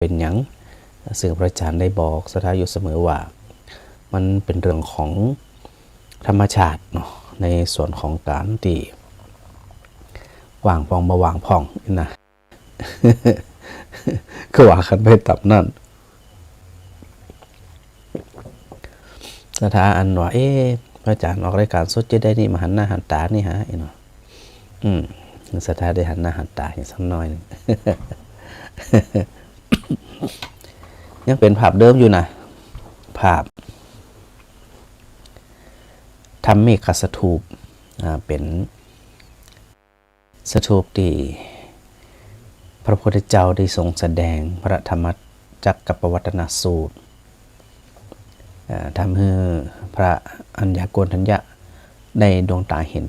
เป็นหยังซึ่งพระอาจารย์ได้บอกสถาอยู่เสมอว่ามันเป็นเรื่องของธรรมชาติเนาะในส่วนของการที่ว่างพองมาว่างพองนะ ก็ว่ากันไปตับนั่นสถาอันว่าพระอาจารย์ออกรายการสดจะได้นี่มาหันหน้าหันตานี่ฮะเนาะสถาได้หันหน้าหันตาอย่างสักน้อยนึง ยังเป็นภาพเดิมอยู่นะภาพทำเมฆสถูปเป็นสถูปที่พระพุทธเจ้าได้ทรงแสดงพระธรรมจักรปวัตนสูตรทำให้พระอัญญโกณทัญญะได้ดวงตาเห็น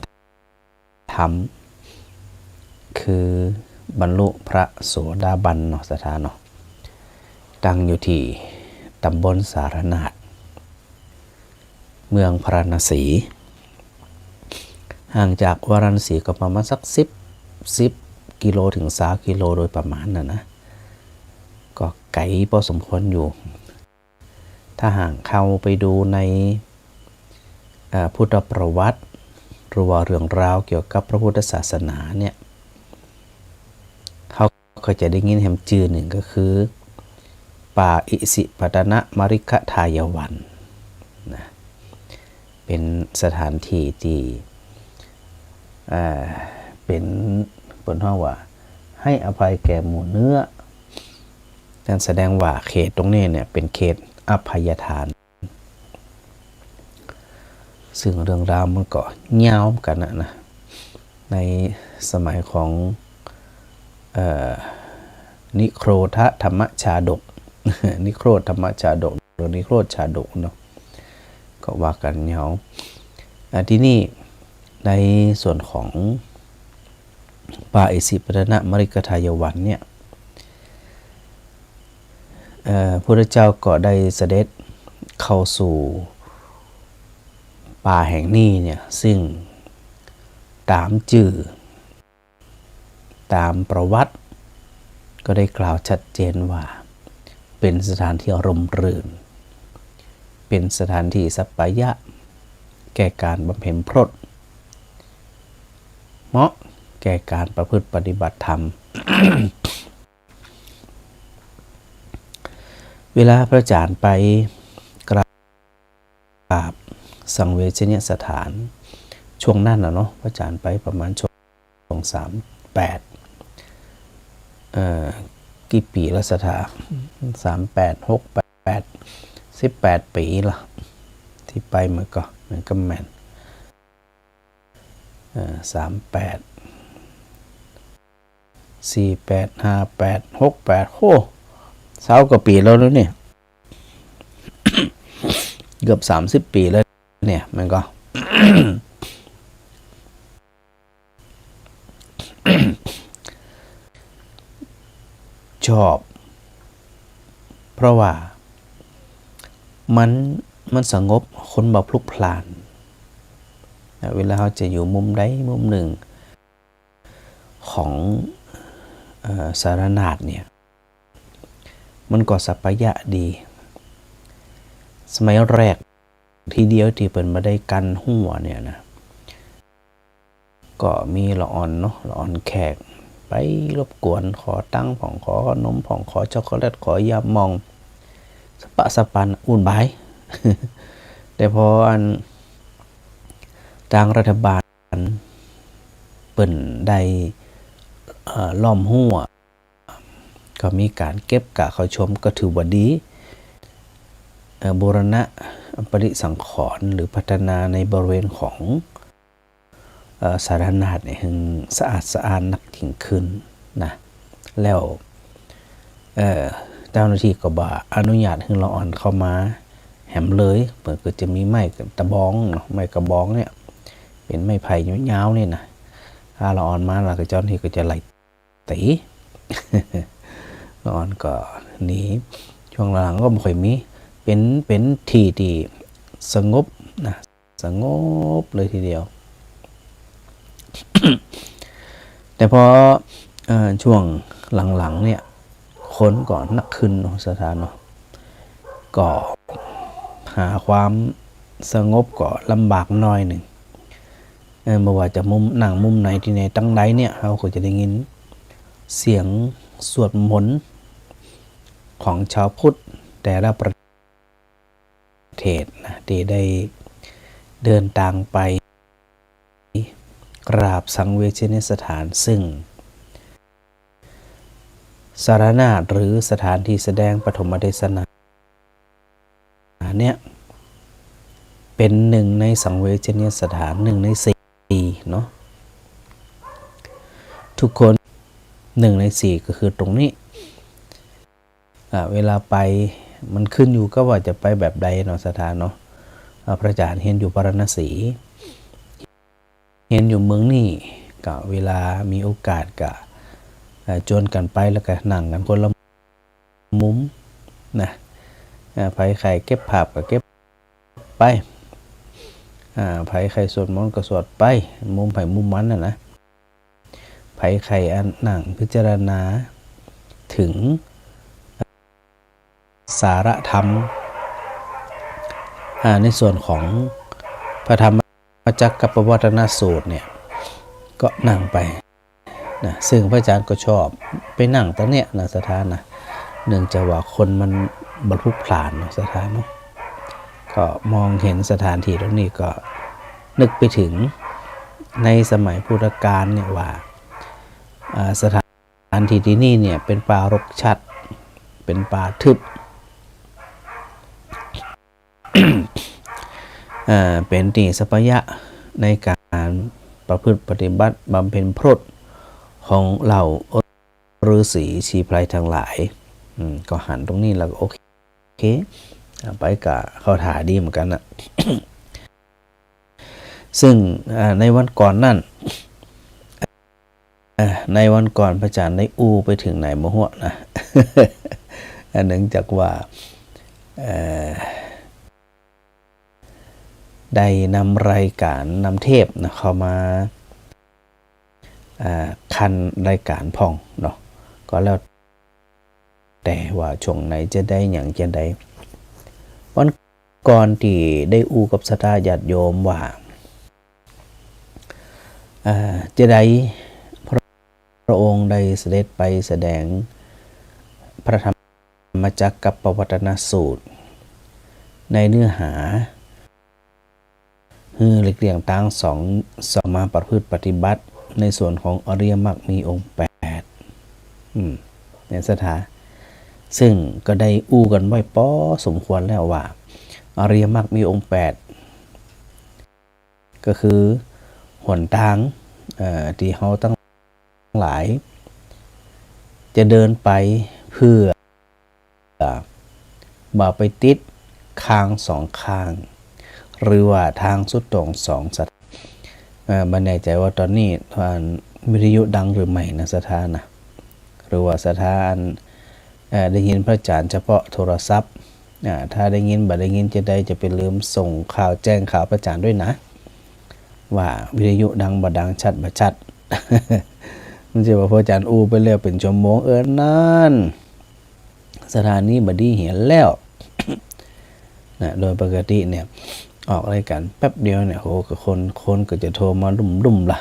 ธรรมคือบรรลุพระโสดาบันเนาะสถานเนาะตั้งอยู่ที่ตำบลสารนาถเมืองพาราณสีห่างจากวาราณสีก็ประมาณสัก10กิโลถึง3กิโลโดยประมาณนะก็ไกลพอสมควรอยู่ถ้าห่างเข้าไปดูในพุทธประวัติหรือว่าเรื่องราวเกี่ยวกับพระพุทธศาสนาเนี่ยเขาก็จะได้ยินแหมชื่อหนึ่งก็คือป่าอิสิปตนมฤคทายวันนะเป็นสถานที่ที่เป็นบนห้องว่าให้อภัยแก่หมู่เนื้อนั่นแสดงว่าเขตตรงนี้เนี่ยเป็นเขตอภัยทานซึ่งเรื่องราวมันก็ยาวกันนะในสมัยของนิโครธธรรมชาดก นิโครธธรรมชาดกหรือนิโครธชาดกเนาะก็ว่ากันยาวที่นี่ในส่วนของป่าอิสิปตนมฤคทายวันเนี่ยพระพุทธเจ้าก็ได้เสด็จเข้าสู่ป่าแห่งนี้เนี่ยซึ่งตามชื่อตามประวัติก็ได้กล่าวชัดเจนว่าเป็นสถานที่ร่มรื่นเป็นสถานที่สัปปายะแก่การบำเพ็ญพรตเหมาะแก่การประพฤติปฏิบัติธรรม เวลาพระอาจารย์ไปกราบสังเวชนียสถานช่วงนั้นนะเนาะพระอาจารย์ไปประมาณช่วง38กี่ปีละสถา38 68 18ปีละที่ไปมันก็แม่น38 48 58 68โห20 กว่าปีแล้วเนี่ย เกือบ30 ปีแล้วเนี่ยมันก็ ชอบเพราะว่ามันสงบคนบ่พลุกพล่านเวลาเราจะอยู่มุมใดมุมหนึ่งของสารนาถเนี่ยมันก็สัปปายะดีสมัยแรกทีเดียวที่เปิดมาได้กันหัวเนี่ยนะก็มีละอ่อนเนาะละอ่อนแขกไปรบกวนขอตั้งผ่องขอขนมผ่องขอช็อกโกแลตขอยามองสปะสปันอุ่นบาย แต่พอทางรัฐบาลเปิ่นได้ล้อมหัวก็มีการเก็บกะเขาชมก็ถือว่าดีบูรณะปฏิสังขรณ์หรือพัฒนาในบริเวณของสารนาถเนี่ยให้สะอาดสะอ้านนักยิ่งขึ้นนะแล้วเจ้าหน้าที่ก็บอกอนุญาตให้เราอ่อนเข้ามาแหมเลยเปิดก็จะมีไม้ตะบองเนาะไม้กระบองเนี่ยเป็นไม้ไผ่ยาวๆนี่นะถ้าเราอ่อนมาเราก็เจ้าหน้าที่ก็จะไล่ตี เราอ่อนก็หนีช่วงหลังก็ไม่ค่อยมีเป็นที่สงบนะสงบเลยทีเดียว แต่พอช่วงหลังๆเนี่ยค คนก่อนนักขึ้นเนาะสถานเนาะก็หาความสงบก็ลำบากน้อยหนึ่งไม่ว่าจะมุมหนังมุมไหนที่ไหนตั้งใดเนี่ยเราก็จะได้ยินเสียงสวดมนต์ของชาวพุทธแต่ละประเทศนะที่ได้เดินทางไปกราบสังเวชนียสถานซึ่งสารนาถหรือสถานที่แสดงปฐมเทศนาเนี่ยเป็นหนึ่งในสังเวชนียสถานหนึ่งในสี่เนาะทุกคนหนึ่งในสี่ก็คือตรงนี้เวลาไปมันขึ้นอยู่ก็ว่าจะไปแบบใดเนาะสถานเนาะพระอาจารย์เห็นอยู่พาราณสีเห็นอยู่เมืองนี่ก็เวลามีโอกาสก็จวนกันไปแล้วก็นั่งกันคนละมุมนะไผไข่เก็บภาพก็เก็บไปไผไข่สวดมนต์ก็สวดไปมุมไผมุมมันนะไผไข่นั่งพิจารณาถึงสาระธรรมในส่วนของพระธรรมจักรกับปวัตนสูตรเนี่ยก็นั่งไปนะซึ่งพระอาจารย์ก็ชอบไปนั่งตรงเนี้ยนะสถานนะเนื่องจากว่าคนมันบรรลุผลาญเนาะสถานเนาะก็มองเห็นสถานที่ตรงนี้ก็นึกไปถึงในสมัยพุทธกาลเนี่ยว่าสถานที่ที่นี่เนี่ยเป็นป่ารกชัดเป็นป่าทึบ เป็นที่สัพยะในการประพฤติปฏิบัติบำเพ็ญพรตของเหล่าฤาษีชีไพรทั้งหลายก็หันตรงนี้แล้วโอเคไปกับเข้าถ่ายดีเหมือนกันนะ ซึ่งในวันก่อนนั่นในวันก่อนพระอาจารย์ได้อู้ไปถึงไหนมะหัวนะ เนื่องจากว่าได้นำรายการนำเทพนะเข้ามาคันรายการพ่องเนาะก็แล้วแต่ว่าช่วงไหนจะได้อย่างจะได้วันก่อนที่ได้อู้กับศรัทธาญาติโยมว่าจะได้พระองค์ได้เสด็จไปแสดงพระธรรมจักรกับปวัตนสูตรในเนื้อหาหลีกเลี่ยงตั้งสองมาประพฤติปฏิบัติในส่วนของอริยมรรคมีองค์8ในสถานซึ่งก็ได้อู้กันไว้ป้อสมควรแล้วว่าอริยมรรคมีองค์8ก็คือหนทางที่เขาตั้งหลายจะเดินไปเพื่อบ่ไปติดข้างสองข้างหรือว่าทางสุดตรงสองสัตว์บันแน่ใจว่าตอนนี้ทางวิทยุดังหรือไม่นะสถานนะหรือว่าสถานได้ยินพระอาจารย์เฉพาะโทรศัพท์ถ้าได้ยินบัดได้ยินจะไปลืมส่งข่าวแจ้งข่าวพระอาจารย์ด้วยนะว่าวิทยุดังบ่ดังชัดบ่ชัด มันจะว่าพระอาจารย์อู้ไปแล้วเป็นชั่วโมงนั่นสถานีบดีเห็นแล้ว นะโดยปกติเนี่ยออกรายการแป๊บเดียวเนี่ยโหกับคนก็จะโทรมาลุ่มล่ะ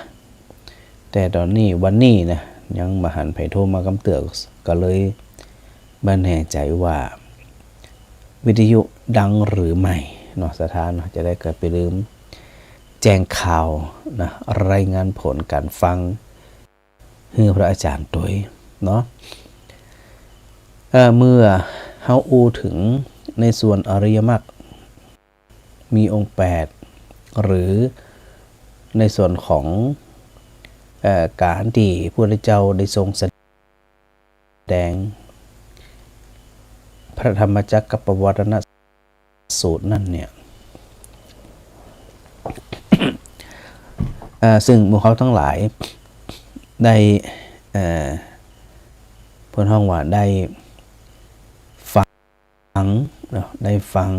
แต่ตอนนี้วันนี้นะยังมาหันไผโทรมากำเตือกก็เลยบันแน่ใจว่าวิทยุดังหรือไม่เนาะสถานเนาะจะได้เกิดไปลืมแจ้งข่าวนะรายงานผลการฟังให้พระอาจารย์ตัวเนาะเมื่อเฮาอูถึงในส่วนอริยมรรคมีองค์8หรือในส่วนของการที่พระพุทธเจ้าได้ทรงแสดงพระธรรมจักรกับปวัตนสูตรนั่นเนี่ย ซึ่งหมู่เขาทั้งหลายได้เพิ่นห้องว่าได้ฟังได้ฟัง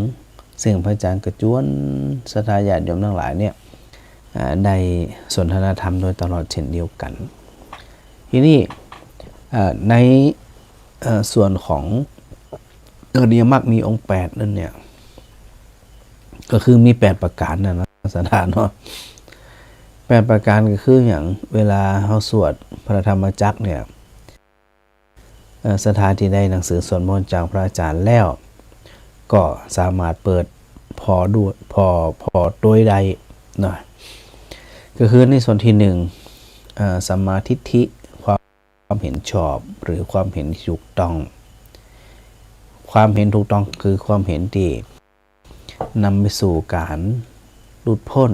ซึ่งพระอาจารย์กระจวนศรัทธาญาติโยมทั้งหลายเนี่ยได้สนทนาธรรมโดยตลอดเช่นเดียวกันทีนี้ใน ส่วนของอริยมรรคมีองค์8นั่นเนี่ยก็คือมี8ประการนะสถานเนาะ8ประการก็คืออย่างเวลาเฮาสวดพระธรรมจักรเนี่ยสถานที่ได้หนังสือสวดมนต์จากพระอาจารย์แล้วก็สามารถเปิดพอด้วยพอโดยใดหน่อยก็คือในส่วนที่1สัมมาทิฏฐิความเห็นชอบหรือความเห็นถูกต้องความเห็นถูกต้องคือความเห็นที่นำไปสู่การหลุดพ้น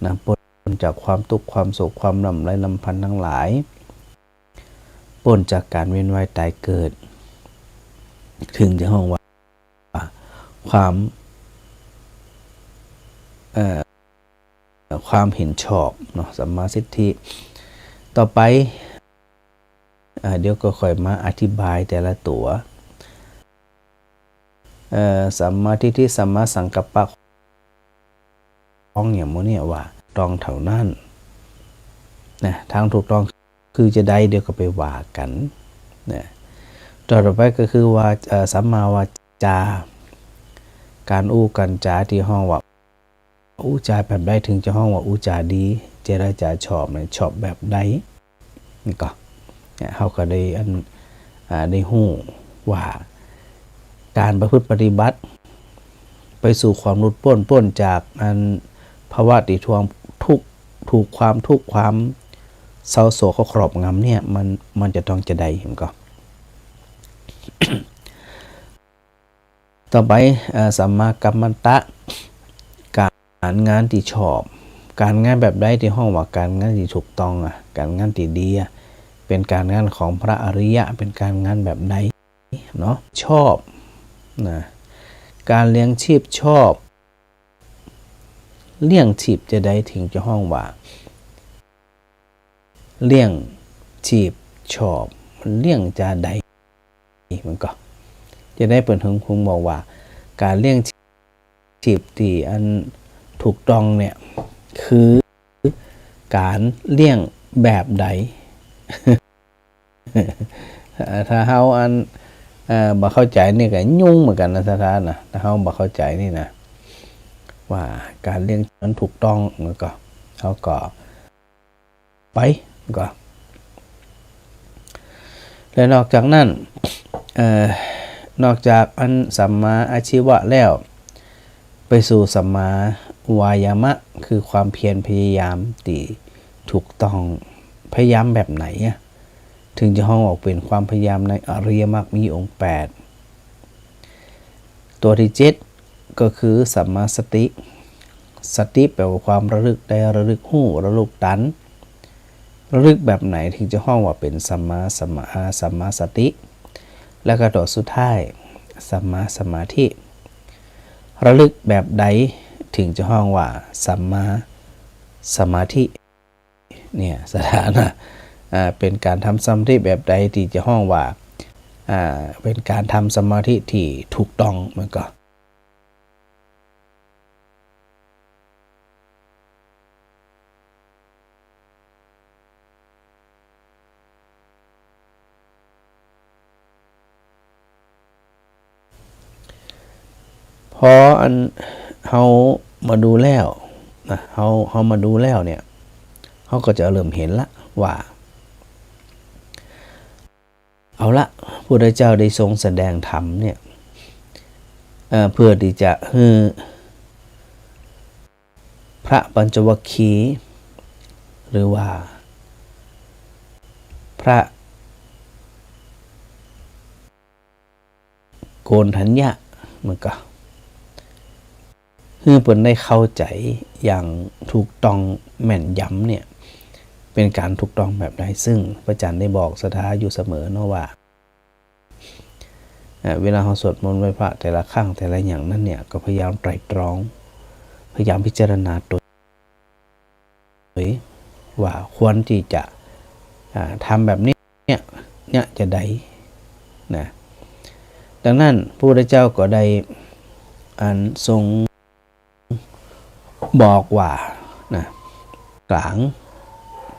นะพ้นจากความทุกข์ความโศกความลำไรลำพันธ์ทั้งหลายพ้นจากการเวียนว่ายตายเกิดถึงจะห้องว่าความเห็นชอบเนาะสัมมาทิฏฐิต่อไปเดี๋ยวก็ค่อยมาอธิบายแต่ละตัวสัมมาทิฏฐิสัมมาสังกัปปะของอย่างโมเนี่ยว่าต้องเท่านั้นนะทางถูกต้องคือจะได้เดี๋ยวก็ไปว่ากันนะต่อไปก็คือว่าสัมมาวาจาการอู้กันจาที่ห้องว่าอู้จาแบบใดถึงจะห้องว่าอู้จาดีเจรจาชอบเนี่ยชอบแบบใดนี่ก็เขาก็ได้หู้ว่าการประพฤติปฏิบัติไปสู่ความหลุดพ้นจากภาวะที่ถูกความทุกข์ความเศร้าโศกเขาครอบงำเนี่ยมันจะต้องจะได้เห็นก็ ต่อไปสัมมากัมมันตะการงานที่ชอบการงานแบบใดที่ห้องว่าการงานที่ถูกต้องการงานที่ดีเป็นการงานของพระอริยะเป็นการงานแบบใดเนาะชอบนะการเลี้ยงชีพชอบเลี้ยงชีพจะได้ถึงจะห้องว่าเลี้ยงชีพชอบเลี้ยงจะได้มันก็จะได้เปิดถึงคุงบอกว่าการเลี้ยงชีพที่อันถูกต้องเนี่ยคือการเลี้ยงแบบใด ถ้าเฮาบ่เข้าใจนี่ก็ยุ่งเหมือนกันนะท่านนะถ้าเฮาบ่เข้าใจนี่นะว่าการเลี้ยงนั้นถูกต้องแล้วก็เขาก็ไปก็และนอกจากนั้นนอกจากอันสัมมาอาชีวะแล้วไปสู่สัมมาวายามะคือความเพียรพยายามที่ถูกต้องพยายามแบบไหนถึงจะห้องออกเป็นความพยายามในอริยมรรคมีองค์8ตัวที่7ก็คือสัมมาสติสติแปลว่าความระลึกได้ระลึกหู้ระลึกตันระลึกแบบไหนถึงจะห้องว่าเป็นสัมมาสติแล้วก็ตัวสุดท้ายสัมมาสมาธิระลึกแบบใดถึงจะห้องว่าสัมมาสมาธิเนี่ยสถานะเป็นการทำสมาธิแบบใดที่จะห้องว่าเป็นการทำสมาธิที่ถูกต้องมันก็พอเฮามาดูแล้วนะเฮามาดูแล้วเนี่ยเฮาก็จะเริ่มเห็นละว่าเอาละพระพุทธเจ้าได้ทรงแสดงธรรมเนี่ยเพื่อที่จะให้พระปัญจวัคคีย์หรือว่าพระโกณฑัญญะมันก็เพื่อเพิ่นได้เข้าใจอย่างถูกต้องแม่นยำเนี่ยเป็นการถูกต้องแบบใดซึ่งพระอาจารย์ได้บอกสถาอยู่เสมอเนาะว่าเวลาเราสวดมนต์ไหว้พระแต่ละครั้งแต่ละอย่างนั้นเนี่ยก็พยายามไตร่ตรองพยายามพิจารณาตัวว่าควรที่จะทำแบบนี้เนี่ยจะได้นะดังนั้นพระพุทธเจ้าก็ได้ทรงบอกว่านะกลาง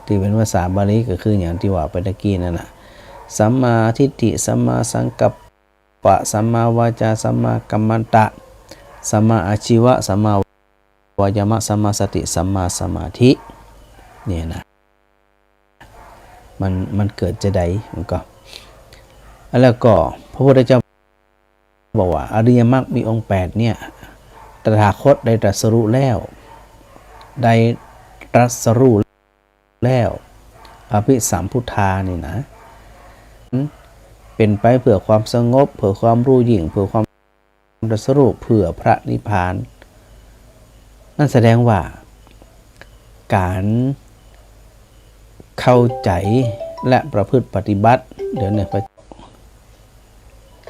ที่เป็นภาษาบาลีก็คืออย่างที่ว่าไปตะกี้นั่นนะ สัมมาทิฏฐิสัมมาสังกัปปะสัมมาวาจาสัมมากัมมันตะสัมมาอาชีวะสัมมาวายามะสัมมาสติสัมมาสมาธิเนี่ยนะมันเกิดจะใดมันก็แล้วก็พระพุทธเจ้าบอกว่าอริยมรรคมีองค์8เนี่ยตถาคตได้ตรัสรู้แล้วได้ตรัสรู้แล้วอภิสัมพุทธานี่นะเป็นไปเพื่อความสงบเพื่อความรู้ยิ่งเพื่อความตรัสรู้เพื่อพระนิพพานนั่นแสดงว่าการเข้าใจและประพฤติปฏิบัติเดี๋ยวเนี่ย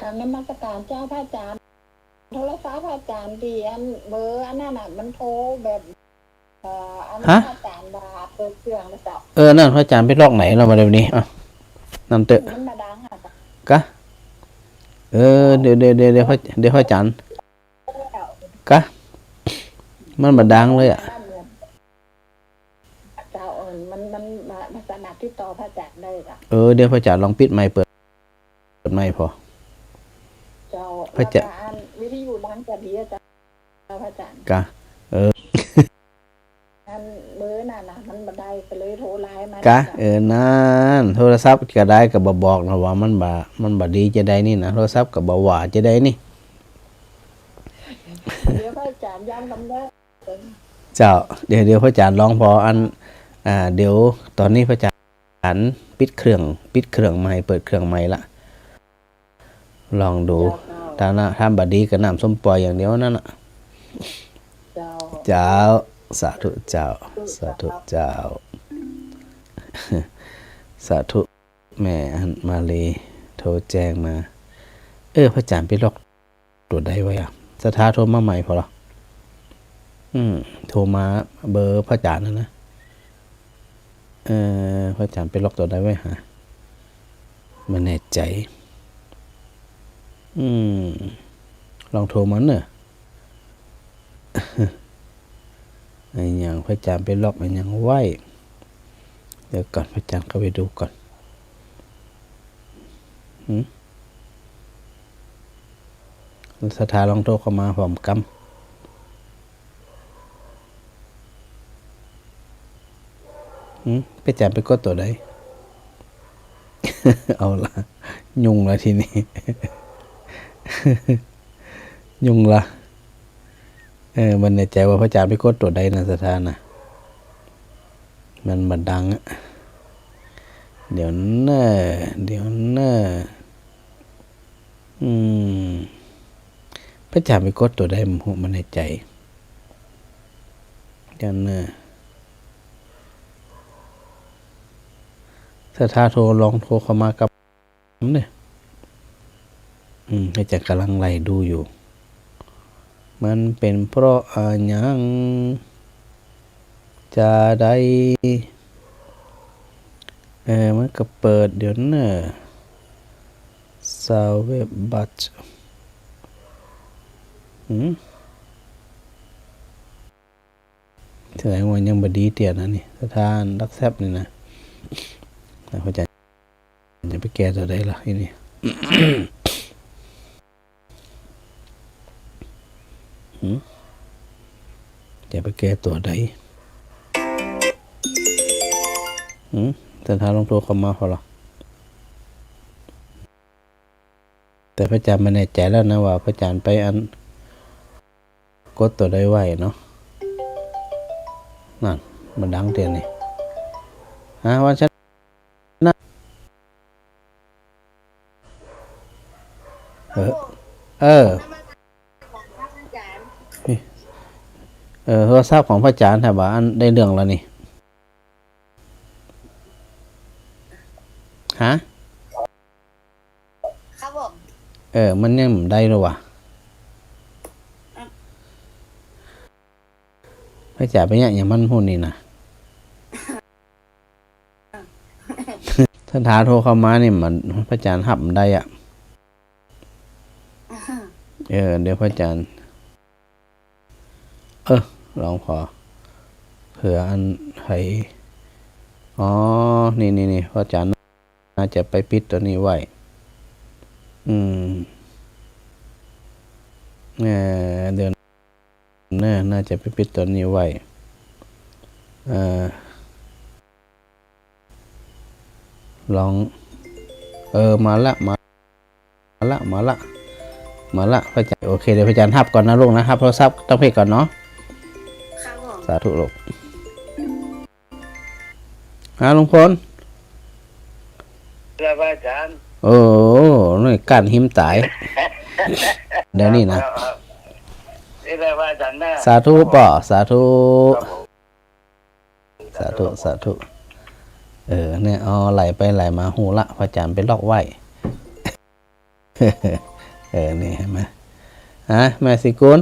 คำนมัสการเจ้าพระอาจารย์โทรศัพท์พระอาจารย์ดีอันเบอร์อันนั้นน่ะมันโทรแบบอันนั้นพระอาจารย์บาเปิดเครื่องแล้วเจ้านั่นพระอาจารย์ไปลอกไหนเรามาเดี๋ยวนี้นั่นเตอะมันมาดังอ่ะกะเดี๋ยวพระอาจารย์กะมันมาดังเลยอ่ะเจ้ามันมาสนับที่ต่อพระอาจารย์ได้จ้ะเดี๋ยวพระอาจารย์ลองปิดไมค์เปิดไมค์พอเจ้าพระอาจารย์วิทยุดังจะดีอาจารย์พระอาจารย์กะอันเบอร์น่ะนะมันบันไดไปเลยโทรไลน์มากะนั่นโทรศัพท์ก็ได้ก็บ่บอกนะว่ามันบ่ดีจะได้นี่นะโทรศัพท์ก็บ่ว่าจะได้นี่เดี๋ยวพระอาจารย์ย้ำคำแรกเจ้าเดี๋ยวพระอาจารย์ลองพอเดี๋ยวตอนนี้พระอาจารย์ปิดเครื่องใหม่เปิดเครื่องใหม่ละลองดูถ้าบ่ดีก็น้ำส้มปล่อยอย่างเดียวนั่นน่ะเจ้าสาธุเจ้าสาธุเจ้าสาธุแม่มาเลยโทรแจ้งมาพระอาจารย์ไปล็อกตัวใดไว้สถาโทรมาใหม่พอหรอโทรมาเบอร์พระอาจารย์นะพระอาจารย์ไปล็อกตัวใดไว้หาไม่แน่ใจลองโทรมันเนอะอย่างพระอาจารย์ไปล็อกอย่างไหวเดี๋ยวก่อนพระอาจารย์เข้าไปดูก่อนสถาลองโทรเข้ามาพร้อมกำพระอาจารย์ไปกดตัวใด เอาละยุ่งละทีนี้ ยุ่งละมันในใจว่าพระอาจารย์ไปกดตัวใดนะสถานนะมันมาดังเดี๋ยวน่ะพระอาจารย์ไปกดตัวใดมันในใจเดี๋ยวน่ะถ้าโทรลองโทรเข้ามากับเนี่ยพระอาจารย์กำลังไล่ดูอยู่มันเป็นเพราะอย่างจะได้มันก็เปิดเดี๋ยวน่ะซาวเว็บบัตแสดงว่ายังบดีเตียนะนี่สถานรักแซบนี่นะพระอาจารย์จะไปแก้ตัวได้ล่ะที่นี่จะไปแก้ตัวใดแต่ถ้าลงโทรเข้ามาพอหรอแต่พระอาจารย์ไม่แน่ใจแล้วนะว่าพระอาจารย์ไปกดตัวใดไว้เนาะนั่นมันดังเตียนนี่ว่าฉันนะโทรศัพท์ของพระอาจารย์ถ้าว่าอันได้เรื่องแล้วนี่ฮะครับผมมันยังได้หรอวะพระอาจารย์ไปเนี่ยอย่างมันหุ่นนี่นะถ้าถาโทรเข้ามานี่มันพระอาจารย์หับได้อ่ะเดี๋ยวพระอาจารย์ลองขอเผื่ออันให้นี่พระอาจารย์ น่าจะไปปิดตัวนี้ไว้เดือนหน้าน่าจะไปปิดตัวนี้ไว้ลองมาละพระอาจารย์โอเคเดี๋ยวพระอาจารย์ทับก่อนนะลูกนะครับโทรศัพท์ต้องเพลก่อนเนาะสาธุลูกลุงพลครับอาจารย์โอ้หน่วยการหิมตาย เดี๋ยวนี้นะนี่แหละว่าอาจารย์นะสาธุป่อสาธุเนี่ยไหลไปไหลมาหูละพระอาจารย์ไปล็อกไว้ นี่เห็นไหมแม่สิกุล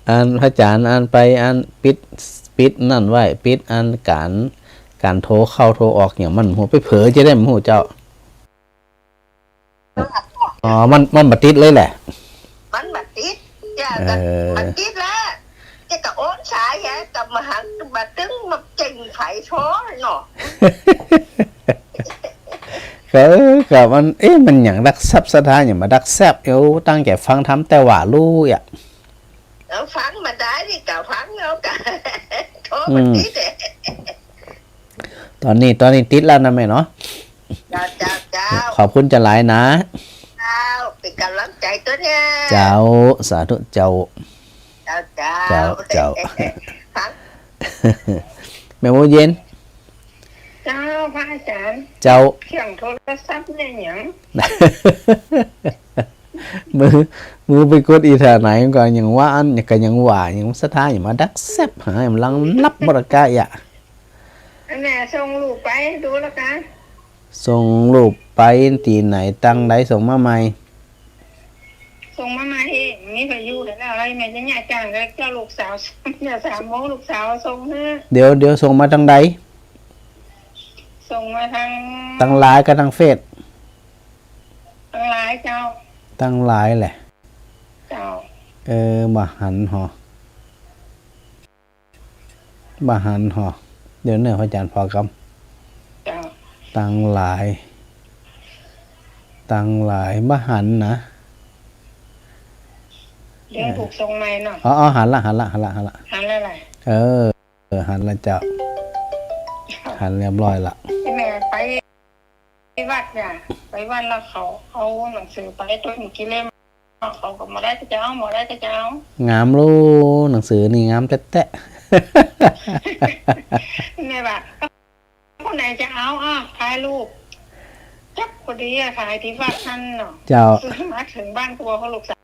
อันพระอาจารย์อันไปอันปิดนั่นไว้ปิดอันการโทรเข้าโทรออกอย่างมันหัวไปเผลอจะได้มันหัวเจ้ามันบัดติดเลยแหละมันบัดติดจ้าบัดติดแล้วจะกะโอนสายแฮะกับมาหันบัดตึงมาเจ๋งไผโชเนาะกับมันมันอย่างดักซับสถานอย่างมาดักแซบตั้งใจฟังทำแต่ว่ารู้อ่ะฟังมาได้ดิกะฟังเอากะโทรมันติดตอนนี้ติดแล้วนะแม่เนาะจ้าขอบคุณจะหลายนะเป็นกำลังใจตัวเนี่ยเจ้าสาธุเจ้าฟังแม่โมเย็นเจ้าพระอาจารย์เจ้าเสียงโทรศัพท์เนี่ยหยังมือไปกดอีท่าไหนก็ยังว่าอันก็ยังว่ายังสถานอย่างมาดักแซบหามันลังนับบรากะอ่ะแม่ส่งลูกไปดูแล้วกันส่งรูปไปตีไหนตั้งได้ส่งมาใหม่ส่งมาเองมีพายุแล้วอะไรแม่จะอยากจ้างแล้วเจ้าลูกสาวเนี่ย3 โมงลูกสาวส่งนะเดี๋ยวส่งมาทางใดส่งมาทางไลน์กับทางเฟซทางไลน์เจ้าทางไลน์แหละเจ้ามาหันหอเดี๋ยวเนี่ยพระอาจารย์พอกเจ้าตั้งหลายบ้าหันนะเดี๋ยวถูกทรงไหมเนาะหันละหันอะไรหันละเจ้าหันเรียบร้อยละแม่ไปวัดเนี่ยไปวัดแล้วเขาเอาหนังสือไปตัวหนึ่งกิเล่มเขาก็มาได้ก็จะเอาหมดได้ก็จะเอางามลูหนังสือนี่งามแตะแม่บอกคนไหนจะเอาถ่ายรูปจับพอดีถ่ายที่วัดนั่นเนาะเจ้ามาถึงบ้านตัวเขาลูกสา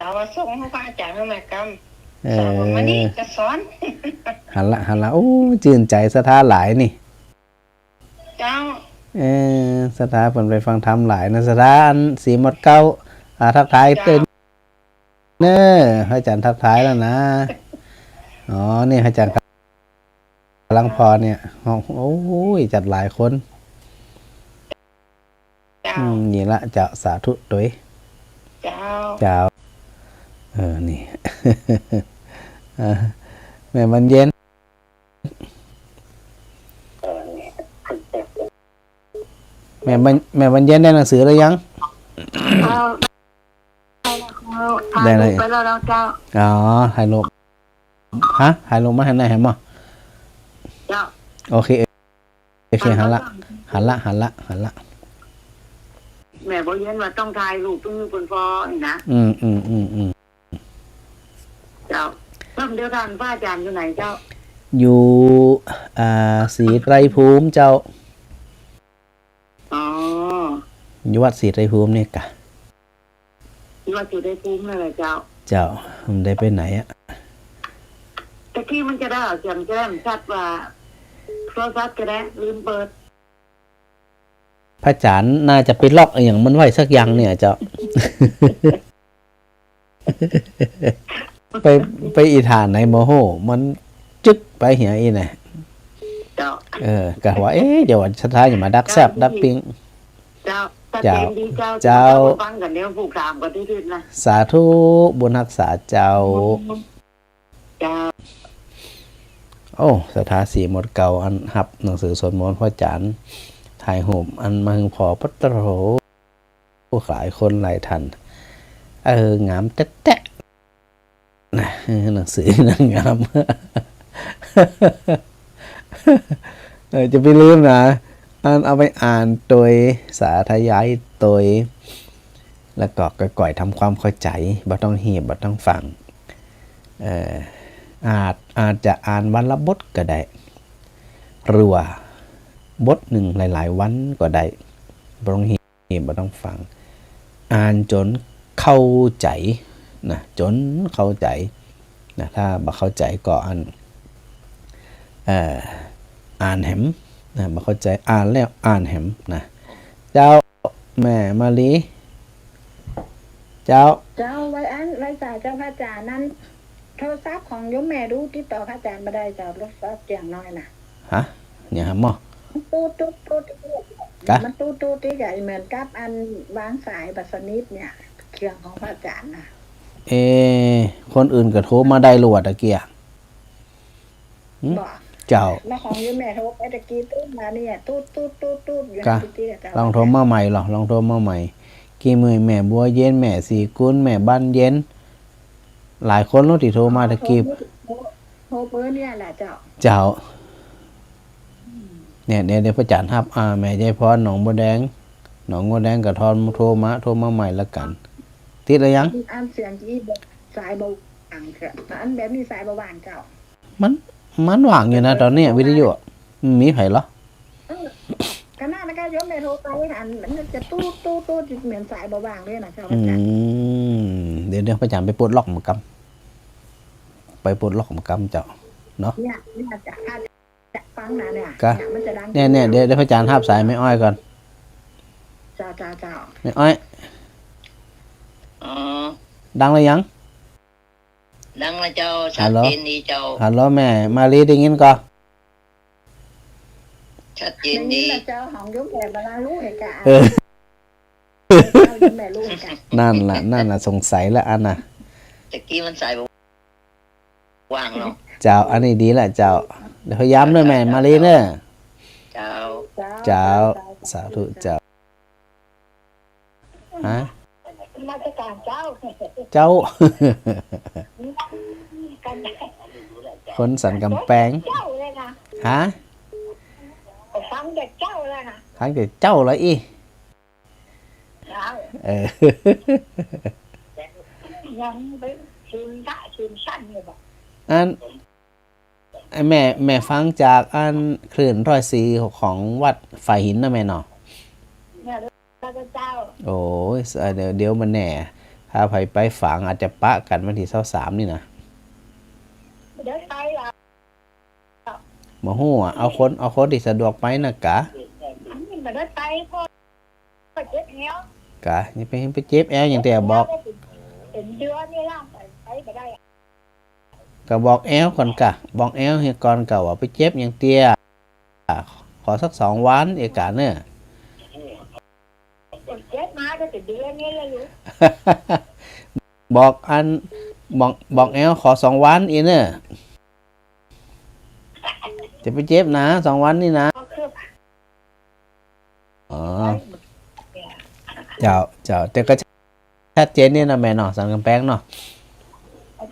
วว่าส่งเขาพระอาจารย์แม่กรรมสาวมานี่จะสอนหันละโอ้จื่นใจสถานหลายนี่เจ้าสถานผลไปฟังธรรมหลายนะสถานสีหมดเก้าทักทายเต้นพระอาจารย์ทักทายแล้วนะนี่พระอาจารย์กำลังพอเนี่ยโอ้ยจัดหลายคนนี่ละเจ้าสาธุด้วยเจ้านี่แม่บรรเย็นแม่บรรเย็นได้หนังสือหรือยังได้เลยไปแล้วเจ้าถ่ายรูปถ่ายรูปมาให้ไหนเห็นมั้ยเจ้าโอเคหันละแม่บอกเย็นว่าต้องถ่ายรูปต้องมีคนฟ้องนะเจ้าเดี๋ยวท่านพระอาจารย์อยู่ไหนเจ้าอยู่ศรีไตรภูมิเจ้าอยู่วัดศรีไตรภูมิเนี่ยกะวัดศรีไตรภูมินั่นแหละเจ้ามันได้ไปไหนตะกี้มันจะได้เสียงแจ้งชัดว่าโทรศัพท์ก็ได้ลืมเปิดพระอาจารย์น่าจะไปล็อกอย่างมันไว้สักอย่างเนี่ยเจ้า ไปอีฐานไหนโมโหมันจึ๊กไปเหี่ยอีน่ะเจ้ากะว่าเดี๋ยวสถานอย่ามาดักแซบดักปิงเจ้าป ชัด เจ้า เจนดีเจ้า เจ้า ฟังกันเดี๋ยวผูกถามกันที่ดินนะ สาธุบุญรักษาเจ้า เจ้า โอ้สถาสีหมดเก่าอันหับหนังสือสวดมนต์พ่อจันถ่ายหูปอันมาหึงพอปัตตโรผู้หลายคนหลายทันงามแตะๆนะหนังสือนังงาม จะไปลืมนะอันเอาไปอ่านโดยสาธยายโดยแล้วก็ก่อยๆทำความเข้าใจบ่ต้องเหียบบ่ต้องฟังอาจจะอ่านวันละบทก็ได้หรือว่าบทหนึ่งหลายๆวันก็ได้บ่ต้องเหียบบ่ต้องฟังอ่านจนเข้าใจนะจนเข้าใจนะถ้าบ่เข้าใจก็อ่านแหมนะบ่เข้าใจอ่านแล้วอ่านแหมนะเจ้าแม่มาลีเจ้า เจ้าไว้จ่ายเจ้าพระอาจารย์นั้นโทรศัพท์ของโยมแม่รู้ติดต่อพระอาจารย์มาได้เจ้ารถซับเสียงน้อยนะ ฮะเนี่ยฮะหมอ ตูด กะ มันตูดที่ใหญ่เหมือนกับอันวางสายบัสนิดเนี่ยเครื่องของพระอาจารย์นะ คนอื่นก็โทรมาได้หรอวะตะเกีย บอก เจ้า แล้วของโยมแม่โทรไปตะกี้ตูดมาเนี่ยตูดอยู่ กะ ในที่เจ้า ลองโทรมาใหม่หรอลองโทรมาใหม่กี่มือแม่บัวเย็นแม่สีกุลแม่บ้านเย็นหลายคนรู้ที่โทรมาตะกี้ โทรเบอร์เนี่ยแหละเจ้า เจ้าเนี่ยเดี๋ยวพระจันทร์ครับแม่ยายพรหนองบัวแดงกับทอนโทรมาใหม่ละกันติดอะไรยัง อันเสียงที่สายเบาหวานเถอะอันแบบนี้สายเบาหวานเจ้า มันว่างอยู่นะตอนนี้วิทยุมีไผเหรอ ขณะนั้นก็โยมแม่โทรไปหันมันจะตูดเหมือนสายเบาหวานเลยนะเจ้า เดี๋ยวพระจันทร์ไปปลดล็อกหมกำไปปลดล็อกหมกำเจ้าเนาะ เนี่ยจะฟังนะเนี่ย กะ มันจะดัง เนี่ยเดี๋ยวพระจันทร์ทับสายไม่อ้อยก่อน เจ้า ไม่อ้อย อ๋อ ดังเลยยัง ดังละเจ้า ฮั ชั ล ด โหล เจนดีเจ้า ฮัลโหลแม่มาลีได้ยินก่อน ชัดเจ อน ย่างนี้ ดี แหละเจ้าของโยมแม่บาลาลูกเหตุการณ์ เออ โยมแม่ลูกกัน นั่นล่ะสงสัยละอันน่ะ ตะกี้มันสายว่างเนาะ เจ้าอันนี้ดีละเจ้าเดี๋ยวพยายามด้วยแม่มาลีเนอะ เจ้า เจ้าสาธุเจ้าฮะ ราชการเจ้า เจ้า กัน คนสันกำแพง เจ้าเลยนะ ฮะ ฟังเด็กเจ้าเลยนะ ทั้งแต่เจ้าเลยอี เจ้า เออ ยังไปชิมสั้นเลยบอก อันแม่ฟังจากอันคลื่นร้อยสีของวัดฝ่ายหินนะแม่เนาะ เนี่ยราชเจ้า โอ้ยเดี๋ยวมันแหน่ถ้าไปฝังอาจจะปะกันวันที่23นี่นะ เดี๋ยวไปละ มาหู้อะเอาคนที่สะดวกไปนะกะ นี่มาได้ไปพ่อเจ็บเงี้ยว กะนี่ไปเจ็บแอลอย่างแต่บอก เป็นเดือนนี่ล่ะไปไม่ได้ ก็บอกแอลก่อนกะบอกแอลเฮียก่อนเก่าว่าไปเจ็บอย่างเตี้ยขอสัก2 วันเอกาเนี่ย เจ็บมาก็เป็นเดือนนี่เลยลูก บอกแอลขอ2 วันอีเนอะจะไปเจ็บนะ2 วันนี่นะ ก็คือ อ๋อเจ้าแต่ก็ชัดเจนนี่นะแม่เนาะสันกำแพงเนาะ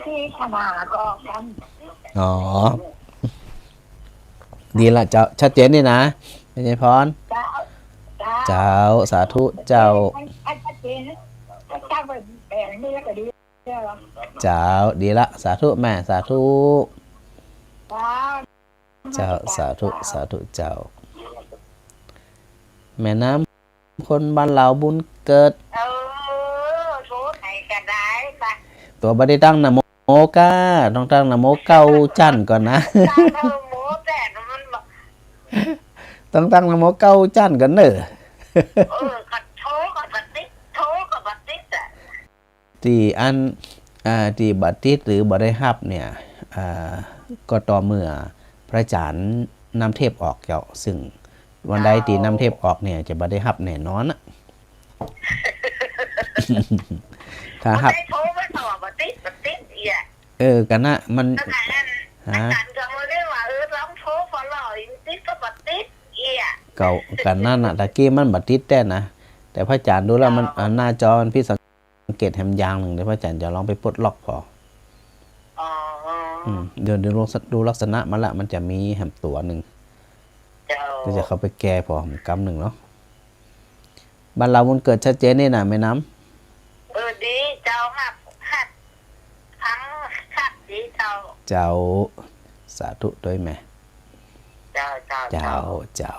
ที่ขนาดก็กัน อ๋อดีละเจ้าชัดเจนนี่นะไม่ใช่พร เจ้า เจ้าสาธุเจ้า อันชัดเจนนะเจ้าเป็นแปลงนี่แล้วก็ดีเจ้า เจ้าดีละสาธุแม่สาธุ เจ้า เจ้าสาธุเจ้า แม่น้ำคนบ้านเราบุญเกิด โทษไหนก็ได้ค่ะ ตัวบัดได้ตั้งนะโมก้าต้องตั้งนะโมเก้าจันก่อนนะ หมูแต่มันบอก ต้องตั้งนะโมเก้าจันก่อนเนอะ กัดโถกับบัดติ๊กอ่ะ ที่ที่บัตรติดหรือบัตรได้ฮับเนี่ยก็ต่อเมื่อพระอาจารย์นำเทพออกเจ้าซึ่งวันใดที่นำเทพออกเนี่ยจะบัตรได้ฮับแน่นอนนะ ถ้า บ่ หับ ได้โทรมาตอบบ่ติดอีอ่ะ กันนะมัน ก็นั้นอา ฮะ จารย์ก็บ่ได้ว่าลองโทรฟอลอติดก็บ่ติดอีอ่ะ เก่ากันนั่นน่ะตะกี้มันบัดติดแต่นะแต่พระอาจารย์ดูแล้วมันหน้าจอมันพี่สังเกตแฮมยางหนึ่งเดี๋ยวพระอาจารย์จะลองไปปลดล็อกพอ อ๋อ เดี๋ยวดูลักษณะมันละมันจะมีแฮมตัวหนึ่ง เจ้า ก็จะเข้าไปแก้พอผมกำหนึ่งเนาะบ้านเรามันเกิดชัดเจนนี่นะแม่น้ำ ดีเจ้าหัดทั้งหัดดีเจ้า เจ้าสาธุด้วยแม่ เจ้า เจ้า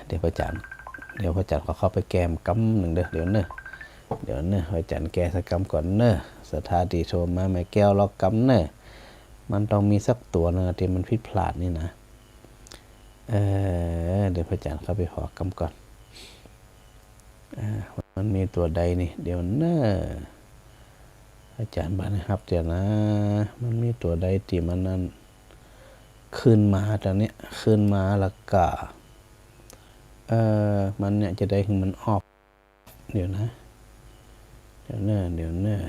เดี๋ยวพระอาจารย์ก็เข้าไปแก้มกำหนึ่งเดี๋ยวเนอะพระอาจารย์แก้สักกำก่อนเนอะสถาดีโทรมาแม่แก้วล็อกกำเนอะมันต้องมีสักตัวนึงที่มันผิดพลาดนี่นะเดี๋ยวพระอาจารย์เข้าไปขอกำก่อนมันมีตัวใดนี่เดี๋ยวเนอะอาจารย์บ้านนะครับเดี๋ยวนะมันมีตัวใดที่มันนั่นขึ้นมาตอนนี้ขึ้นมาแล้วก็มันเนี่ยจะได้คือมันออกเดี๋ยวนะเดี๋ยวเนอะ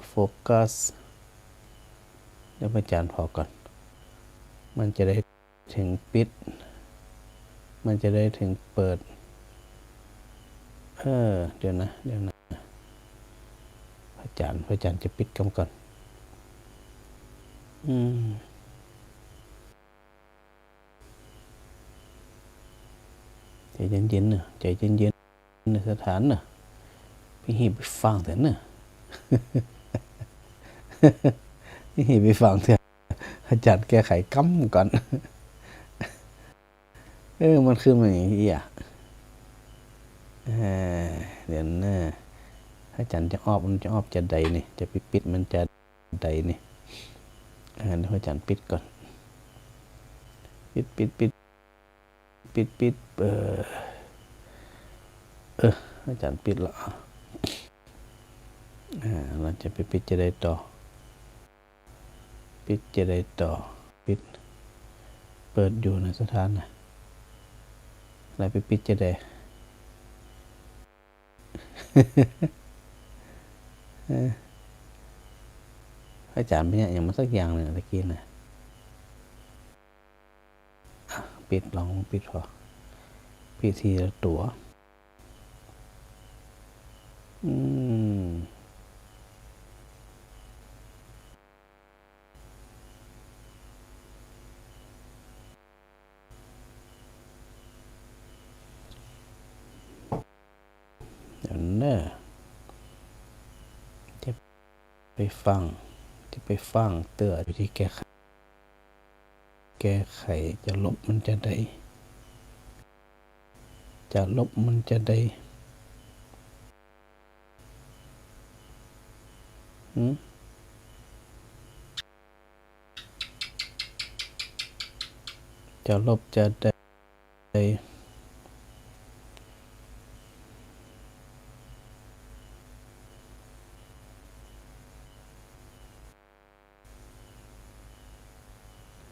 โฟกัสเดี๋ยวอาจารย์พอก่อนมันจะได้ถึงปิดมันจะได้ถึงเปิดเดี๋ยวนะพระอาจารย์จะปิดกำก่อนใจเย็นๆเนอะใจเย็นๆในสถานเนอะพี่หีบไปฟังเถอะเนอะ พี่หีบไปฟังเถอะอาจารย์แก้ไขกำก่อน มันคือมันอย่างนี้เดี๋ยวนะอาจารย์จะมันจะจะใดนี่จะปิดมันจะใดนี่เดี๋ยวอาจารย์ปิดก่อนปิดอาจารย์ปิดแล้วเราจะไปปิดจะได้ต่อปิดจะได้ต่อปิดเปิดอยู่ในสถานนะอะไรไปปิดจะได้ อาจารย์เป็นอย่างมันสักอย่างหนึ่งตะกี้นะปิดลองปิดพอปิดทีละตัวเดี๋ยวเนอะจะไปฟังเตือนวิธีแก้ไขจะลบมันจะได้จะโทจะได้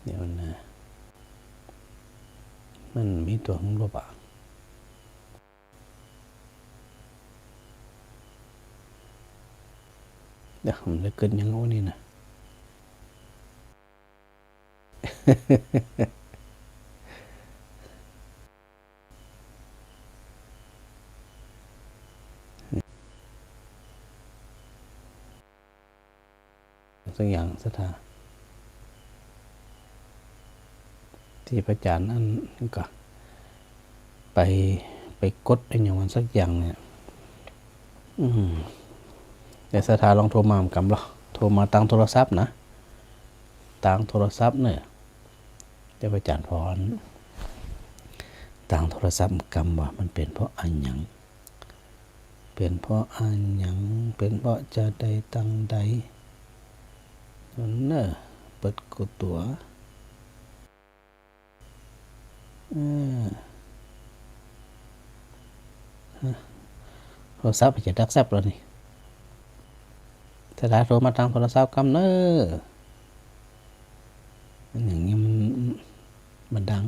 เดี๋ยวนะมันมีตัวของลบเดี๋ยวมันจะเกิดยังไงนี่นะ สักอย่างสถานที่พระอาจารย์นั่นก็ไปกดเป็นอย่างมันสักอย่างเนี่ยแต่สถานลองโทรมาเหมือนกันหรอโทรมาตั้งโทรศัพท์นะตั้งโทรศัพท์เนี่ยจะพระอาจารย์พรตั้งโทรศัพท์กำว่ามันเป็นเพราะอันหยังเป็นเพราะอันหยังเป็นเพราะจะใดตั้งใดนั่นเนอะเปิดกดตัวโทรศัพท์จะดักแซบแล้วนี่ถ้าได้โทรมาทางโทรศัพท์กำเนออย่างนี้ มันดัง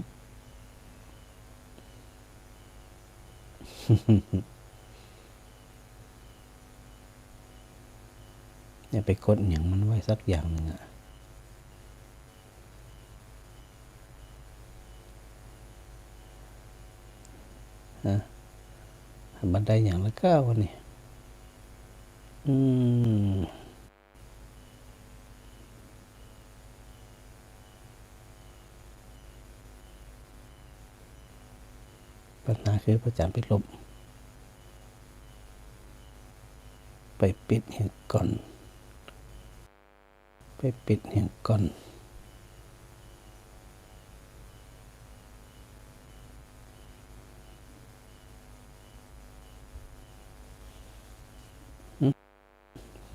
อย่าไปกดอย่างมันไว้สักอย่างหนึงอะฮะมันได้อย่างละก้าววะนี่ปัญหาคือพระอาจารย์ไปลบไปปิดเห็นก่อนไปปิดเห็นก่อน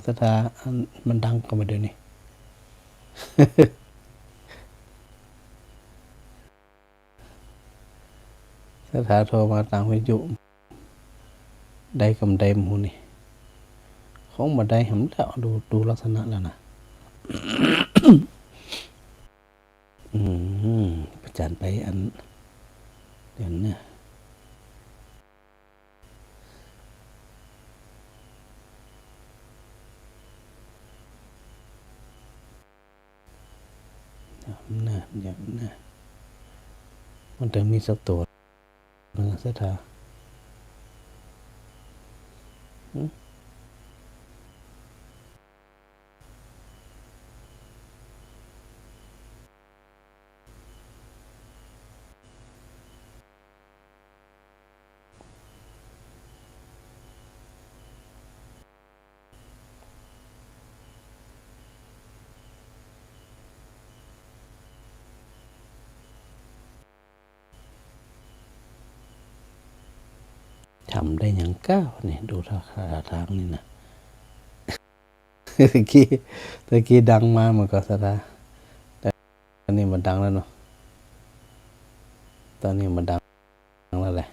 สถาอันมันดังก็มาเดี๋ยวนี้ สถาโทรมาต่างวิทยุได้กำไดหมูนี่ของมาได้หำแล้วดูลักษณะแล้วนะ ประจานไปอันเดี๋ยวนี้อย่างนี้มันจะมีสักตัวนึงสถาทำได้อย่างก้าวนี่ดูท่าทางนี่นะ ตะกี้ดังมาเหมือนกับสถาแต่ตอนนี้มันดังแล้วเนาะตอนนี้มันดังแล้วแหละ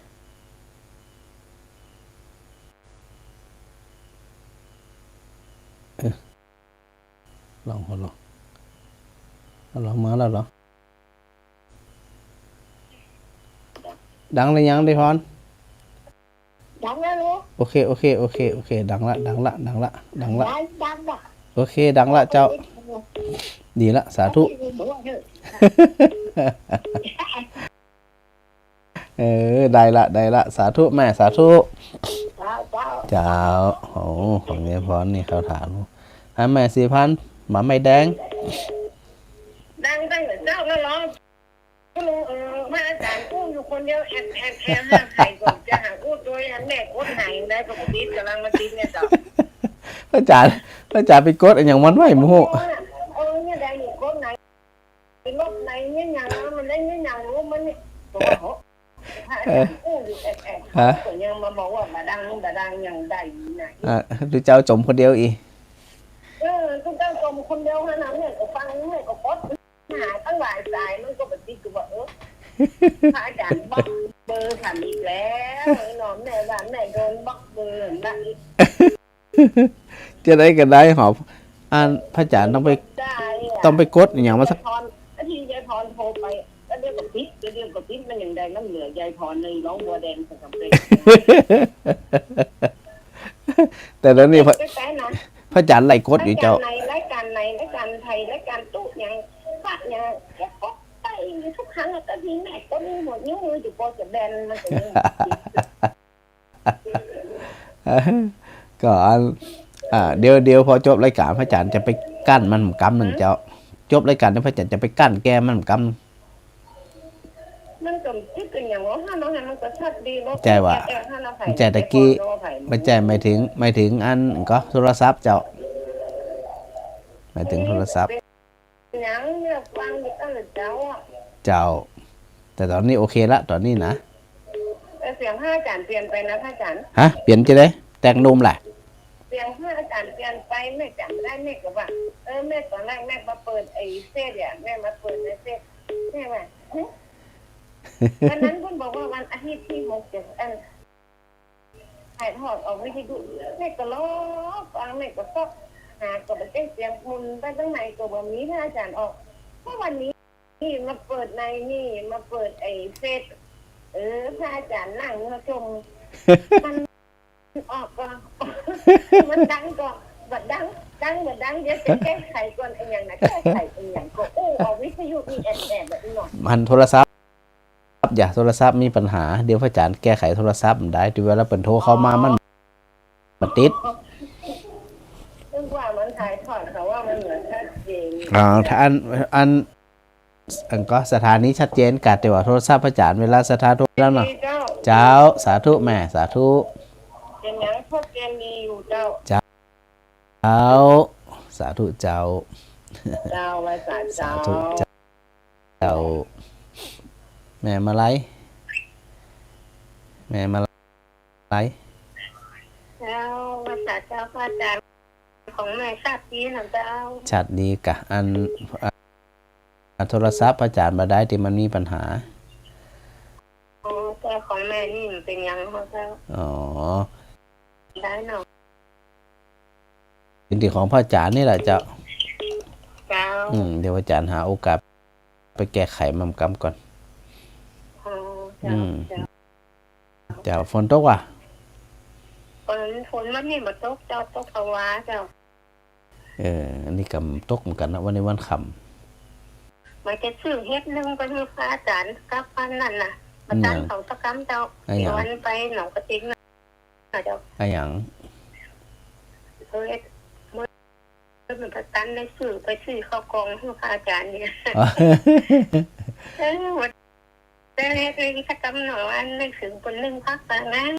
ลองมาแล้วเหรอดังเลยยังได้พรดังแล้วลูก โอเคดังละดังละ โอเคดังละเจ้าดีละสาธุ ได้ละสาธุแม่สาธุเจ้าโอ้ของยายพรนี่เขาถามแม่4,000หมาไม่แดงดังตั้งแต่เจ้าแล้วร้องพระอาจารย์กู้อยู่คนเดียวแอบห้าไข่ก่อนจะหากู้ตัวยันแม่กดไหนได้ปกติกำลังมาติดเนี่ยจ้ะพระอาจารย์ไปกดอย่างมันไว้หมู่เนี่ยได้อยู่กดไหนรถไหนเนี่ยอย่างมันได้เนี่ยอย่างรู้มันเนี่ยตัวเขาพระอาจารย์กู้อยู่แอบก็ยังมาบอกว่าบาดังอย่างใดไหนดูเจ้าจมคนเดียวอีทุกเจ้าจมคนเดียวขนาดเนี่ยก็ฟังเนี่ยก็กดหาตั้งหลายสายมันก็ปฏิกิริยาพระอาจารย์บล็อกเบอร์ทำอีกแล้วนอนแม่บ้านแม่โดนบล็อกเบอร์นั่นจะได้กันได้หอบพระอาจารย์ต้องไปกดอย่างมาสักที่ยายพรโทรไปก็เรียกกับติ๊บมันอย่างใดน้ำเหลือยายพรเลยร้องบัวแดงสังกัดเป็นแต่แล้วนี่พระอาจารย์ไล่กดอยู่เจ้ารายการไทยรายการตู้อย่างฝากอย่างแกก็ไปทุกครั้งแต่ทีแม่ก็มีหมดนิ้วมืออยู่พอจะแบนมันก็เดี๋ยวพอจบรายการพระอาจารย์จะไปกั้นมันกำหนึ่งเจ้าจบรายการพระอาจารย์จะไปกั้นแกมันกำมันก็คิดกันอย่างว่าถ้าน้องมันก็ชัดดีเนาะใจว่าใจตะกี้ไม่ใจไม่ถึงอันก็โทรศัพท์เจ้าไม่ถึงโทรศัพท์ยังเนี่ยฟังอยู่ตั้งแต่เจ้าแต่ตอนนี้โอเคละตอนนี้นะแต่เสียงพระอาจารย์เปลี่ยนไปนะพระอาจารย์ฮะเปลี่ยนจะได้แต่งนุ่มแหละเสียงพระอาจารย์เปลี่ยนไปแม่จำได้แม่ก็ว่าแม่ตอนแรกแม่มาเปิดไอ้เซตเนี่ยแม่มาเปิดไอ้เซตแม่ว่าวันนั้นคุณบอกว่าวันอาทิตย์ที่6 ถ่ายทอดออกวิทยุแม่ก็ล้อฟังแม่ก็ชอบหาก็ไปเสียงมุนไปตั้งไหนก็บ่มีพระอาจารย์ออกเมื่อวันนี้ นี่มาเปิดในนี่มาเปิดไอ้เฟซพระอาจารย์นั่งมาชมมันออกก็ มันดังก็บัดดังเดี๋ยวจะแก้ไขก่อนไอ้อย่างนะแก้ไขไอ้อย่างก็เอาวิทยุมีแอบแบบนี้หน่อย มันโทรศัพท์อย่าโทรศัพท์มีปัญหาเดี๋ยวพระอาจารย์แก้ไขโทรศัพท์ได้ที่เวลาเปิดโทรเข้ามามันติด ซึ่งว่ามันถ่ายทอดเขาว่ามันเหมือนชัดเจน ถ้าอันก็สถานีชัดเจนกัดแต่ว่าโทรศัพท์พระอาจารย์เวลาสถานโทรแล้วเนาะ เจ้า เจ้าสาธุแม่สาธุ เป็นอย่างพวกเกณฑ์ดีอยู่เจ้า เจ้าสาธุเจ้า เจ้าไว้สา สา เจ้า ธุเจ้าแม่มาไล่แม่มาไล่ เจ้าไว้สาเจ้าพระอาจารย์ของแม่ชาตินี้นะเจ้า ชัดดีกะอันโทรศัพท์พระอาจารย์มาได้ที่มันมีปัญหา แต่ของแม่นี่มันเป็นยังเขาเจ้า อ๋อ ได้เนาะ จริงๆของพระอาจารย์นี่แหละเจ้า เจ้า เดี๋ยวอาจารย์หาโอกาสไปแก้ไขมัมกรรมก่อน เจ้าเจ้า เจ้าฝนตกว่ะ ฝนมันนี่มาตกเจ้าตกภาวะเจ้า อันนี้กำตกเหมือนกันนะวันในวันค่ำ มันจะซื้อเฮ็ดนึงไปให้พระอาจารย์กับพันนั่นน่ะอาจารย์เขาตะกำเจ้าวันไปหนองกระติกนะเจ้า อะไรอย่าง เมื่อเป็นประกันได้ซื้อไปซื้อข้าวกองให้พระอาจารย์เนี่ยวันแต่เฮ็ดเลยกิจกรรมหน่อยอันนึกถึงคนนึงพักแต่งั้น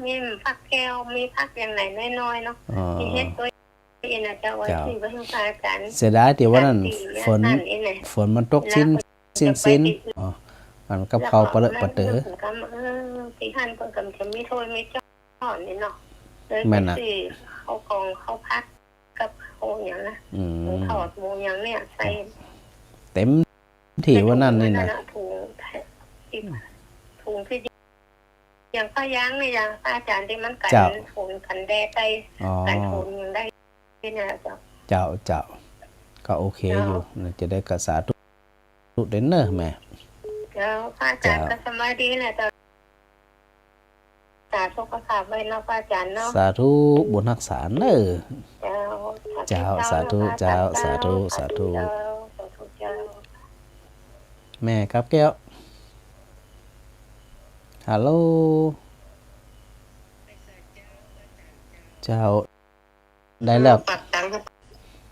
มีพักแก้วมีพักอย่างไหนน้อยๆเนาะมีเฮ็ดตัวเองนะเจ้าไว้ซื้อไปให้พระอาจารย์ เสียดายที่ว่านั้นฝนมันตกสิ้นอ๋อมันกับเขาวปลาเลอะปลาเต๋อ ที่หันเพิ่นก็จะมีถ้วยมีจานนี่เนาะเลยไปซื้อข้าวกองข้าวพัดกับข้าวอย่างนะหมูทอดหมูอย่างเนี่ยใส่ เต็มที่ว่านั่นนี่นะ ถุงที่อย่างข้าวยางเนี่ยอย่างอาจารย์ที่มันกันฝนกันแดดได้กันฝนยังได้เนี่ยเจ้า เจ้าก็โอเคอยู่จะได้กระสาทุเดนเนอร์แม่ เจ้าพระอาจารย์ก็สบายดีแหละเจ้าสาธุก็ขาบไว้เนาะพระอาจารย์เนาะ สาธุบุญรักษาเนอ เจ้า สาธุเจ้าสาธุสาธุแม่ครับแก้วฮัลโหลเจ้าได้แล้ว ปักตัง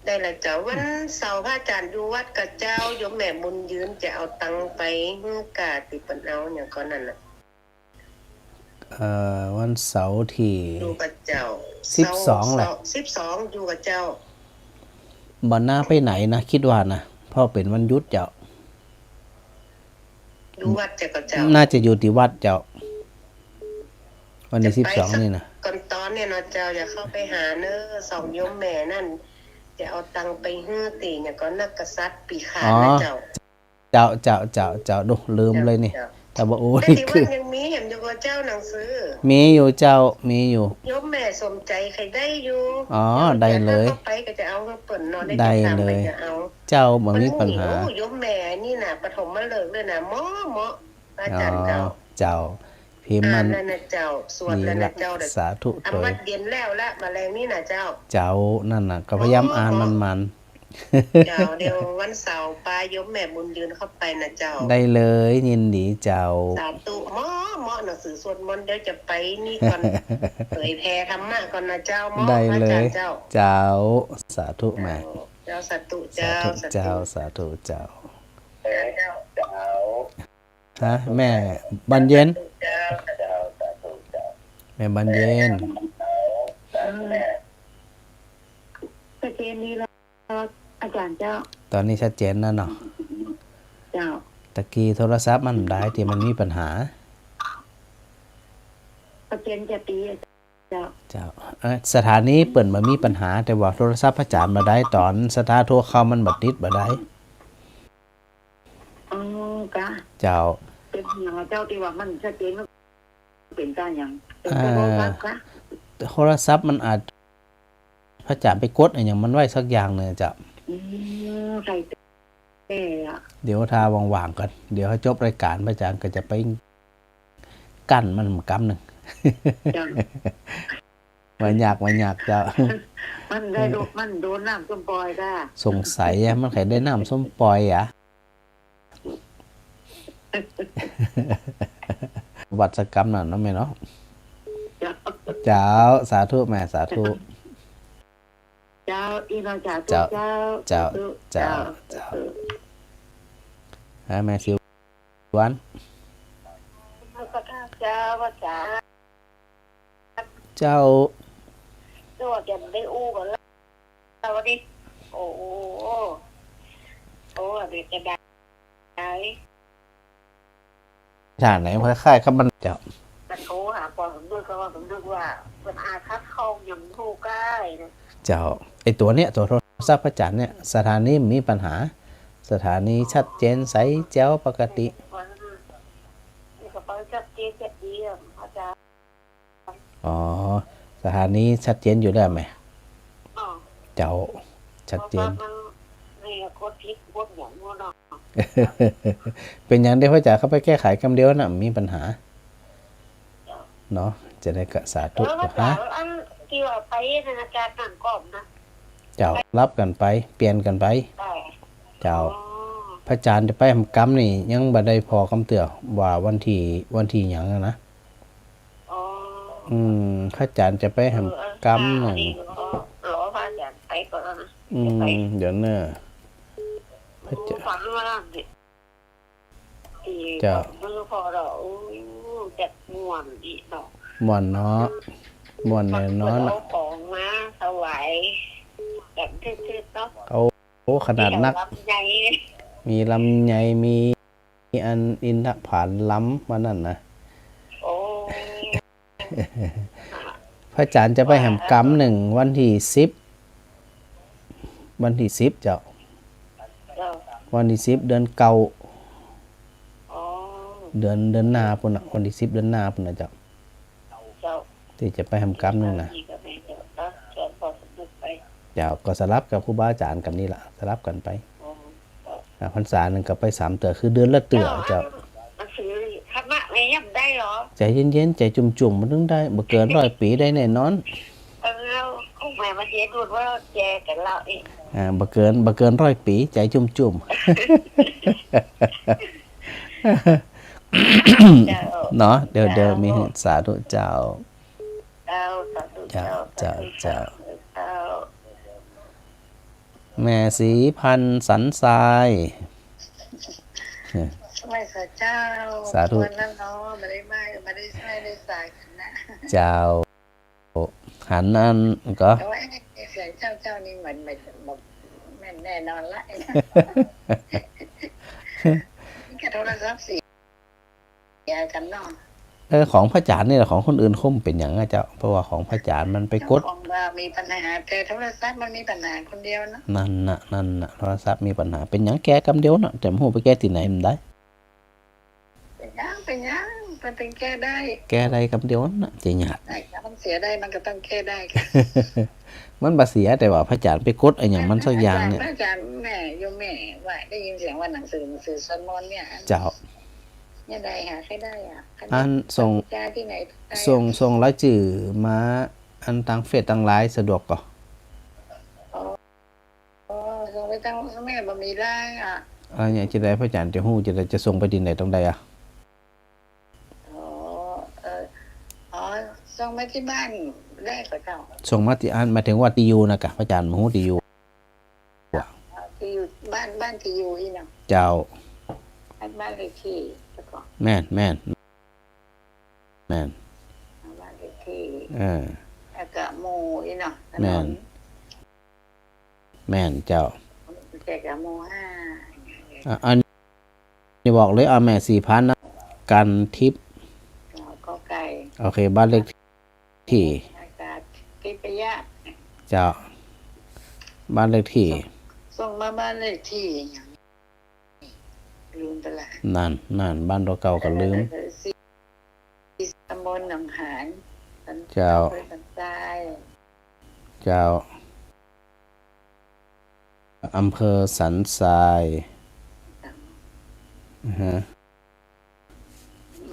ได้แล้วเจ้าวันเสาร์พระอาจารย์อยู่วัดกับเจ้าโยมแม่บุญยืนจะเอาตังไปฮื้อกาติปันเอาอย่างก่อนนั่นน่ะ วันเสาร์ที่ อยู่กับเจ้า 12แหละ 12อยู่กับเจ้า บ่น่าไปไหนนะคิดว่านะเพราะเป็นวันหยุดเจ้า อยู่วัดเจ้ากับเจ้า น่าจะอยู่ที่วัดเจ้าวันที่12นี่นะ ก่อนตอนเนี่ยเนาะเจ้าอย่าเข้าไปหาเน้อสองโยมแม่นั่นจะเอาตังไปฮื้อตีเนี่ยก็นักกษัตริย์ปีขาดนะเจ้า เจ้าดูลืมเลยนี่แต่ว่าโอ้ แต่ ย ที่ คือ ว่ายังมีเห็นอยู่กับเจ้าหนังสือ มีอยู่เจ้ามีอยู่ โยมแม่สมใจใครได้อยู่ อ๋อได้เลย เข้าไปก็จะเอาเงินเปิ่นเนาะ ได้ จะตาม เล ไป ย จะเอา เจ้าบ่มีปัญหา โยมแม่นี่น่ะปฐมมาเลิกเลยน่ะหมออา อ๋อ จารย์เจ้า เจ้าพิมพ์มัน นั่นน่ะเจ้าสวด มี แล้ว ละ น่ะเจ้าเด้อ สาธุ อัน โดย วัดเย็นแล้วละแมลงนี่น่ะเจ้า เจ้านั่นน่ะก็พยายามอ่านมัน เจ้าเดี๋ยววันเสาร์ป้ายมแม่บุญยืนเข้าไปนะเจ้า ได้เลยยินดีเจ้า สาธุหมอหนังสือสวดมนต์เดี๋ยวจะไปนี่ก่อน เผยแผ่ธรรมะก่อนนะเจ้าหมอ ได้ พระ เล อาจาร ย ย์เจ้า เจ้าสาธุแม่ เจ้าสาธุ สา เจ้า ธุเจ้าสาธุเจ้า เจ้า ฮะแม่บานเย็น เจ้าสาธุเจ้า แม่บานเย็น ประเด็นนี้แล้วอาจารย์เจ้า ตอนนี้ชัดเจนแล้วเนาะ เจ้า ตะกี้โทรศัพท์มันได้ที่มันมีปัญหา ประเด็นจะตีเจ้า เจ้าสถานีเปิดมามีปัญหา แต่ว่าโทรศัพท์พระอาจารย์มาได้ตอนสถาโทรเข้ามันบัดติดบ่ได้ อ๋อกะ เจ้า เป็นอย่างเจ้าที่ว่ามันชัดเจนว่าเป็นการอย่างเป็นการบอกว่ากะ โทรศัพท์มันอาจพระอาจารย์ไปกดอะไรอย่างมันไว้สักอย่างเนี่ยเจ้า ใส่เ เดี๋ยวถ้าว่างๆกันเดี๋ยวจบรายการพระอาจารย์ก็จะไปกั้นมันกำหนึ่ง จ้ะ มันยากเจ้า มันได้ดูมันโดนน้ำส้มปล่อยค่ะ สงสัยอะมันใครได้น้ำส้มปล่อยอะ วัดสกรรมน่ะเนาะแม่เนาะ จ้ะ เจ้าสาธุแม่สาธุ เจ้าอีน้องจ๋า เจ้า เจ้า เจ้าฮะแม่สิวัน พระเจ้าพระจ๋า เจ้า ตัวจะได้อู้กันแล้ววันนี้โอ้เด็กจะได้ ฐานไหนคล้ายๆครับมันเจ้า มันโทรหาความสมดุลเขาว่าสมดุลว่าเป็นอาคัดเข้ายังถูกใกล้นะ เจ้าไอตัวเนี้ยตัวโทรศัพท์พระจันทร์เนี่ยสถานีมีปัญหาสถานีชัดเจนใสแจ๋วปกติ นี่ก็ไปจับเจี๊ยบดีอ่ะอาจารย์ อ๋อสถานีชัดเจนอยู่ได้ไหม อ๋อ เจ้าชัดเจน มันนี่โคตรพลิกโคตรหมุนโคตรเนาะ เป็นอย่างเดียวพระจ๋าเข้าไปแก้ไขคำเดียวน่ะมีปัญหาเนาะจะได้กระสาธุ แล้วก็จ๋า ฮะ อันที่ว่าไปธนาคารนั่นก่อนนะ เจ้ารับกันไปเปลี่ยนกันไป ได้ เจ้าพระอาจารย์จะไปทำกรรมนี่ยังบ่ได้พอคำเตือว่าวันที่หยังอะนะ อ๋อ พระอาจารย์จะไปทำกรรมหนึ่ง รอพระอาจารย์ไปก่อนนะ เดี๋ยวเนอะพระอาจารย์ ฝันว่าดิมือพอเราจัดม่วนอีเนาะ ม่วนเนาะม่วนเลยเนาะ เอาของมาถวายแบบทึบๆเนาะ โอ้ขนาดนัก ลำใหญ่ มีลำไยมีอันอินทผลัมมานั่นนะ โอ้ พระอาจารย์จะไปแห่มกรรมหนึ่งวันที่10เจ้า เจ้า วันที่10เดือนเก่า อ๋อ เดือนหน้าปุ่นน่ะวันที่10เดือนหน้าปุ่นน่ะเจ้า เจ้า ที่จะไปแห่มกรรมหนึ่งนะ ดีกับแม่เจ้านะเชิญพอสมดุลไป เจ้าก็สลับกับครูบาอาจารย์กันนี่ล่ะสลับกันไป พรรษาหนึ่งก็ไป3เตือคือเดือนละเตือเจ้า หนังสือธรรมะไม่ย่ำได้หรอ ใจเย็นๆใจจุ่มๆมันต้องได้บ่เกิน100 ปีได้แน่นอน แล้วคงแม่มาเทียดูว่าแกกับเราเอง บ่เกิน100 ปีใจจุ่มๆ เนาะเดี๋ยวมีสาธุเจ้า เจ้าสาธุ เจ้า เจ้า แม่ศรีพันธ์สันทราย ไม่สาเจ้า สาธุ วันนั้นเนาะไม่ได้ใช้ได้สายกันนะ เจ้าหันนั่นก็ แต่ว่าเสียงเจ้านี่เหมือนแบบแม่นแน่นอนละนี่แค่โทรศัพท์เสียกันเนาะ ของพระอาจารย์นี่แหละของคนอื่นคมเป็นอย่างอะเจ้าเพราะว่าของพระอาจารย์มันไปกด ของว่ามีปัญหาแต่โทรศัพท์มันมีปัญหาคนเดียวนะ นั่นน่ะโทรศัพท์มีปัญหาเป็นอย่างแก้กำเดียวน่ะแต่ไม่รู้ไปแก้ที่ไหนมันได้ เป็นยังมันเป็นแก้ได้ แก้ได้กำเดียวน่ะจะยาก ได้ถ้ามันเสียได้มันก็ต้องแก้ได้ค่ะ มันบ่เสียแต่ว่าพระอาจารย์ไปกดไอ้อย่างมันสักอย่างเนี่ย อาจารย์แม่โยมแม่ว่าได้ยินเสียงว่าหนังสือสวดมนต์เนี่ย เจ้า เนี่ยได้หาใครได้อ่ะ อันส่ง ยาที่ไหนได้ ส่งรายชื่อมาอันทางเฟซทางไลน์สะดวกก่อ อ๋อส่งไปตั้งแม่บ่มีได้อ่ะ อะไรอย่างจะได้พระอาจารย์จะฮู้จะส่งไปที่ไหนตรงใดอ่ะ อ๋ออ๋อส่งมาที่บ้านได้ก็เจ้า ส่งมาที่อันหมายถึงว่าที่อยู่นะกะพระอาจารย์บ่ฮู้ที่อยู่ ที่อยู่บ้านที่อยู่อีเนาะ เจ้า บ้านเลขที่แล้วก็ แม่น บ้านเลขที่ แล้วก็หมู่อีเนาะถนน แม่นเจ้า แจกกับหมู่ห้า อันนี้บอกเลยแม่4,000นะกันทิพย์ ก็ไก่ โอเคบ้านเลขที่ อากาศทิพยะ เจ้าบ้านเลขที่ ส่งมาบ้านเลขที่ลืมไปละ นั่นบ้านเราเก่าก็ลืม ที่ตำบลหนองหาน เจ้า อำภอสันทราย เจ้าอำเภอสันทราย อือฮะ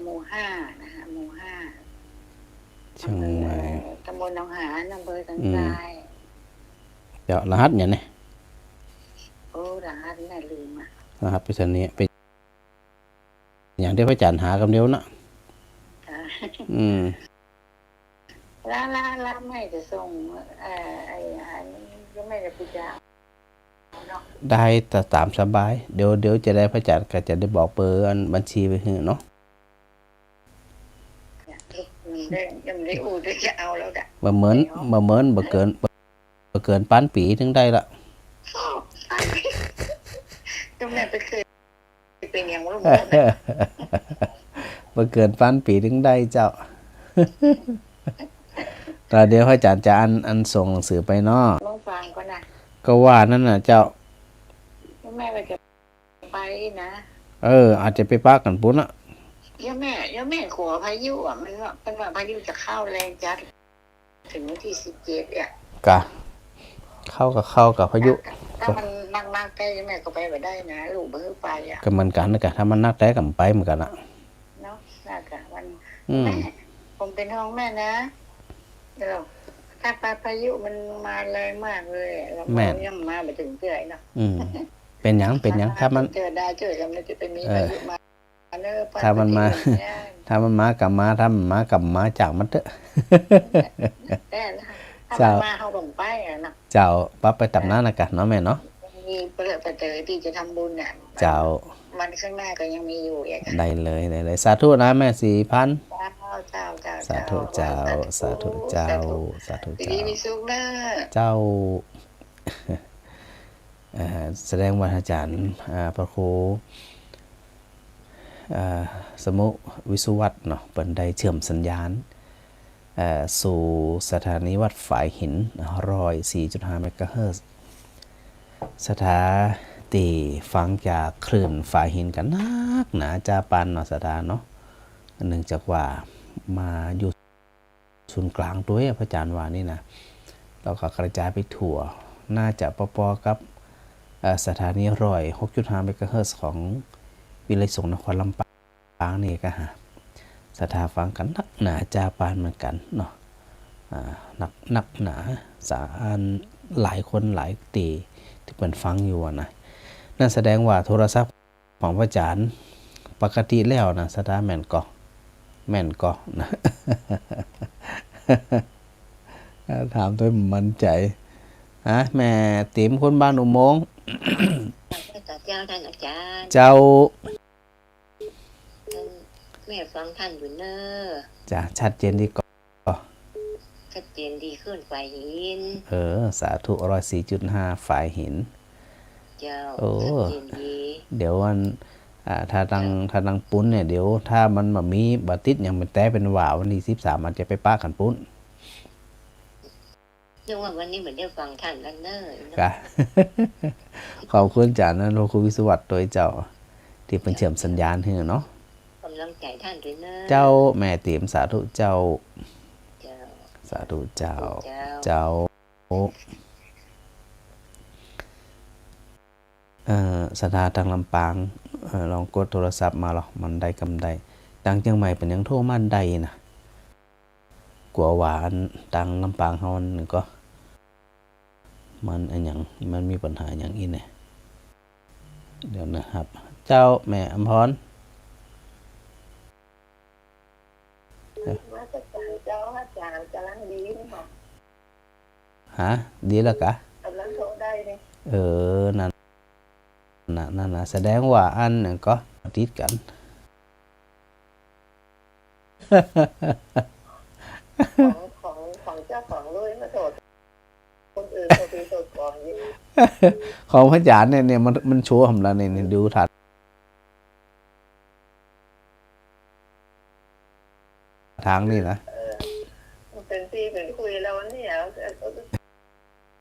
หมู่ห้านะคะหมู่ห้า เชียงใหม่ ตำบลหนองหานอำเภอสันทราย เดี๋ยวรหัสเนี่ยนะ โอ้รหัสน่าลืมอ่ะ รหัสไปทางนี้เป็นอย่างที่พระอาจารย์หากันเดียวนะ ค่ะ อืม แล้วไม่จะส่งไอ้อันนี้ก็ไม่ได้พิจารณา ได้แต่ตามสบาย เดี๋ยวจะได้พระอาจารย์ก็จะได้บอกเบอร์อันบัญชีไปให้เนาะ ยังได้อูได้จะเอาแล้วด่ะ บ่เหมือนบ่เกินปานปีถึงได้ละ ก็แม่ไปเคยเป็นอย่างว่า บ่เกินปานปีถึงได้เจ้า แต่เดี๋ยวพระอาจารย์จะอันส่งหนังสือไปเนาะ ลองฟังก่อนนะ ก็ว่านั่นน่ะเจ้า แม่ไปจะไปนะ อาจจะไปปักกันปุ้นอ่ะ ย่าแม่ขอพายุอ่ะมันว่าพายุจะเข้าแรงจัดถึงวันที่17อ่ะ กะเข้ากับพายุ ถ้ามันนั่งใกล้แม่ก็ไปได้นะลูกเบอร์ไปอ่ะ ก็เหมือนกันนะกะถ้ามันนักแท้กันไปเหมือนกันอ่ะ เนาะน่ากะวัน อืม แม่ผมเป็นห้องแม่นะเดี๋ยวถ้าพายุมันมาแรงมากเลยแล้วมันยังมาไปถึงเกือยเนาะ อืมเป็นหยังถ้ามัน เจอได้เจอกันมันจะไปมีพายุมาเนอะ ถ้ามันมา ถ้ามันมากับมาถ้ามันมากับมาจากมันเถอะ แต่ถ้ามันมาเขาลงไปอ่ะนะ เจ้าปั๊บไปตับหน้านะกะเนาะแม่เนาะ มีเปลือกเจอที่จะทำบุญอ่ะ เจ้า มันข้างหน้าก็ยังมีอยู่อย่าง ได้เลยสาธุนะแม่4,000 เจ้า สาธุเจ้าสาธุเจ้าสาธุ ดี เจ้า มีสุขเนอะ เจ้า แสดงว่าอาจารย์พระครูสมุวิสุวัตเนาะเปิดได้เชื่อมสัญญาณสู่สถานีวัดฝายหิน104.5 เมกะเฮิรตซ์สถาตีฟังจากคลื่นฝายหินกันนักหนาจาปันเนาะสถานเนาะเนื่องจากว่ามาอยู่ศูนย์กลางด้วยพระอาจารย์ว่านี่นะเราก็กระจายไปทั่วน่าจะปอๆกับสถานี6.5 เมกะเฮิรตซ์ของวิไลสงฆ์นครลำปางนี่ก็ฮะสถาฟังกันนักหนาจาปานเหมือนกันเนาะนักหนาสารหลายคนหลายตีที่เป็นฟังอยู่นะนั่นแสดงว่าโทรศัพท์ของพระอาจารย์ปกติแล้วนะสถาแม่นก็นะ ถามด้วยมั่นใจแม่ติ๋มคนบ้านอุโมงค์ เจ้าท่านอาจารย์ เจ้า แม่ฟังท่านอยู่เนอะ จะชัดเจนดีกว่า ชัดเจนดีขึ้นฝ่ายหิน สาธุ104.5 ฝ่ายหิน เจ้า โอ้ ชัดเจนดี เดี๋ยววันถ้าดังปุ้นเนี่ยเดี๋ยวถ้ามันมามีบาติดอย่างเป็นแต่เป็นว่าวันที่13มันจะไปป้ากันปุ้น นึกว่าวันนี้เหมือนได้ฟังท่านแล้วเนอะ กะ ขอบคุณจานะโลคุวิสวัตโดยเจ้าที่เป็นเชื่อมสัญญาณให้เนาะ กำลังใจท่านด้วยเนอะ เจ้าแม่ติ๋มสาธุเจ้า เจ้า สาธุเจ้า เจ้า สถาทางลำปางลองกดโทรศัพท์มาหรอกมันได้กำไดดังเชียงใหม่เป็นยังโทรมันได้นะกลัวหวานดังลำปางเฮานึงก็มันอันอย่างมันมีปัญหาอย่างนี้เนี่ยเดี๋ยวนะครับ เจ้าแม่อมพร มาจากการเจ้าอาจารย์กำลังดีนี่ค่ะ ฮะดีแล้วกะ กำลังโทรได้เลย นั่นนะแสดงว่าอันนึงก็ติดกัน ของเจ้าของเลยมาโทษคนอื่นโทษก่อนยิ่ง ของพระอาจารย์เนี่ยมันโชว์ผมแล้วเนี่ยดูถัดทางนี่นะ เป็นปีเป็นคุยแล้วเนี่ย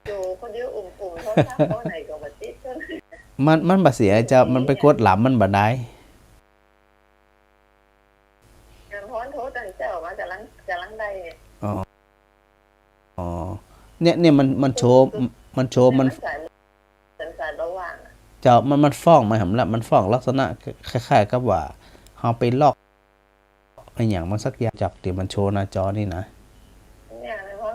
อยู่คนเดียวอุ่มเขาทำเขาไหนก็มาติดกัน มันบาเสียเจ้ามันไปกดหลับมันบ่ได้ ยังพ้อนโทษตั้งเจ้ามาจะลังได้เนี่ย เนี่ยมันโชว์มัน สายระหว่าง เจ้ามันฟ้องมาหำละมันฟ้องลักษณะคล้ายๆกับว่าเฮาไปลอกไอ้หยังมันสักอย่างจากที่มันโชว์หน้าจอนี่นะ เนี่ยในห้อง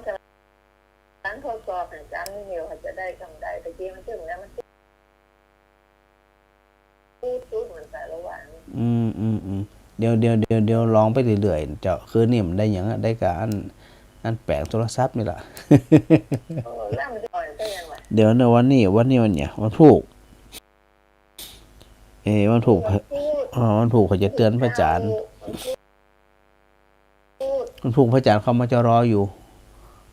การทดสอบอาจารย์นิวเขาจะได้กำไรตะกี้มันถึงแล้วมันพูดเหมือนแต่ละวัน เดี๋ยวลองไปเรื่อยๆเจ้าคือนี่มันได้หยังอะได้กับอันแปลงโทรศัพท์นี่ล่ะ แล้วมันจะอ่อนก็ยังไง เดี๋ยวในวันนี้วันเนี่ยวันถูกวันถูกวันถูกเขาจะเตือนพระอาจารย์วันถูกพระอาจารย์เขามาจะรออยู่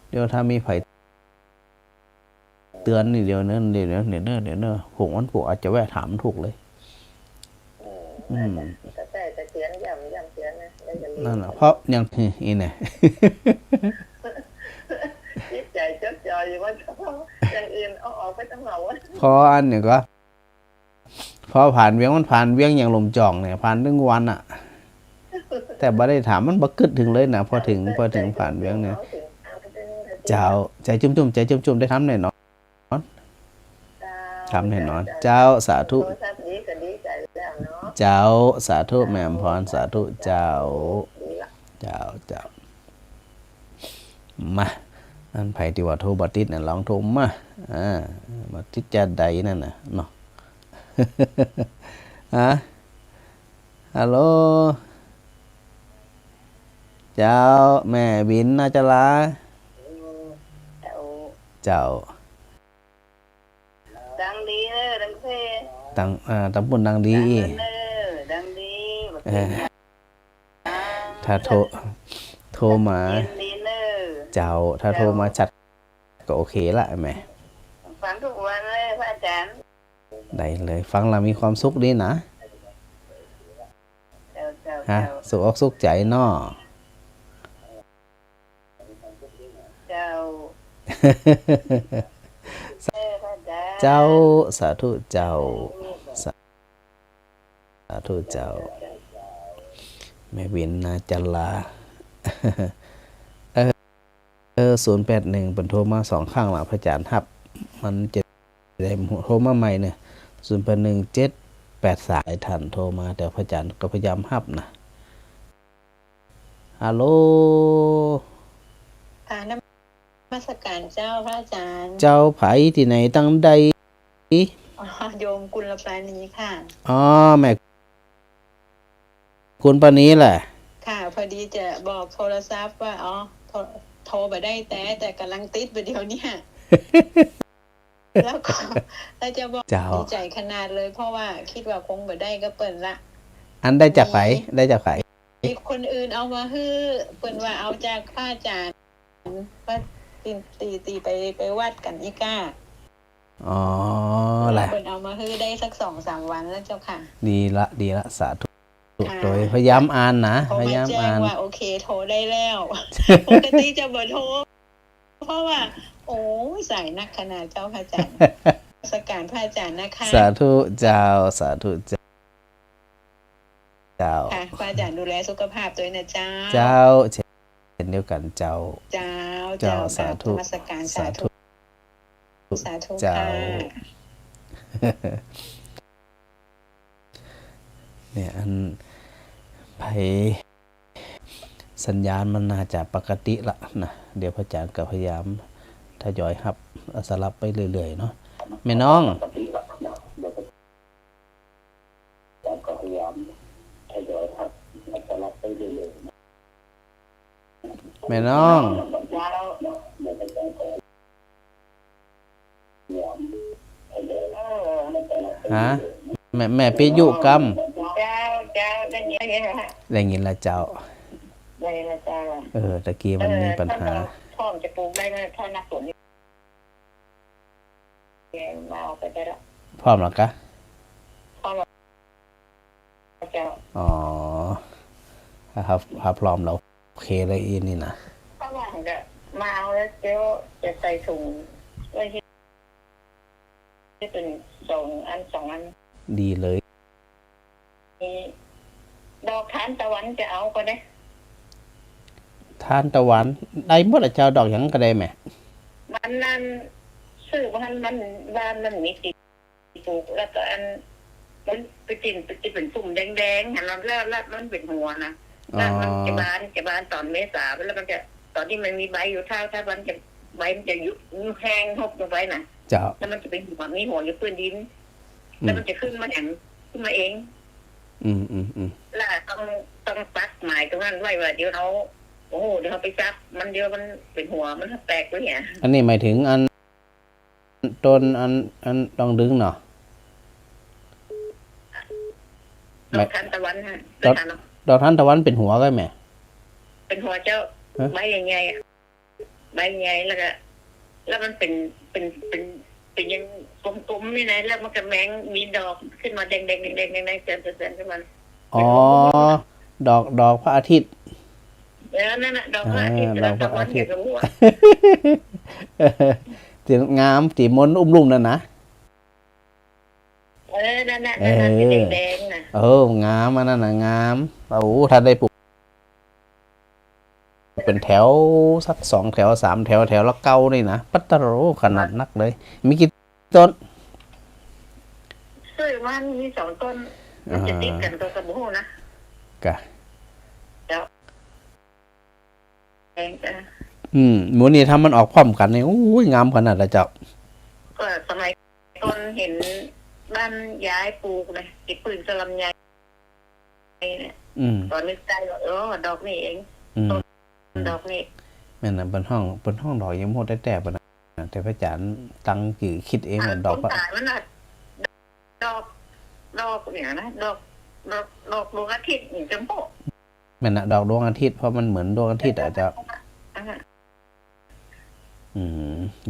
เดี๋ยวถ้ามีไผเตือนนี่เดี๋ยวเนอะผูกวันผูกอาจจะแวะถามถูกเลยแต่เตือนย้ำเตือนนะ นั่นแหละเพราะยังอีเนี่ย จิตใจจดจ่ออยู่ว่าอย่างอื่นเอาออกไปตั้งเหล่าว่า พออันเนี่ยก็พอผ่านเวียงมันผ่านเวียงอย่างลมจ่องเนี่ยผ่านถึงวันอ่ะ แต่บ่ได้ถามมันบ่กึดถึงเลยนะพอถึงผ่านเวียงเนี่ยเจ้าใจจุ่มได้ทำแน่นอนทำแน่นอนเจ้าสาธุเจ้าสาธุแม่มพรสาธุเจ้ามาอันไผที่ว่าโทรบ่ติดน่ะลองโทรมาบ่ติดจะใดนั่นน่ะเนาะ ฮะฮัลโหลเจ้าแม่บินนาจลาเจ้าดังดีเลยดังเซ่ตำบลดังดีดังดี ถ้าโทรมาเจ้าถ้าโทรมาจัดก็โอเคละแม่ฟังทุกวันเลยพระอาจารย์ได้เลยฟังแล้วมีความสุขดีนะฮะสุขอกสุขใจเนาะเจ้าสาธุเจ้าสาธุเจ้าแม่วินนาจันลา081เป็นโทรมา2ครั้งละพระอาจารย์ฮับมันจะได้โทรมาใหม่เนี่ย081 783ทันโทรมาแต่พระอาจารย์ก็พยายามฮับนะฮัลโหลนมัสการเจ้าพระอาจารย์เจ้าไผที่ไหนตั้งใดโยมกุลปราณีค่ะแม่คุณปานี้แหละค่ะพอดีจะบอกโทรศัพท์ว่าโทรไปได้แต่กำลังติดไปเดี๋ยวนี้แล้วก็จะบอกดีใจขนาดเลยเพราะว่าคิดว่าคงไปได้ก็เปิดละอันได้จากไผอีกคนอื่นเอามาฮื้อเปิดว่าเอาจากพระอาจารย์ว่าตีไปวัดกันอีก้าแหละเปิดเอามาฮื้อได้สัก 2-3 วันแล้วเจ้าค่ะดีละสาธุโดยพยายามอ่านนะพยายามอ่านว่าโอเคโทรได้แล้วปกติจะบ่โทรเพราะว่าโอ้ยสายนักขนาดเจ้าพระอาจารย์สการพระอาจารย์นะคะสาธุเจ้าสาธุเจ้าค่ะพระอาจารย์ดูแลสุขภาพด้วยนะเจ้าเช่นเดียวกันเจ้าสาธุสการสาธุเจ้าเนี่ยอันไผสัญญาณมันน่าจะปกติละนะเดี๋ยวพระอาจารย์ก็พยายามทยอยฮับสลับไปเรื่อยๆเนาะแม่น้องแม่น้องฮะแม่ปิยุกรรมได้ยินละเจ้าตะกี้มันมีปัญหาพ่อจะปลูกได้ไหมพ่อนักสวนมาเอาไปได้แล้วพร้อมแล้วกะพร้อมแล้วเจ้าครับพร้อมแล้วโอเคเลยอีนี่นะก็ว่าจะมาเอาแล้วเดี๋ยวจะใส่ถุงไว้ที่เป็น2 อันดีเลยดอกทานตะวันจะเอาก็ได้ทานตะวันได้หมดเจ้าดอกหยังก็ได้แม่มันนั่นซื้อมันบ้านมันมีติด ปลูกแล้วก็อันมันไปกินเป็นสุ่มแดงๆเห็นแล้วมันเป็นหัวนะแล้วมันจะบานตอนเมษาแล้วมันจะตอนที่มันมีใบอยู่ถ้ามันจะใบมันจะยุบแห้งหกลงไปนะ เจ้า แล้วมันจะเป็นหัวมีหัวอยู่พื้นดินแล้วมันจะขึ้นมาเอง แล้วต้องปักหมายตรงนั้นไว้ว่าเดี๋ยวเขาไปจับมันเดี๋ยวมันเป็นหัวมันแตกเลยเนี่ย อันนี้หมายถึงอันต้นอันดองดึงเนาะ ดอกทานตะวันฮะ ดอกทานตะวันเป็นหัวก็แม่ เป็นหัวเจ้าใบใหญ่ใบใหญ่แล้วมันเป็นยังกลมๆนี่นะแล้วมันก็แมงมีดอกขึ้นมาแดงๆเต็มขึ้นมา อ๋อดอกพระอาทิตย์ นั่นน่ะดอกพระอาทิตย์ดอกตะวันเกี่ยวกับหัว ตีงามตีมนอุ้มลุ่มนั่นนะ นั่นเป็นแดงๆนะ งามอันนั้นน่ะงามโอ้ถ้าได้ปลูกเป็นแถวสัก2 แถว 3 แถวละเก้านี่นะปัตตะโรขนาดนักเลยมีกี่ต้น ซื้อมันมี2 ต้นมันจะติดกันตัวกระบุนะ กะ แดงจ้ะ หมูนี่ถ้ามันออกพร้อมกันนี่โอ้ยงามขนาดละเจ้า ก็สมัยต้นเห็นบ้านย้ายปลูกเลยติดปืนสลัมใหญ่เนี่ยตอนนึกใจว่าดอกนี่เองดอกนี่ แม่นน่ะบนห้องดอกยังโหดแต่บนน่ะแต่พระอาจารย์ตั้งกี่คิดเองเหมือนดอก ต้นสายมันน่ะดอกเนี่ยนะดอกดวงอาทิตย์นี่จำพวก แม่นน่ะดอกดวงอาทิตย์เพราะมันเหมือนดวงอาทิตย์อาจจะ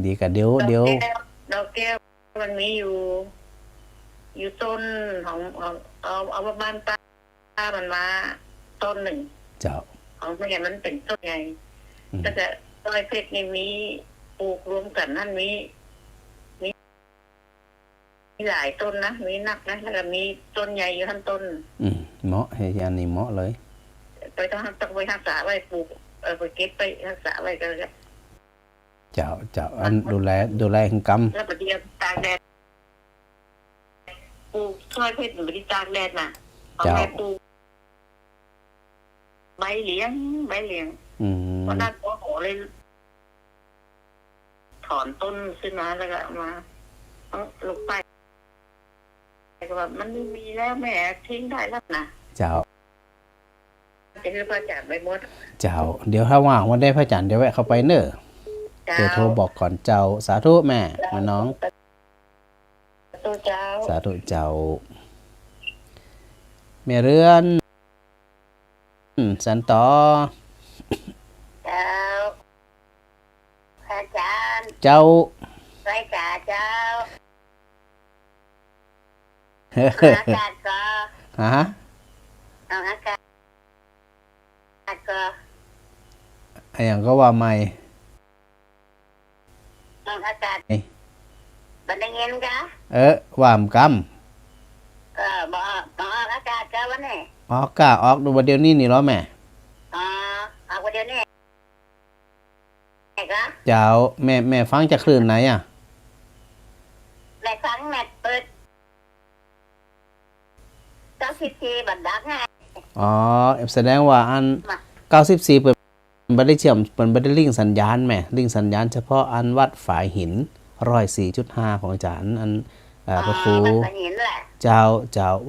ดีกับเดี๋ยวดอกแก้วมันมีอยู่ต้นของเอาบ้านป้ามันมาต้นหนึ่ง เจ้า ของแม่มันเป็นต้นใหญ่ก็จะต้อยเพชรนี่มีปลูกรวมกันนั่นมีหลายต้นนะมีนักนะแล้วก็มีต้นใหญ่อยู่ทั้งต้นเหมาะให้อันนี้เหมาะเลยไปต้องไปรักษาไว้ปลูกไปเก็บไปรักษาไว้ก็เลยเจ้าอันดูแลแห่งกรรมแล้วประเดี๋ยวตากแดดปลูกต้อยเพชรไม่ได้ตากแดดนะเอาแม่ปลูกใบเหลียงวันนั้นโอ้โหเลยถอนต้นขึ้นมาแล้วก็มาลงไปก็ว่ามันไม่มีแล้วแม่ทิ้งได้แล้วนะเจ้าจะคือพระอาจารย์ไปหมดเจ้าเดี๋ยวถ้าว่างวันได้พระอาจารย์เดี๋ยวแวะเข้าไปเนอะเดี๋ยวโทรบอกก่อนเจ้าสาธุแม่มาน้องสาธุเจ้าแม่เรือนสันต่อเจ้าพระอาจารย์เจ้าพระอาจารย์เจ้าอากาศก็อากาศก็อย่างก็ว่าไม่อากาศบันไดเงินกะว่ามกำบอกอากาศกะวันนี้ออกดูวันเดียวนี้นี่เหรอแม่ออกวันเดียวนี้เจ้าแม่ฟังจากคลื่นไหนอ่ะแม่ฟังแม่เปิด94บันดักไงแสดงว่าอัน94เปิดบ่ได้เชื่อมเปิดบ่ได้ลิงก์สัญญาณแม่ลิงก์สัญญาณเฉพาะอันวัดฝายหิน104.5ของอาจารย์อันพระครูเจ้า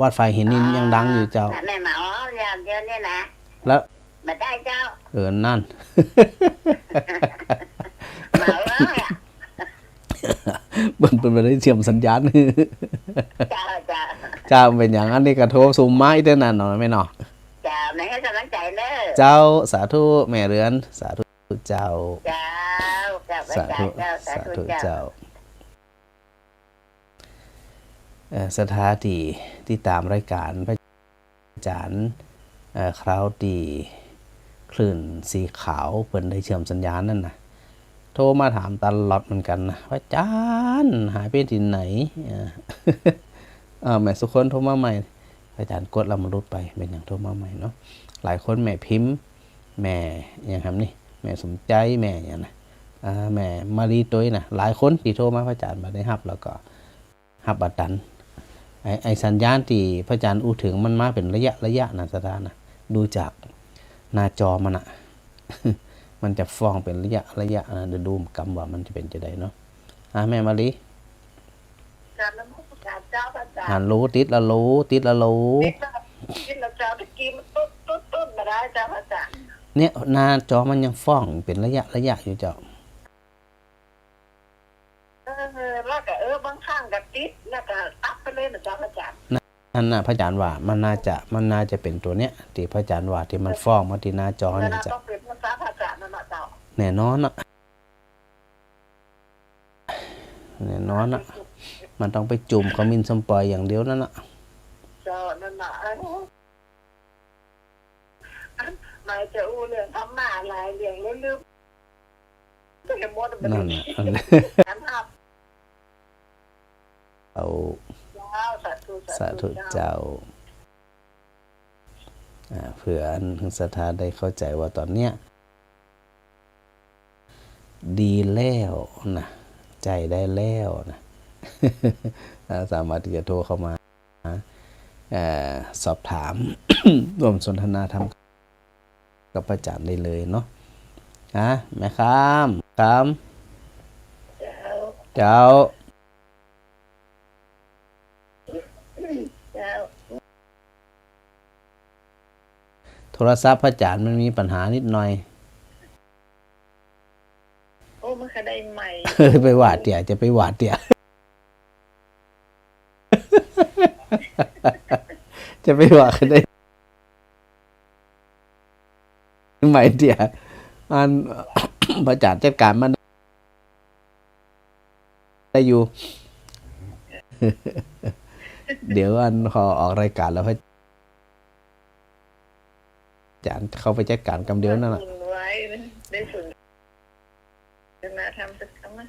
วัดฝายหินนี่ยังดังอยู่เจ้าแม่มาอย่างเดียวนี่นะแล้วบ่ได้เจ้านั่นมาเลยเบิ่นบ่ได้เชื่อมสัญญาณเจ้าเป็นอย่างอันนี้ก็โทรซูมมาอีกเด้อนั่นเนาะแม่เนาะเจ้าแม่ให้กำลังใจเด้อเจ้าสาธุแม่เรือนสาธุเจ้าสาธุเจ้าสถานที่ตามรายการพระอาจารย์คราวดีคลื่นสีขาวเพิ่นได้เชื่อมสัญญาณนั่นนะโทรมาถามตลอดเหมือนกันนะพระอาจารย์หายไปที่ไหนแม่สุคนโทรมาใหม่อาจารย์กดแล้วมันรุดไปเป็นอย่างโทรมาใหม่เนาะหลายคนแม่พิมพ์แม่อย่างครับนี่แม่สมใจแม่อย่างนะแม่มารีตัวนะหลายคนที่โทรมาพระอาจารย์มาได้รับแล้วก็รับบัตรดัน ไอสัญญาณที่พระอาจารย์อู้ถึงมันมาเป็นระยะนะสถานนะดูจากหน้าจอมันอะ มันจะฟ้องเป็นระยะนะเดี๋ยวดูกำว่ามันจะเป็นจะได้เนาะแม่มาลี การนมัสการเจ้าพระอาจารย์ หันรู้ติดละรู้ติดละรู้ กินแล้วเจ้าตะกี้มันต้นมาได้เจ้าพระอาจารย์ เนี่ยหน้าจอมันยังฟ้องเป็นระยะอยู่เจ้า แล้วก็บางข้างก็ติดแล้วก็ตัดไปเลยนะเจ้าพระอาจารย์ นั่นน่ะพระอาจารย์ว่ามันน่าจะเป็นตัวเนี้ยที่พระอาจารย์ว่าที่มันฟ้องมาที่หน้าจอ แล้ว นี่จ้ะ ต้องเป็นภาษาพระอาจารย์นั่นนะเจ้า แน่นอนอะแน่นอนอะมันต้องไปจุ่มขมิ้นส้มปล่อยอย่างเดียวนั่นน่ะ เจ้านั่นน่ะหมายจะอู้เรื่องทำหน้าหลายเรื่องลืมๆก็เห็นหมดมัน นั่นน่ะ อันภาพ เอา เจ้าสาธุ เจ้าเผื่ออันศรัทธาได้เข้าใจว่าตอนเนี้ยดีแล้วนะใจได้แล้วนะ สามารถที่จะโทรเข้ามาสอบถาม ร่วมสนทนาธรรมกับพระอาจารย์ได้เลยเนาะแม่ค้ามเจ้า เจ้า เจ้า โทรศัพท์พระอาจารย์มันมีปัญหานิดหน่อย โอ้มันก็ได้ใหม่ ไปหวาดเตี่ยจะไปหวาดเตี่ย จะไปหวาดกันได้ไหมเตี่ยอัน พระอาจารย์จัดการมันได้อยู่ เดี๋ยวอันพอออกรายการแล้วพระอาจารย์เข้าไปจัดการกำเดียวนั่นแหละ ไว้ได้ส่วนจะมาทำสักครั้งนะ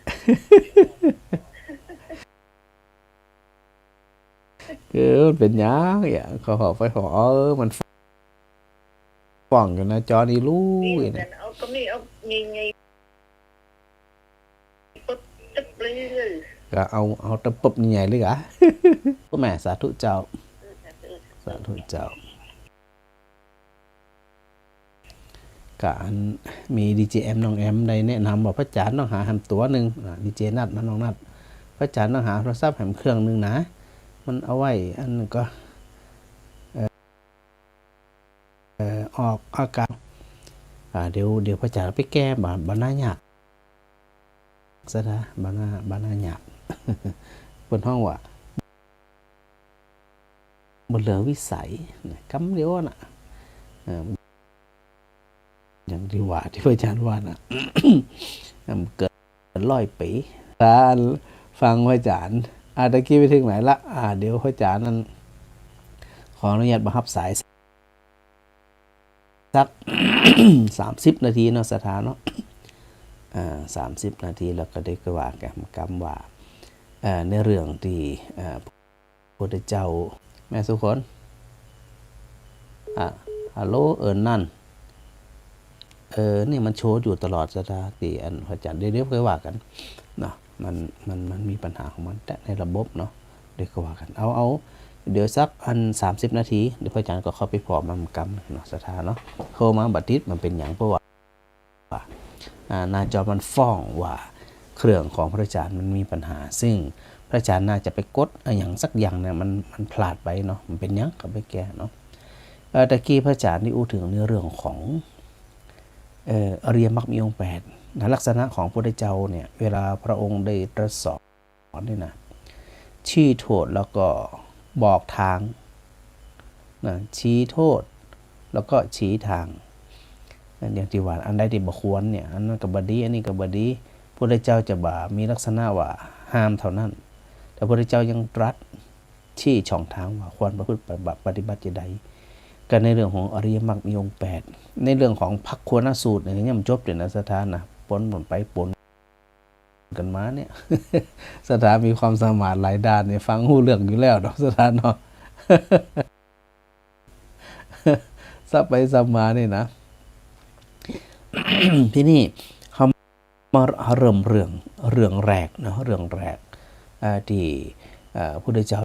มันเป็นยังอย่างเขาหอไปหอมันฟ้องอยู่นะจอนี่รู้ นี่ นะ กันเอาก็นี่เอาไงปุ๊บตึ๊บเลย ก็เอาตะปบใหญ่เลยกะ ก็แม่สาธุเจ้าสาธุเจ้าการมีดีเจแอมน้องแอมได้แนะนำบอกพระอาจารย์ต้องหาแฮมตัวหนึ่งดีเจนัดน้องนัดพระอาจารย์ต้องหาโทรศัพท์แฮมเครื่องหนึ่งนะมันเอาไว้อันนึงก็ออกอาการเดี๋ยวพระอาจารย์ไปแก้บานาหยักซะนะบานาหยัก บนห้องว่าบนเหลือวิสัยกำเดียวน่ะอย่างที่ว่าที่พระอาจารย์ว่าน่ะ เกิด100 ปีการฟังพระอาจารย์ตะกี้ไปถึงไหนละเดี๋ยวพระอาจารย์นั้นขออนุญาตบังคับสายสัก 30 นาทีเนาะสถานเนาะ30 นาทีแล้วก็ได้กว่าแกกรรมว่าในเรื่องที่พระพุทธเจ้าแม่สุคนฮัลโหลนั่นนี่มันโชว์อยู่ตลอดสถานที่อันพระอาจารย์เดี๋ยวค่อยว่ากันเนาะมันมีปัญหาของมันแต่ในระบบเนาะเดี๋ยวก็ว่ากันเอาเดี๋ยวสัก30 นาทีเดี๋ยวพระอาจารย์ก็เข้าไปพร้อมกรรมเนาะสถานเนาะโทรมาบัดนี้มันเป็นอย่างเพราะว่าหน้าจอมันฟ้องว่าเครื่องของพระอาจารย์มันมีปัญหาซึ่งพระอาจารย์น่าจะไปกดอย่างสักอย่างเนี่ยมันพลาดไปเนาะมันเป็นยังก็ไปแก้เนาะตะกี้พระอาจารย์ได้อู้ถึงในเรื่องของอริยมรรคมีองค์8ลักษณะของพระพุทธเจ้าเนี่ยเวลาพระองค์ได้ตรัสสอนนี่นะชี้โทษแล้วก็บอกทางนะชี้โทษแล้วก็ชี้ทางอย่างที่ว่าอันใดที่บ่ควรเนี่ยอันนั้นก็บ่ดีอันนี้ก็บ่ดีพระพุทธเจ้าจะบ่มีลักษณะว่าห้ามเท่านั้นแต่พระพุทธเจ้ายังตรัสชี้ช่องทางว่าควรประพฤติปฏิบัติอย่างใดก็ในเรื่องของอริยมรรคมีองค์8ในเรื่องของภักควรสูตรเนี่ยยังจบเดี๋ยวนะสถานนะปนไปปนกันมาเนี่ย สถานมีความสามารถหลายด้านเนี่ยฟังหูเรื่องอยู่แล้วเนาะสถานเนาะ ซับไปซับมาเนี่ยนะ ที่นี่เขามาเริ่มเรื่องแรกเนาะเรื่องแรกที่พระพุทธเจ้า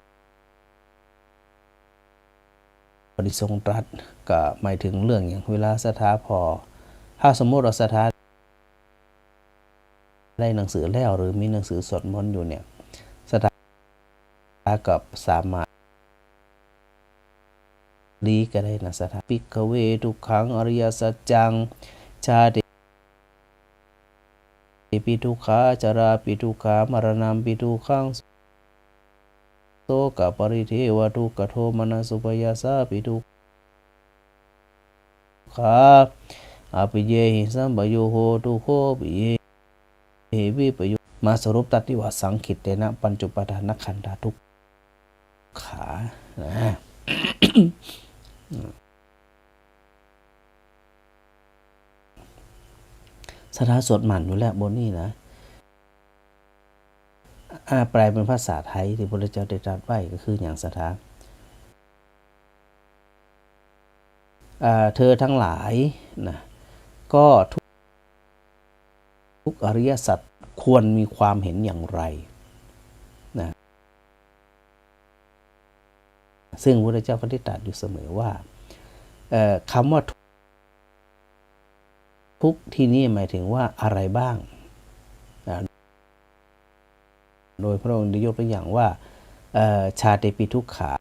ได้ทรงตรัสก็หมายถึงเรื่องอย่างเวลาศรัทธาพอถ้าสมมติเราศรัทธาได้หนังสือแล้วหรือมีหนังสือสวดมนต์อยู่เนี่ยศรัทธากับสามารถดีก็ได้นะศรัทธาภิกขเวทุกขังอริยสัจจังชาติปิทุกขาจาราปิทุกขามรณะปิทุกขังโสกปริเทวทุกขโทมนัสสุปยาสาปิทุกขาอภิเยหิสัมปโยโหทุโคปิเยวิปโยมาสรุปตัดที่ว่าสังขิตเตนะปัญจุปทานขันธาทุกขานะศรัทธาสวดหมั่นอยู่แล้วบนนี้นะแปลเป็นภาษาไทยที่พระพุทธเจ้าได้ตรัสไว้ก็คืออย่างศรัทธาเธอทั้งหลายนะก็ทุกอริยสัจควรมีความเห็นอย่างไรนะซึ่งพระพุทธเจ้าก็ได้ตรัสอยู่เสมอว่าคำว่าทุกที่นี่หมายถึงว่าอะไรบ้างโดยพระองค์ได้ยกตัวอย่างว่าชาติปิทุกขา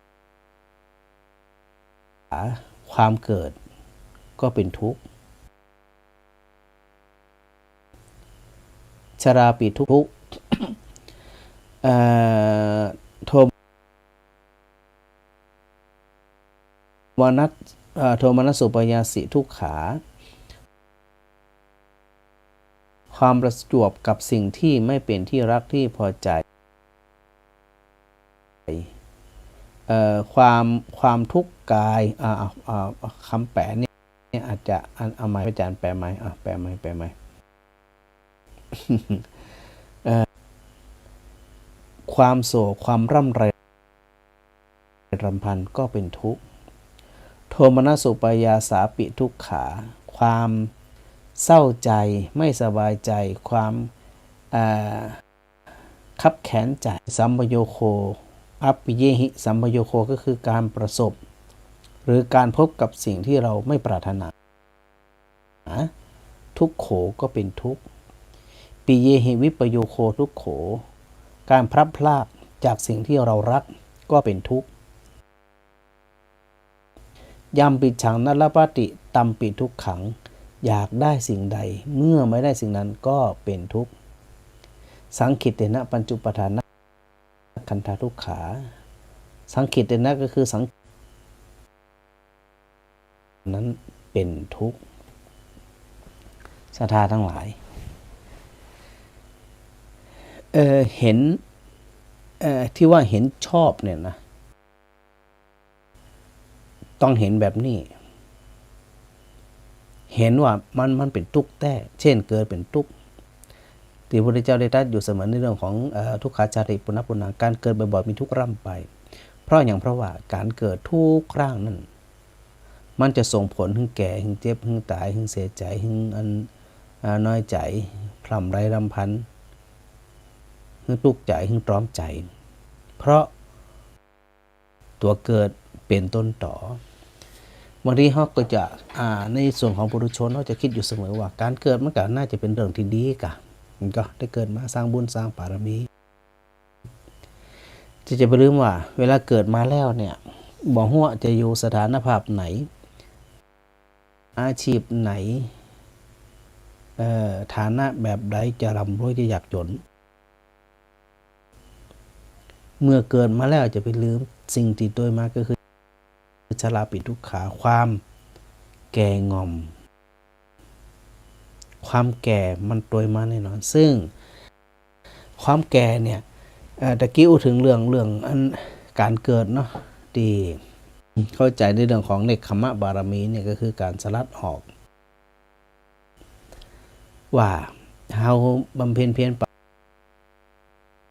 ความเกิดก็เป็นทุกข์ชราปิทุกข์โทมนัสสุปยาสิทุกขาความประจวบกับสิ่งที่ไม่เป็นที่รักที่พอใจความทุกข์กายคำแปลเนี่ยอาจจะเอาไหมอาจารย์แปลไหมแปลไหมความโศกความร่ำไรรำพันก็เป็นทุกข์โทมนัสสุปยาสาปิทุกขาความเศร้าใจไม่สบายใจความคับแค้นใจสัมปโยโคอัปปิเยหิสัมปโยโคก็คือการประสบหรือการพบกับสิ่งที่เราไม่ปรารถนาทุกโขก็เป็นทุกข์ปิเยหิวิปโยโคทุกโขการพลัดพรากจากสิ่งที่เรารักก็เป็นทุกข์ยัมปิฉังนัลปติตัมปิทุกขังอยากได้สิ่งใดเมื่อไม่ได้สิ่งนั้นก็เป็นทุกข์สังขิตเตนะปัญจุปทานขันธาทุกขาสังขิตเตนะก็คือสังนั้นเป็นทุกข์ศรัทธาทั้งหลายเห็นที่ว่าเห็นชอบเนี่ยนะต้องเห็นแบบนี้เห็นว่ามันเป็นทุกข์แท้เช่นเกิดเป็นทุกข์ที่พระพุทธเจ้าได้ตรัสอยู่เสมอในเรื่องของทุกขาจาริปุณณะการเกิดบ่อยๆมีทุกข์ร่ำไปเพราะว่าการเกิดทุกครั้งนั้นมันจะส่งผลถึงแก่ถึงเจ็บถึงตายถึงเสียใจถึงน้อยใจพร่ำไรรำพันถึงทุกข์ใจถึงตรอมใจเพราะตัวเกิดเป็นต้นต่อบางทีเขาก็จะในส่วนของปุถุชนเขาจะคิดอยู่เสมอว่าการเกิดมันก็น่าจะเป็นเรื่องที่ดีกะมันก็ได้เกิดมาสร้างบุญสร้างบารมีจะไปลืมว่าเวลาเกิดมาแล้วเนี่ยบอกว่าจะอยู่สถานภาพไหนอาชีพไหนฐานะแบบใดจะร่ำรวยจะยากจนเมื่อเกิดมาแล้วจะไปลืมสิ่งที่ตัวมาก็คือชราปิทุกขาความแก่งอมความแก่มันตัวมาแน่นอนซึ่งความแก่เนี่ยตะกี้ถึงเรื่องการเกิดเนาะที่เข้าใจในเรื่องของเนกขมะบารมีเนี่ยก็คือการสลัดออกว่าเฮาบำเพ็ญเพียร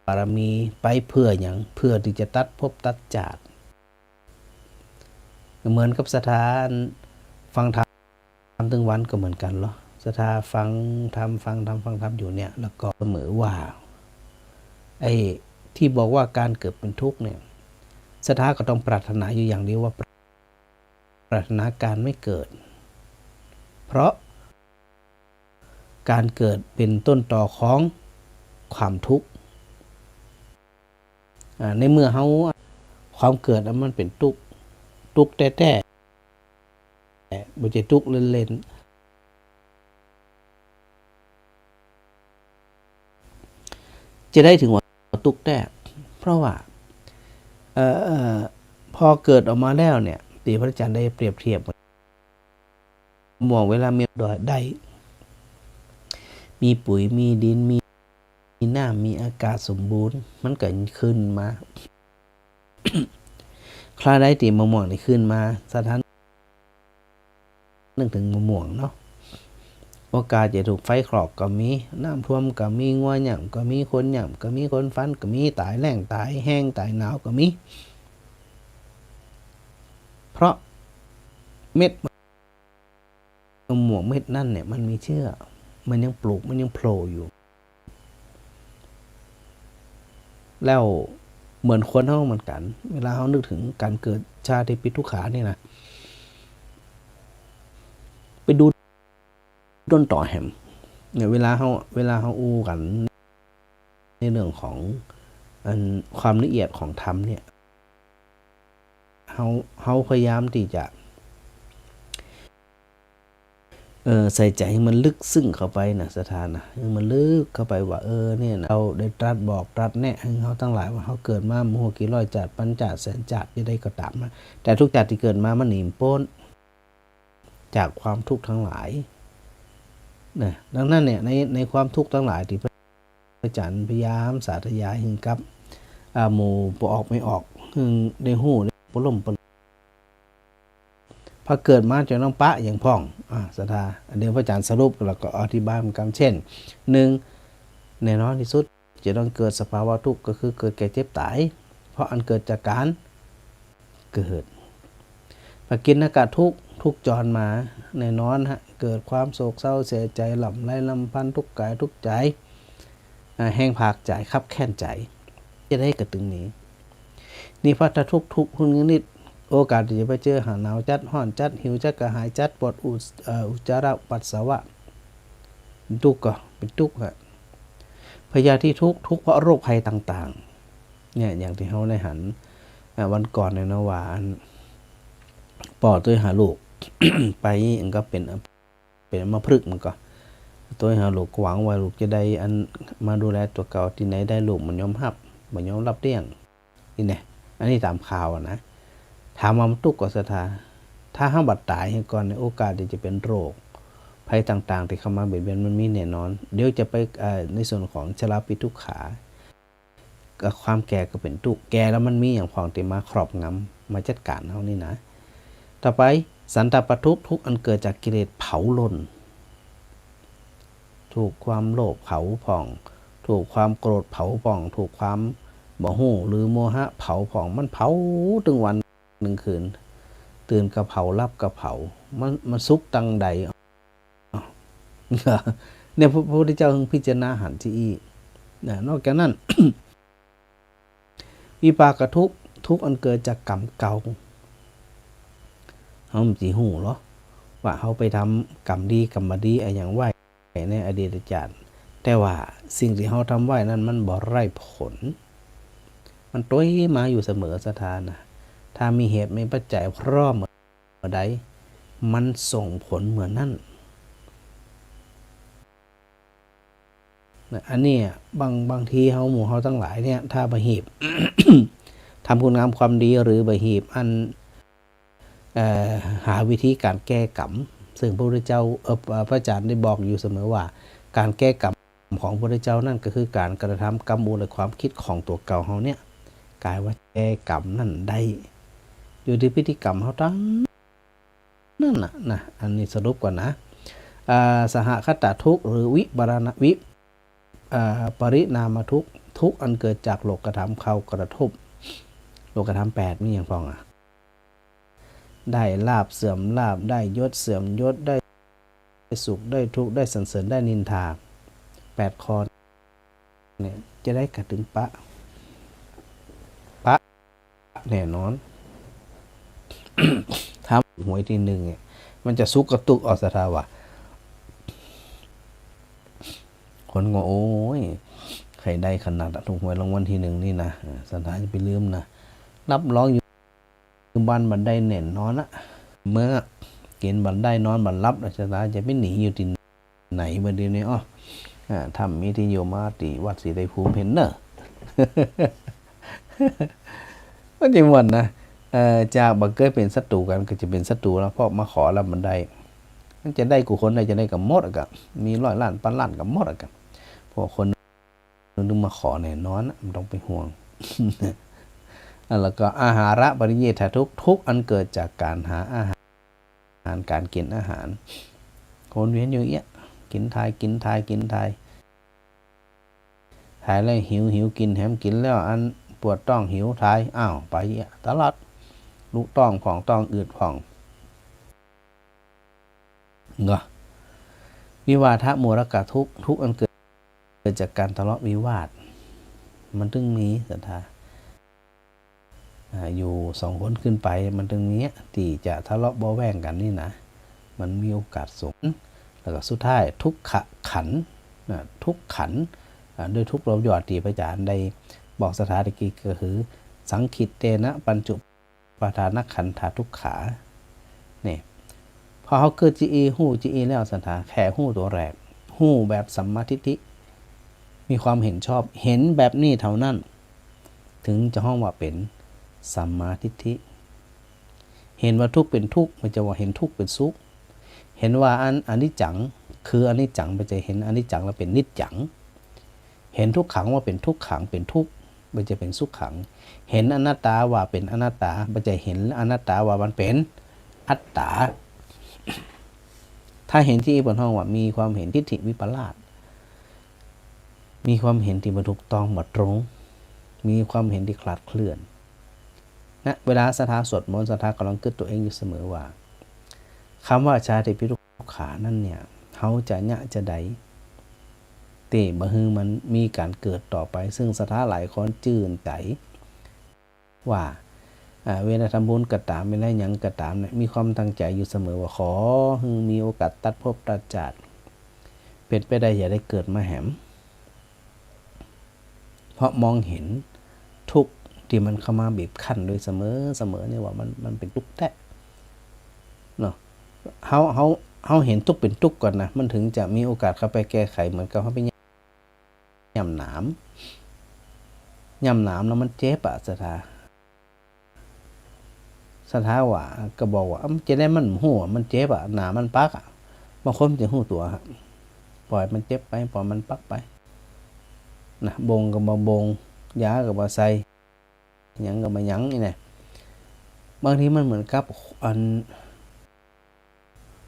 บารมีไปเพื่ออย่างเพื่อที่จะตัดภพตัดชาติเหมือนกับสถานฟังธรรมถึงวันก็เหมือนกันเหรอสถานฟังธรรมอยู่เนี่ยแล้วก็เสมอว่าไอ้ที่บอกว่าการเกิดเป็นทุกข์เนี่ยสถานก็ต้องปรารถนาอยู่อย่างเดียวว่า รารถนาการไม่เกิด เพราะการเกิดเป็นต้นตอของความทุกข์ในเมื่อเขาความเกิดมันเป็นทุกข์แต่บ่ใช่ทุกข์เล่นๆจะได้ถึงว่าทุกข์แต่เพราะว่าพอเกิดออกมาแล้วเนี่ยตีพระอาจารย์ได้เปรียบเทียบมองเวลามีดอยได้มีปุ๋ยมีดินมีน้ำมีอากาศสมบูรณ์มันก็ขึ้นมา คลาได้ตีมะม่วงนี่ขึ้นมาสถานนึกถึงมะม่วงเนาะโอกาสจะถูกไฟคลอกก็มีน้ำท่วมก็มีงัวหย่ำก็มีคนหย่ำก็มีคนฟันก็มีตายแรงตายแห้งตายหนาวก็มีเพราะเม็ดมะม่วงเม็ดนั่นเนี่ยมันมีเชื้อมันยังปลูกมันยังโผล่อยู่แล้วเหมือนคนเฮาเหมือนกันเวลาเฮานึกถึงการเกิดชาติปิทุกขาเนี่ยนะไปดูต้นต่อแหมเนี่ยเวลาเฮาอู้กันในเรื่องของความละเอียดของธรรมเนี่ยเฮาพยายามที่จะใส่ใจให้มันลึกซึ้งเข้าไปนะสถานนะให้มันลึกเข้าไปว่าเนี่ยนะเราได้ตรัสบอกตรัสแนะให้เขาทั้งหลายว่าเขาเกิดมาโมโหกี่ร้อยจัดปัญจแสนจัดจะได้ก็ตามนะแต่ทุกจัดที่เกิดมามันหนีพ้นจากความทุกข์ทั้งหลายนะดังนั้นเนี่ยในความทุกข์ทั้งหลายที่พระอาจารย์พยายามสาธยายหึงกับหมู่บ่ออกไม่ออกหึงได้หู้ปล้มปพอเกิดมาจะต้องปะอย่างพ่องศรัทธาเดี๋ยวพระอาจารย์สรุปแล้วก็อธิบายเหมือนกันเช่น1แน่นอนที่สุดจะต้องเกิดสภาวะทุกข์ก็คือเกิดแก่เจ็บตายเพราะอันเกิดจากการเกิดปกิณกะทุกข์จรมาแน่นอนฮะเกิดความโศกเศร้าเสียใจหล่ำไรลำพันทุกข์กายทุกข์ใจแห้งผากใจคับแค้นใจจะได้กระตึงนี้นี่พระทุกข์นิดโอกาสที่จะไปเจอหาหนาวจัดห้อนจัดหิวจัดกระหายจัดปวดอุจจาระปัสสาวะทุกข์ก็เป็นทุกข์อะพยาธิทุกข์เพราะโรคภัยต่างๆเนี่ยอย่างที่เขาได้หันวันก่อนเนี่ยนะว่าปอดตัวหาลูก ไปมันก็เป็นมะพฤกษ์มันก็ตัวหาลูกหวังว่าลูกจะได้มาดูแลตัวเก่าที่ไหนได้ลูกมันยอมรับเลี้ยงนี่แน่อันนี้ตามข่าวนะถามว่ามันทุกข์กับศรัทธาถ้าห้ามบัดตายก่อนในโอกาสที่จะเป็นโรคภัยต่างๆที่เข้ามาเบียดเบียนมันมีแน่นอนเดี๋ยวจะไปในส่วนของชราปิทุกขากับความแก่ก็เป็นทุกข์แก่แล้วมันมีอย่างพองที่มาครอบงำมาจัดการเอานี่นะต่อไปสันตปทุกข์อันเกิดจากกิเลสเผาลนถูกความโลภเผาผ่องถูกความโกรธเผาผ่องถูกความบ่ฮู้หรือโมหะเผาผ่องมันเผาถึงวันหนึ่งคืนตื่นกระเผารับกระเผามันซุกตังใดเนี่ยพระพุทธเจ้าพิจารณาหันที่อีนอกจากนั้น วิปากทุกข์อันเกิดจากกรรมเก่าเขาจีหูเหรอว่าเขาไปทำกรรมดีกรรมดีอะไรอย่างไว้ในอดีตชาติแต่ว่าสิ่งที่เขาทำไว้นั้นมันบ่ไร้ผลมันต้วยมาอยู่เสมอสถานนะถ้ามีเหตุมีปัจจัยพร้อมเมื่อใดมันส่งผลเหมือนนั่นอันนี้บางทีเฮาหมู่เฮาทั้งหลายเนี่ยถ้าบะหีบ ทำคุณงามความดีหรือบะหีบอันหาวิธีการแก้กรรมซึ่งพระพุทธเจ้าพระอาจารย์ได้บอกอยู่เสมอว่าการแก้กรรมของพระพุทธเจ้านั่นก็คือการกระทำกรรมบูรและความคิดของตัวเก่าเฮาเนี่ยกายว่าแก้กรรมนั่นได้อยู่ที่พฤติกรรมเฮาทั้งนั่นนะอันนี้สรุปก่อนนะสหคตทุกข์หรือปรินามทุกข์อันเกิดจากโลกธรรมเข้ากระทบโลกธรรม8มีอย่างฟังได้ลาภเสื่อมลาภได้ยศเสื่อมยศได้สุขได้ทุกข์ได้สรรเสริญได้นินทา8ข้อเนี่ยจะได้กระถึงปะแน่นอน ถ้า ห้ามหวยที่หนึ่งเนี่ยมันจะซุกกระตุกออกสถาวะคนก็โอ้ยใครได้ขนาดถูกหวยรางวัลที่หนึ่งนี่นะสถานจะไปลืมนะรับรองอยู่บ้านบันไดเน่นนอนอะเมื่อกินบันไดนอนบันรับสถานจะไม่หนีอยู่ที่ไหนบันเดียวนี้อ้อทำมีที่โยมาติวัดศรีไตรภูมิเห็นเนอะ ก็จริงวันนะจากบังเกิดเป็นศัตรูกันก็จะเป็นศัตรูแล้วเพราะมาขอแล้วมันได้มันจะได้กูคนใดจะได้กับมดกับมี100 ล้านพันล้านกับมดกับเพราะคนนึงมาขอแน่นอนมันต้องไปห่วง แล้วก็อาหาระปริเยททุกอันเกิดจากการหาอาหารการกินอาหารคนเวียนอยู่เอี้ยกินทายแล้วหิวกินแหมกินแล้วอันปวดต้องหิวทายอ้าวไปตลอดลูกต้องของต้องอืดของเงาะวิวาทะโมรกะทุกอันเกิดจากการทะเลาะวิวาทมันถึงมีศรัทธาอยู่2 คนขึ้นไปมันถึงนี้ที่จะทะเลาะเบาแวงกันนี่นะมันมีโอกาสสูงแล้วก็สุดท้ายทุกขขันทุกขันด้วยทุกเราหยอดตีพระอาจารย์ได้บอกสถานที่ก็คือสังคิตเตนะปัญจุปาทานขันธาทุกขาเนี่ยพอเขาเกิดจีหู้จีแล้วสันธาแค่หู้ตัวแรกหู้แบบสัมมาทิฏฐิมีความเห็นชอบเห็นแบบนี้เท่านั้นถึงจะห้องว่าเป็นสัมมาทิฏฐิเห็นว่าทุกข์เป็นทุกข์ไม่จะว่าเห็นทุกข์เป็นสุขเห็นว่าอนิจจังคืออนิจจังไม่จะเห็นอนิจจังแล้วเป็นนิจจังเห็นทุกขังว่าเป็นทุกขังเป็นทุกข์ไม่จะเป็นสุขขังเห็นอนัตตาว่าเป็นอนัตตาไม่จะเห็นอนัตตาว่ามันเป็นอัตตาถ้าเห็นที่บนห้องว่ามีความเห็นทิฏฐิวิปลาสมีความเห็นที่บ่ถูกต้องบ่ตรงมีความเห็นที่คลาดเคลื่อนนะเวลาสถาสวดมนต์สถากำลังกึดตัวเองอยู่เสมอว่าคำว่าชาติพิทุกขานั่นเนี่ยเขาจะยะจะใดเตบะฮือมันมีการเกิดต่อไปซึ่งสถาหลายคนจื่นใจว่าเวลาทำบุญกระตามไม่ได้ยังกระตามเนี่ยมีความตั้งใจอยู่เสมอว่าขอให้มีโอกาสตัดภพตัดชาติเป็นไปได้อย่าได้เกิดมาแหมเพราะมองเห็นทุกข์ที่มันเข้ามาบีบคั้นโดยเสมอเนี่ยว่ามันเป็นทุกข์แท้เนาะเขาเห็นทุกข์เป็นทุกข์ก่อนนะมันถึงจะมีโอกาสเข้าไปแก้ไขเหมือนกับเขาไปย่ำหนามแล้วมันเจ็บอะสถาว่าก็บอกว่าจะได้มันหัวมันเจ็บอะหนามันปักอะบางคนจะหูตัวครับปล่อยมันเจ็บไปปล่อยมันปักไปนะบงกับมาบงยากับมาใส่หยังกับมาหยังนี่นะบางทีมันเหมือนกับ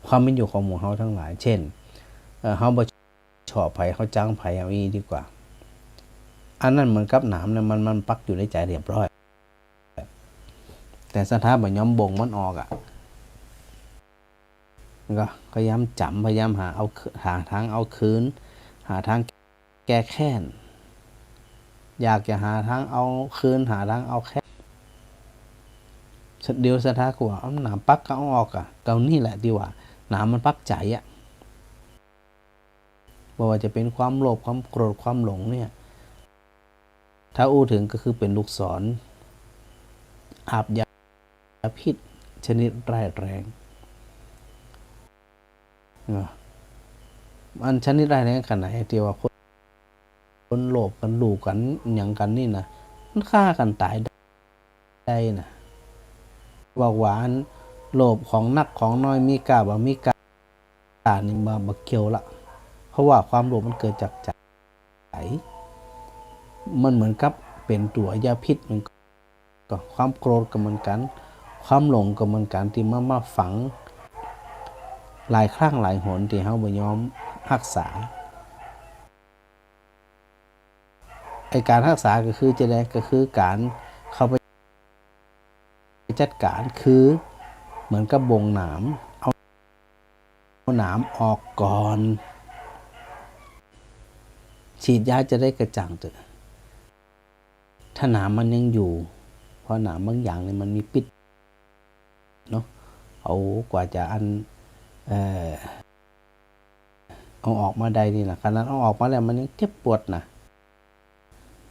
ความเป็นอยู่ของหมู่เฮาทั้งหลายเช่นเฮาบ่ชอบไผเฮาจ้างไผเอาอีดีกว่าอันนั้นเหมือนกับหนามเนี่ยมันปักอยู่ในใจเรียบร้อยแต่สถาบันย้อมบงมันออกก็พยายามจำพยายามหาทางเอาคืนหาทางแก้แค้นอยากจะหาทางเอาคืนหาทางเอาแค้นเดียวสถากูว่าหนามปักก็เอาออกเกานี่แหละดีว่าหนามมันปักใจบอกว่าจะเป็นความโลภความโกรธความหลงเนี่ยถ้าอู้ถึงก็คือเป็นลูกศรอาบยาพิษชนิดร้ายแรงมันชนิดร้ายแรงขนาดไหนที่ว่าคนโลภกันดูกันอย่างกันนี่นะมันฆ่ากันตายได้นะบอกว่าโลภของนักของน้อยมีกาบ่มีกานี่มาเกี่ยวละเพราะว่าความโลภมันเกิดจากใจมันเหมือนกับเป็นตัวยาพิษมันก็ความโกรธก็เหมือนกันความหลงก็เหมือนกันที่มาฝังหลายครั้งหลายหนที่เฮาบ่ยอมรักษาไอ้การรักษาก็คือจะได้ก็คือการเข้าไปจัดการคือเหมือนกับบงหนามเอาหนามออกก่อนฉีดยาจะได้กระจ่างเถอะถ้าหนามมันยังอยู่เพราะหนามบางอย่างเนี่ยมันมีพิษเนาะพ เขากว่าจะเอาออกมาได้นี่นะขนาดเอาออกมาแล้วมันยังเจ็บปวดนะ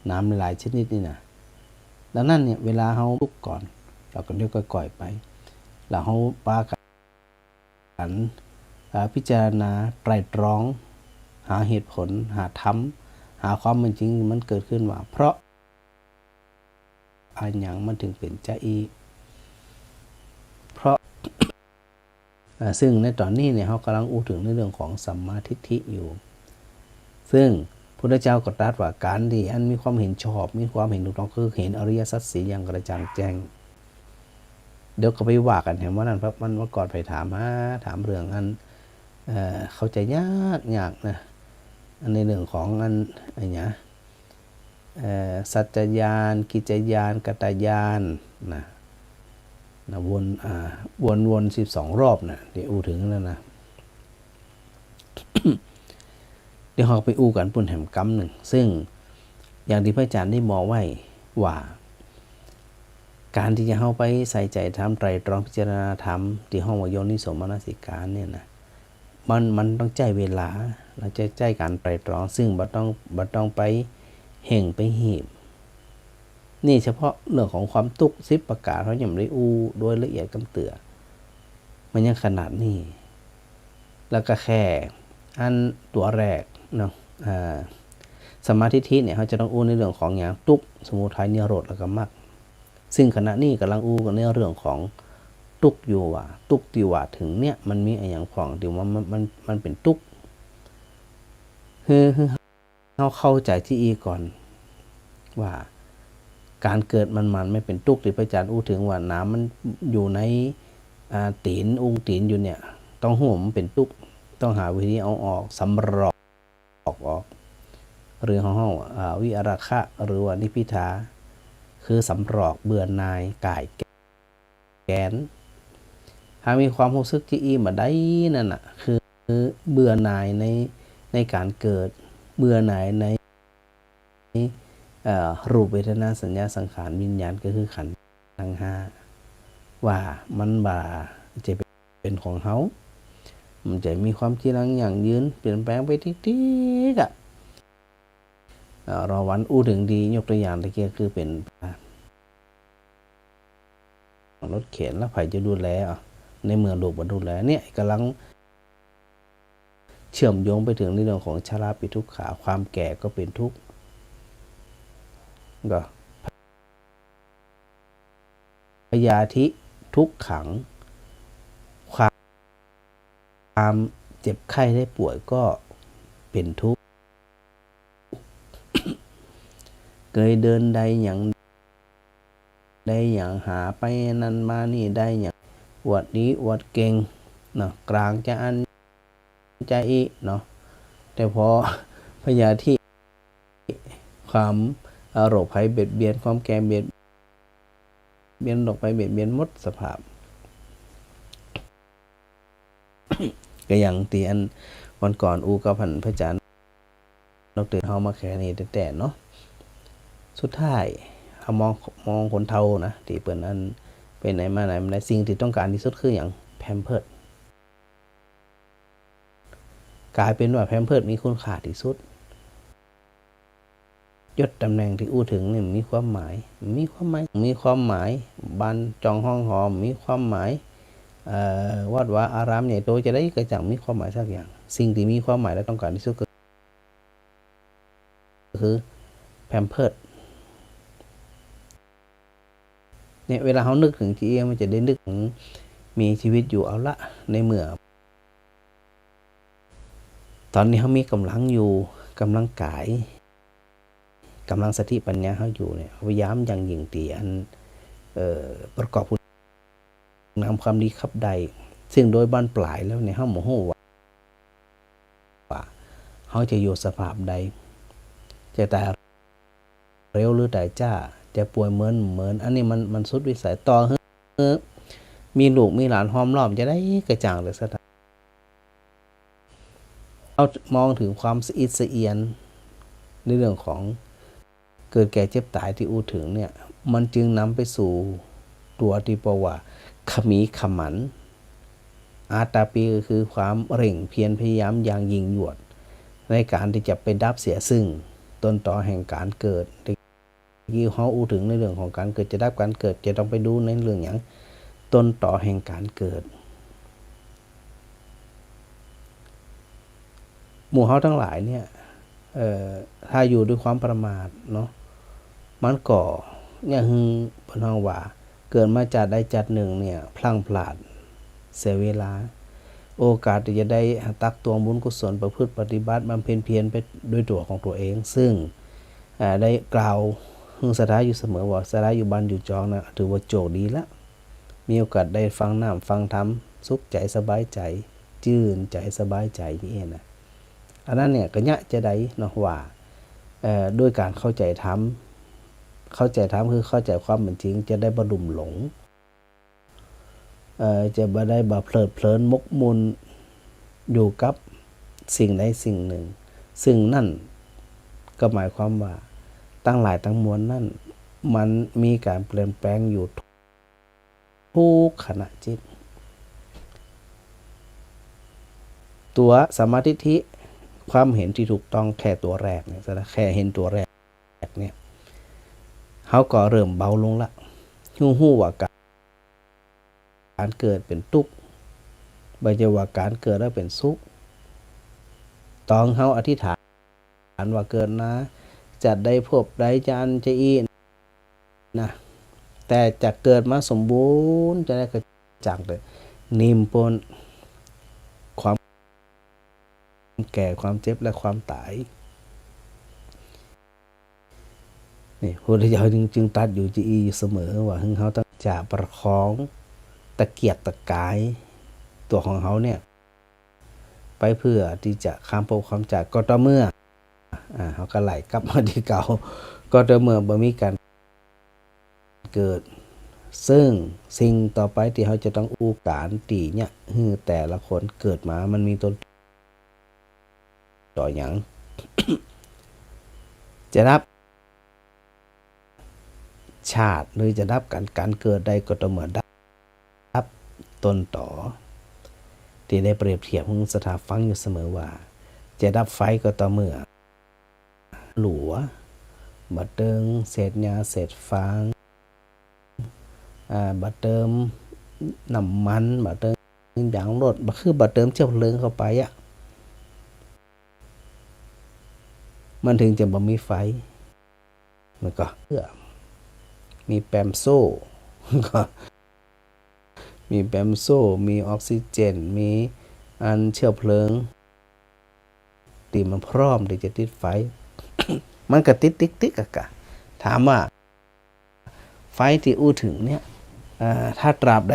น้ำหลายชนิดนี่นะดังนั้นเนี่ยเวลาเขาลุกก่อนเราก็เดี๋ยวก็ก่อยไปแล้วเขาปากันพิจารณาไตร่ตรองหาเหตุผลหาธรรมหาความเป็นจริงมันเกิดขึ้นว่าเพราะอันอย่างมันถึงเป็นใจอีเพราะ ซึ่งในตอนนี้เนี่ยเขากำลังอู้ถึงในเรื่องของสัมมาทิฏฐิอยู่ซึ่งพระพุทธเจ้าก็ตรัสว่าการที่อันมีความเห็นชอบมีความเห็นถูกต้องคือเห็นอริยสัจสี่อย่างกระจ่างแจ้งเดี๋ยวก็ไปว่ากันเห็นว่านั้นเพราะมันว่าก่อนไปถามเรื่องอันเข้าใจยากนะอันในเรื่องของอันอะไรเนี่ยสัจจญาณกิจจญาณกัตตญาณนะวน12 รอบนะเดี๋ยวอู้ถึงแล้วนะ เดี๋ยวเราไปอู้กันปุ่นแหมกำหนึ่งซึ่งอย่างที่พระอาจารย์ได้มองไว้ว่าการที่จะเข้าไปใส่ใจทำไตรตรองพิจารณาธรรมที่ห้องวโยนิโสมนสิการเนี่ยนะมันต้องใจเวลาเราจะใจการไตรตรองซึ่งบ่ต้องไปเห่งไปหีบนี่เฉพาะเรื่องของความทุกข์10 ประการเขายังไม่ได้อู้โดยละเอียดกำเตือมันยังขนาดนี้แล้วก็แค่อันตัวแรกเนาะสมาธิทิเนี่ยเขาจะต้องอู้ในเรื่องของอย่างทุกข์สมุทัยนิโรธแล้วก็มรรคซึ่งขณะนี้กำลังอู้กันในเรื่องของทุกข์อยู่ว่าทุกข์ที่ว่าถึงเนี่ยมันมีอย่างของที่ว่ามันเป็นทุกข์คือเราเข้าใจที่อีก่อนว่าการเกิดมันไม่เป็นทุกข์ที่พระอาจารย์อู้ถึงว่าน้ำมันอยู่ในตีนตีนอยู่เนี่ยต้องห่วงมันเป็นทุกข์ต้องหาวิธีเอาออกสำรอกออกหรือห้องวิอาราคะหรือว่านิพพิทาคือสำรอกเบื่อหน่ายกายแกนหากมีความรู้สึกที่มาได้นั่นน่ะคือเบื่อหน่ายในการเกิดเบื่อหน่ายในรูปเวทนาสัญญาสังขารวิญญาณก็คือขันธ์ทั้ง5ว่ามันจะเป็นของเขามันจะมีความจีรังอย่างยืนเปลี่ยนแปลงไปทิศรอวันอู้ถึงดียกตัวอย่างตะเกียคือเป็นรถเข็นแล้วใครจะดูแลในเมืองลูกมาดูแลเนี่ยกำลังเชื่อมโยงไปถึงในเรื่องของชราปิทุกขาความแก่ก็เป็นทุกข์ก็พยาธิทุกขังความเจ็บไข้ได้ป่วยก็เป็นทุกข์เคยเดินได้อย่างหาไปนั่นมานี่ได้อย่างอวดดีอวดเก่งเนาะกลางจะอันใจอีเนาะแต่พอพยาธิความโรคภัยเบียดเบียนความแก่เบียดเบียนโรคภัยเบียดเบียนหมดสภาพ ก็อย่างที่อันวันก่อนอูกับพันพระอาจารย์ดร.เฮามาแค่นี้แต่เนาะสุดท้ายเอามองคนเฒ่านะที่เปิ้นอันเป็นไหนมาไหนสิ่งที่ต้องการที่สุดคืออย่างแพมเพิร์สกลายเป็นว่าแพมเพิร์สมีคุณค่าที่สุดยศตำแหน่งที่อู้ถึงนี่มีความหมายบ้านจองห้องหอมมีความหมายวัดวาอารามใหญ่โตจะได้กระจ่างมีความหมายสักอย่างสิ่งที่มีความหมายและต้องการที่สุดก็คือแพมเพิร์สเนี่ยเวลาเขานึกถึงจีเอมันจะได้นึกถึงมีชีวิตอยู่เอาละในเมื่อตอนนี้เขามีกำลังอยู่กำลังกายกำลังสติปัญญาเขาอยู่เนี่ยพยายามอย่างยิ่งตีอันประกอบคุณงามความดีขับใดซึ่งโดยบ้านปลายแล้วเนี่ยเขาโมโหว่าเขาจะอยู่สภาพใดจะตายเร็วหรือตายจ้าจะป่วยเหมือนอันนี้มันสุดวิสัยต่อมีลูกมีหลานห้อมล้อมจะได้กระจ่างเลยสักเอามองถึงความสะอิดสะเอียนในเรื่องของเกิดแก่เจ็บตายที่อู้ถึงเนี่ยมันจึงนำไปสู่ตัวที่บอกว่าขมีขมัน อาตาปีก็คือความเร่งเพียรพยายามอย่างยิ่งยวดในการที่จะไปดับเสียซึ่งต้นตอแห่งการเกิดที่เขาอู้ถึงในเรื่องของการเกิดจะดับการเกิดจะต้องไปดูในเรื่องอย่างต้นตอแห่งการเกิดหมู่เขาทั้งหลายเนี่ยถ้าอยู่ด้วยความประมาทเนาะมันก็เนี่ยฮึงเพิ่นว่า เกิดมาจากใดจากหนึ่งเนี่ยพลั้งพลาดเสียเวลาโอกาสที่จะได้ตักตวงบุญกุศลประพฤติปฏิบัติบำเพ็ญเพียรไปด้วยตัวของตัวเองซึ่งได้กล่าวฮึงสถาอยู่เสมอว่าสถาอยู่บ้านอยู่จองนะถือว่าโจกดีแล้วมีโอกาสได้ฟังน้ำฟังธรรมสุขใจสบายใจจื่นใจสบายใจนี่เองนะอันนั้นเนี่ยก็ยะจะได้เนาะว่าด้วยการเข้าใจธรรมคือเข้าใจความเป็นจริงจะได้บรรลุหลงจะบ่ได้บ่เพลิดเพลินมกมุนอยู่กับสิ่งใดสิ่งหนึ่งซึ่งนั่นก็หมายความว่าตั้งหลายทั้งมวลนั่นมันมีการเปลี่ยนแปลงอยู่ทุกขณะจิตตัวสัมมาทิฏฐิความเห็นที่ถูกต้องแค่ตัวแรกเนี่ยแค่เห็นตัวแรกเนี่ยเขาก็เริ่มเบาลงละหู้ว่าการเกิดเป็นทุกข์บ่ใช่ว่าการเกิดแล้วเป็นสุขต้องเขาอธิษฐานว่าเกิดนะจะได้พบได้จันจะอีนะแต่จะเกิดมาสมบูรณ์จะได้กระจ่างเลยนิ่มปนความแก่ความเจ็บและความตายนี่พระพุทธเจ้าจึงตรัสอยู่ที่อยู่เสมอว่าถึงเขาต้องจะประคองตะเกียกตะกายตัวของเขาเนี่ยไปเพื่อที่จะข้ามภพความจากก็ต่อเมื่อเขาก็ไหลกลับมาที่เก่าก็ต่อเมื่อบ่มีการเกิดซึ่งสิ่งต่อไปที่เขาจะต้องอู้การตีเนี่ยคือแต่ละคนเกิดมามันมีต้นต่ออย่าง จะรับชาติหรือจะรับการเกิดใดก็ต้องเหมือนรับต้นต่อที่ได้เปรียบเทียบของสถาฟังอยู่เสมอว่าจะดับไฟก็ต่อเมื่อหลัวบัดเติงเศษหญ้าเศษฟางบัดเติมน้ำมันบัดเติมอย่างรถคือบัดเติมเชื้อเพลิงเข้าไปมันถึงจะบ่มีไฟมันก็มีแปมโซ่ก็มีแปมโซ่มีออกซิเจนมีอันเชื้อเพลิงที่มันพร้อมที่จะติดไฟ มันก็ติดติ๊กกะถามว่าไฟที่อู้ถึงเนี่ยถ้าตราบใด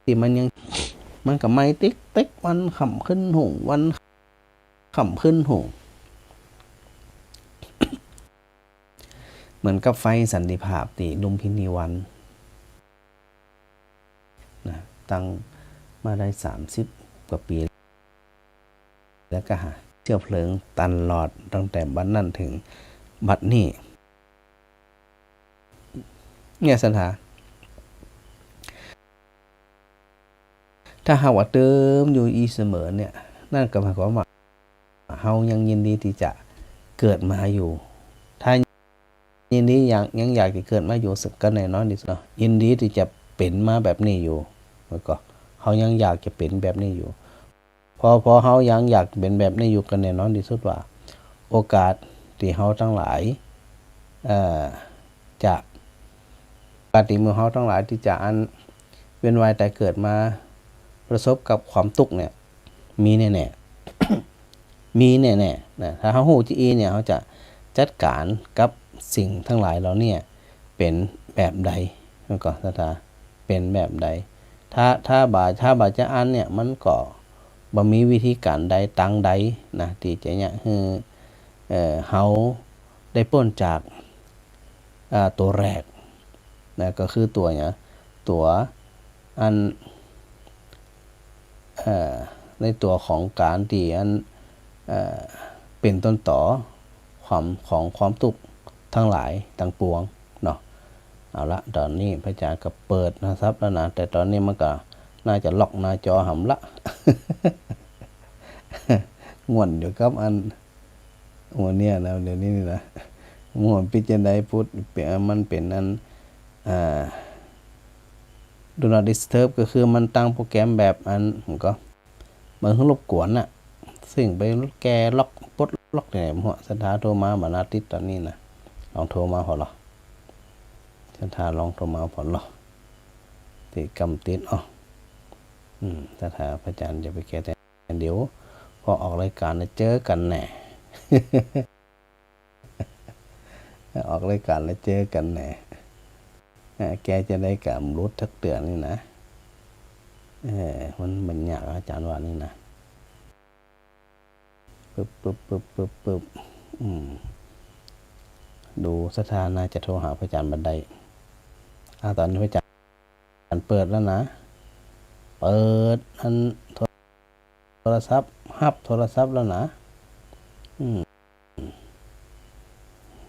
ที่มันก็ไม่ติ๊กวันขำขึ้นหงวันขำขึ้นหง เหมือนกับไฟสันติภาพที่ลุมพินีวันนะตั้งมาได้30กว่าปีแล้วก็หาเชื้อเพลิงตันหลอดตั้งแต่บัดนั้นถึงบัดนี้เนี่ยสันหาถ้าหากว่าเติมอยู่อีเสมอเนี่ยนั่นก็หมายความว่าเฮายังยินดีที่จะเกิดมาอยู่ถ้ายินดียังอยากจะเกิดมาอยู่สึกก็แน่นอนที่สุดยินดีที่จะเป็นมาแบบนี้อยู่แล้วก็เขายังอยากจะเป็นแบบนี้อยู่พอเขายังอยากเป็นแบบนี้อยู่กันแน่นอนที่สุดว่าโอกาสที่เขาทั้งหลายจะปฏิมือเขาทั้งหลายที่จะอันเวียนว่ายแต่เกิดมาประสบกับความทุกข์เนี่ยมีแน่ๆ มีแน่ๆนะถ้าเขาหูจีเนี่ยเขาจะจัดการกับสิ่งทั้งหลายเราเนี่ยเป็นแบบใดมันก็ถ้าเป็นแบบใดถ้าบาจะอันเนี่ยมันก็บ่มีวิธีการใดตังใดนะที่จะเนี่ยคือเฮาได้พ้นจากตัวแรกนะก็คือตัวเนี่ยตัวอันในตัวของการที่อันเป็นต้นต่อความทุกข์ทั้งหลายทั้งปวงเนาะเอาละตอนนี้พระอาจารย์ก็เปิดนะครับแล้วนะแต่ตอนนี้มันก็ น่าจะล็อกหน้าจอหำละ ง่วนอยู่กับอันหัวเนี่ยนะเดี๋ยวนี้นี่นะม่วนปิดจังได๋พุทธมันเป็นอันDo not disturb ก็คือมันตั้งโปรแกรมแบบอันผมก็มันรบกวนน่ะสิ่งไปแก้ล็อกปลดล็อกได้หัวสถาโทรมาบ่น่าติดตอนนี้นะลองโทรมาพอหรอสถาลองโทรมาพอหรอติกำติดสถาพระอาจารย์จะไปแก้แต่เดี๋ยวพอออกรายการแล้วเจอกันแน่ ออกรายการแล้วเจอกันแน่แกจะได้กำรุดทักเตือนนี่นะมันยากอาจารย์ว่านี่นะปึ๊บดูสถานะจะโทรหาพระอาจารย์บันไดตอนนี้พระอาจารย์เปิดแล้วนะเปิดอันโทรศัพท์ฮับโทรศัพท์แล้วนะ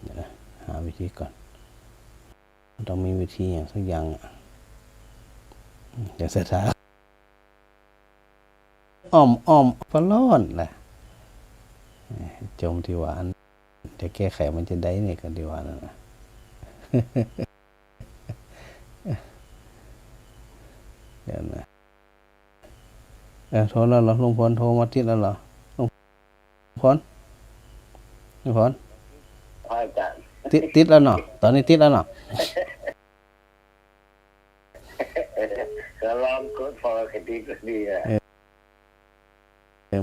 เดี๋ยวนะหาวิธีก่อนต้องมีวิธีอย่างสักอย่างเดี๋ยวสถาอ้อมปลอนแหละจมที่หวานจะแก้ไขมันจะได้เนี่ยกันที่หวานนะ เดี๋ยวนะโทรแล้วเหรอลุงพลโทรมาติดแล้วเหรอลุงพลอาจารย์ติดแล้วเนาะตอนนี้ติดแล้วเนาะก็ลองกดพอคดีก็ดี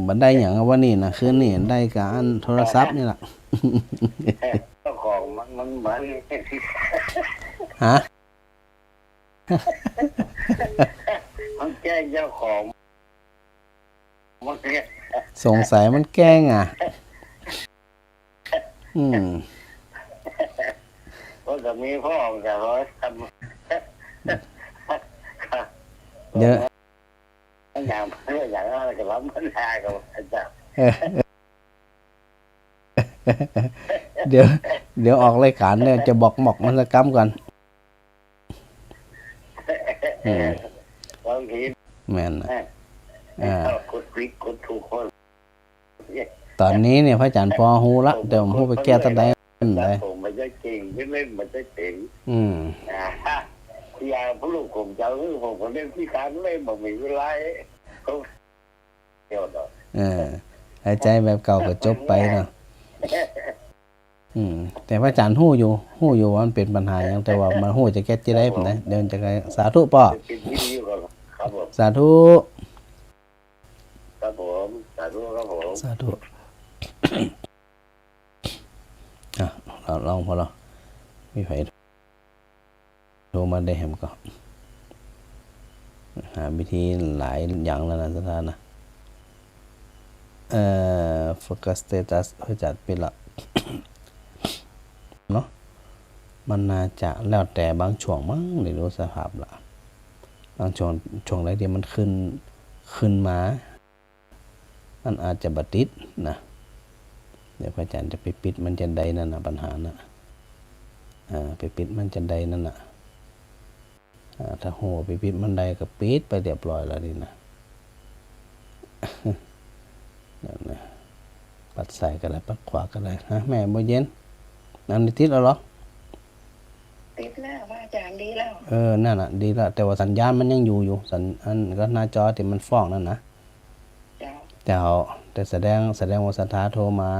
บันไดอย่างว่านี่นะคืนนี่ได้การโทรศัพท์นี่แหละเจ้าของมันเหมือนฮะมันแกล้งเจ้าของมันสงสัยมันแกล้งก็จะมีพ่อจะร้อยทำเยอะอย่างอะไรก็รับมันหากับอาจารย์เดี๋ยวออกรายการเนี่ยจะบอกหมอกมันสกรรมก่อนบางทีแม่นกดคลิกกดถูกคนตอนนี้เนี่ยพระอาจารย์พอฮู้ละเดี๋ยวผมฮู้ไปแก้ตะไดเลยผมไม่ได้เก่งไม่เล่นมันจะเก่งที่ผู้ลูกผมจะผมเล่นที่การเล่นแบบมีเวลาเขาเดี๋ยวหายใจแบบเก่าก็จบไปเนาะแต่พระอาจารย์ฮู้อยู่ว่ามันเป็นปัญหาอย่างแต่ว่ามันฮู้จะแก้จะได้ปานใดเดี๋ยวจะไงสาธุป่อสาธุครับผมสาธุครับผมสาธุลองพอเรามีไผโทรมาได้แฮมก็หาวิธีหลายอย่างแล้วนะสถานะโฟกัสสเตตัสเพื่อจัดเป็นละเนาะมันน่าจะแล้วแต่บางช่วงมั้งไม่รู้สภาพละบางช่วงไหนเดียวมันขึ้นมามันอาจจะบัติดนะเดี๋ยวพระอาจารย์จะไปปิดมันจะใดนั่นนะปัญหานะไปปิดมันจะใดนั่นนะถ้าหัวไปปิดมันใดก็ปิดไปเรียบร้อยแล้วนี่นะนั่นนะปัดใส่ก็ได้ปัดขวาก็ได้ฮะแม่บ่เย็นนั่นติดแล้วเหรอติดแล้วพระอาจารย์ดีแล้วนั่นน่ะดีแล้วแต่ว่าสัญญาณมันยังอยู่สัญอันก็หน้าจอที่มันฟ้องนั่นนะแต่แสดงว่าสถาโทรมา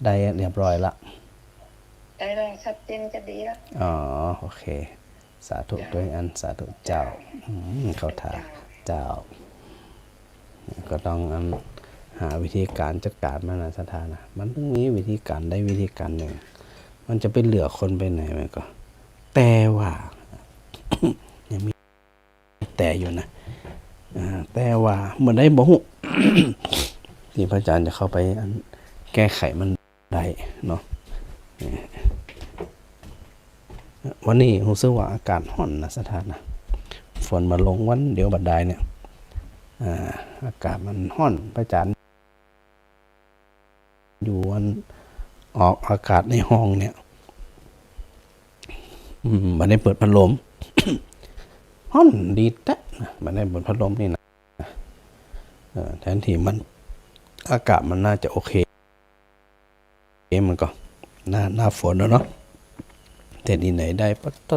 ได้เรียบร้อยละได้แล้วชัดเจนจะดีแล้วโอเคสาธุด้วยอันสาธุเจ้าเข้าท่าเจ้าก็ต้องหาวิธีการจัดการมันนะสถานะมันต้องมีวิธีการได้วิธีการหนึ่งมันจะไปเหลือคนไปไหนมันก็แต่ว่า ยังมีแต่อยู่นะแต่ว่าเหมือนได้บ่ฮู้ ที่พระอาจารย์จะเข้าไปแก้ไขมันได้เนาะวันนี้รู้สึกว่าอากาศร้อนนะสถานะฝนมาลงวันเดี๋ยวบัดใดเนี่ยอากาศมันร้อนพระอาจารย์อยู่วันออกอากาศในห้องเนี่ยบัดนี้เปิดพัดลม ร้อนดีแท้ มันได้บนพัดลมนี่นะแทนที่มันอากาศมันน่าจะโอเคมันก็หน้าฝนแล้วเนาะแต่ที่ไหนได้ปัตตะ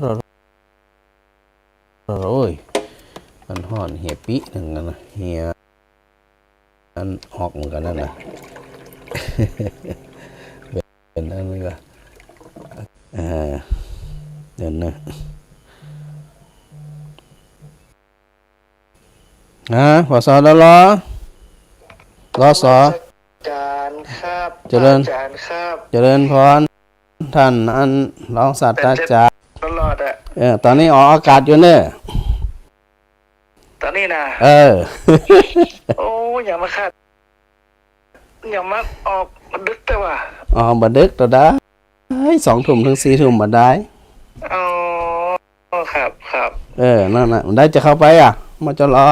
โอ้ยมันห่อนเหี่ยปีหนึ่งกันนะเหี่ยอันออกเหมือนกันนั่นนะเป็นนั่นเลยก็เดี๋ยวนะพอสอนแล้วรอสอ จารย์ครับ เจริญ อาจารย์ครับ เจริญพรท่านอันรองศาสตราจารย์ ตลอดอะ ตอนนี้ออกอากาศอยู่เนอะ ตอนนี้นะ โอ้ อย่ามาขัดอย่ามาออกมาดึกแต่ว่า บัดดึกตัวได้2 ทุ่มถึง 4 ทุ่มบัดได้ อ๋อครับครับ นั่นน่ะมันได้จะเข้าไปมาจะรอ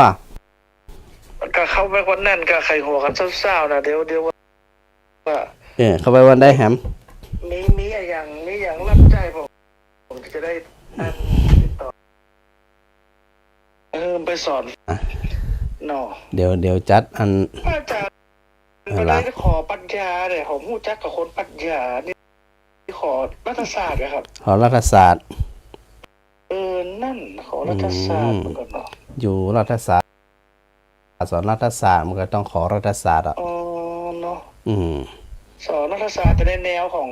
ก็เข้าไปวันนั้นก็ไข่หัวกันเศร้าๆนะเดี๋ยวว่า เข้าไปวันได้แฮม มีอย่างรับใจผมจะได้ติดต่อไปสอนเนาะ เดี๋ยวจัดอัน อาจารย์ไม่ได้ขอปรัชญาเลยผมรู้จักกับคนปรัชญานี่ขอรัฐศาสตร์นะครับ ขอรัฐศาสตร์ นั่นขอรัฐศาสตร์เหมือนกันเนาะ อยู่รัฐศาสตร์สอนรัฐศาสตร์มันก็ต้องขอรัฐศาสตร์อ๋อเนาะ ส สอนรัฐศาสตร์จะได้แนวของ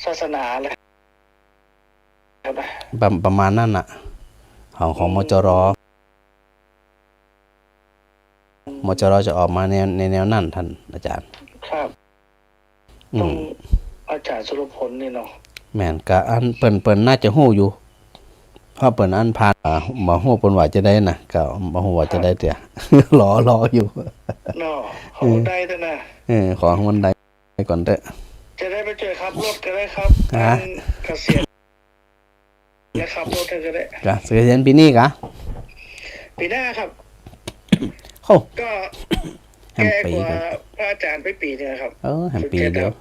ศาสนาเลยครับประมาณนั้นน่ะของมจรจะออกมาในแนวนั้นท่านอาจารย์ ครับต้องอาจารย์สุรพลนี่เนาะแม่นกะอันเปิ้นน่าจะฮู้อยู่เพราะเปิ้นอันผ่านมาฮู้เปิ้นว่าจะได้น่ะก็บ่ฮู้ว่าจะได้เตี้ย รออยู่เนาะขอได้เถอะนะขอให้มันได้ก่อนเถอะจะได้ไปเจอครับรถก็ได้ครับเกษียณนะครับรถก็ได้กะเกษียณปีนี้กะปีหน้าครับก็แฮมปีกว่าพระอาจารย์ไปปีนึงครับแฮมปีเดียว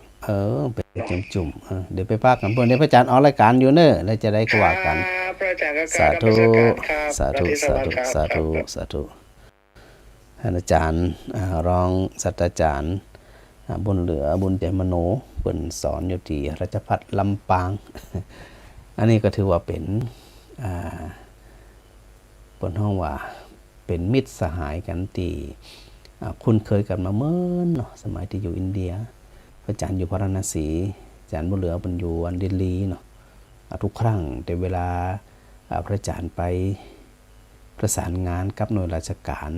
เป็นจุ่มเดี๋ยวไปพากกันเพิ่นเดี๋ยวพระอาจารย์ออกรายการอยู่เนอะแล้วจะได้กว่ากันพระอาจารย์ก็สาธุ สาธุท่านอาจารย์รองศาสตราจารย์บุญเหลือบุญใจมโนเพิ่นสอนอยู่ที่ราชภัฏลำปางอันนี้ก็ถือว่าเป็นเพิ่นฮ้องว่าเป็นมิตรสหายกันที่คุ้นเคยกันมาเมื่อเนาะสมัยที่อยู่อินเดียพระอาจารย์อยู่พาราณสีอาจารย์บุญเหลือเป็นอยู่อันเดลีเนาะทุกครั้งแต่เวลาพระอาจารย์ไปประสานงานกับหน่วยราชการ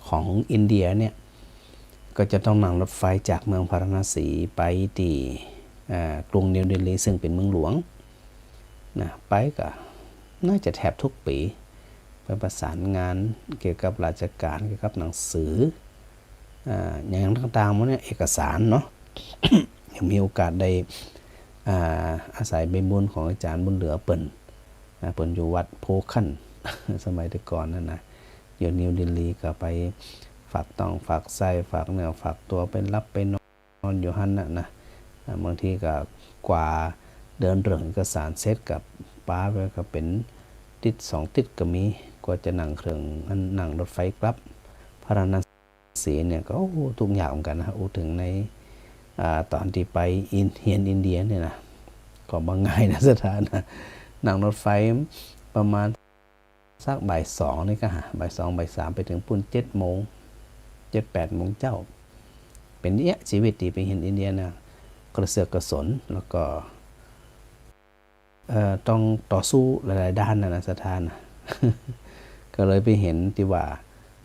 ของอินเดียเนี่ยก็จะต้องนั่งรถไฟจากเมืองพาราณสีไปที่กรุงนิวเดลีซึ่งเป็นเมืองหลวงนะไปก็น่าจะแทบทุกปีไปประสานงานเกี่ยวกับราชการเกี่ยวกับหนังสืออย่างต่างๆมันเนี่ยเอกสารเนาะ ยังมีโอกาสได้อาศัยใบบุญของอาจารย์บุญเหลือเปิ่นอยู่วัดโพคัน สมัยแต่ก่อนนั่นนะอยู่นิวเดลีก็ไปฝากต้องฝากไส้ฝากเนื้อฝากตัวไปรับไปนอนอยู่หันนะบางทีก็กว่าเดินเรื่องเอกสารเสร็จกับป้าไปก็เป็นติด2 ติดก็มีกว่าจะนั่งเครื่องนั่งรถไฟกลับพาราณสีเนี่ยก็ทุกอย่างเหมือนกันนะถึงในตอนที่ไปเฮียนอินเดียเนี่ยนะก็บางง่ายนะสถานนะนั่งรถไฟประมาณสักบ่าย 2นี่ก็บ่าย 2บ่าย 3ไปถึงปุ่น7 โมง 7-8 โมงเจ้าเป็นเนี้ยชีวิตที่ไปเฮียนอินเดียนะกระเสือกกระสนแล้วก็ต้องต่อสู้หลายๆด้านนะสถานนะ ก็เลยไปเห็นที่ว่า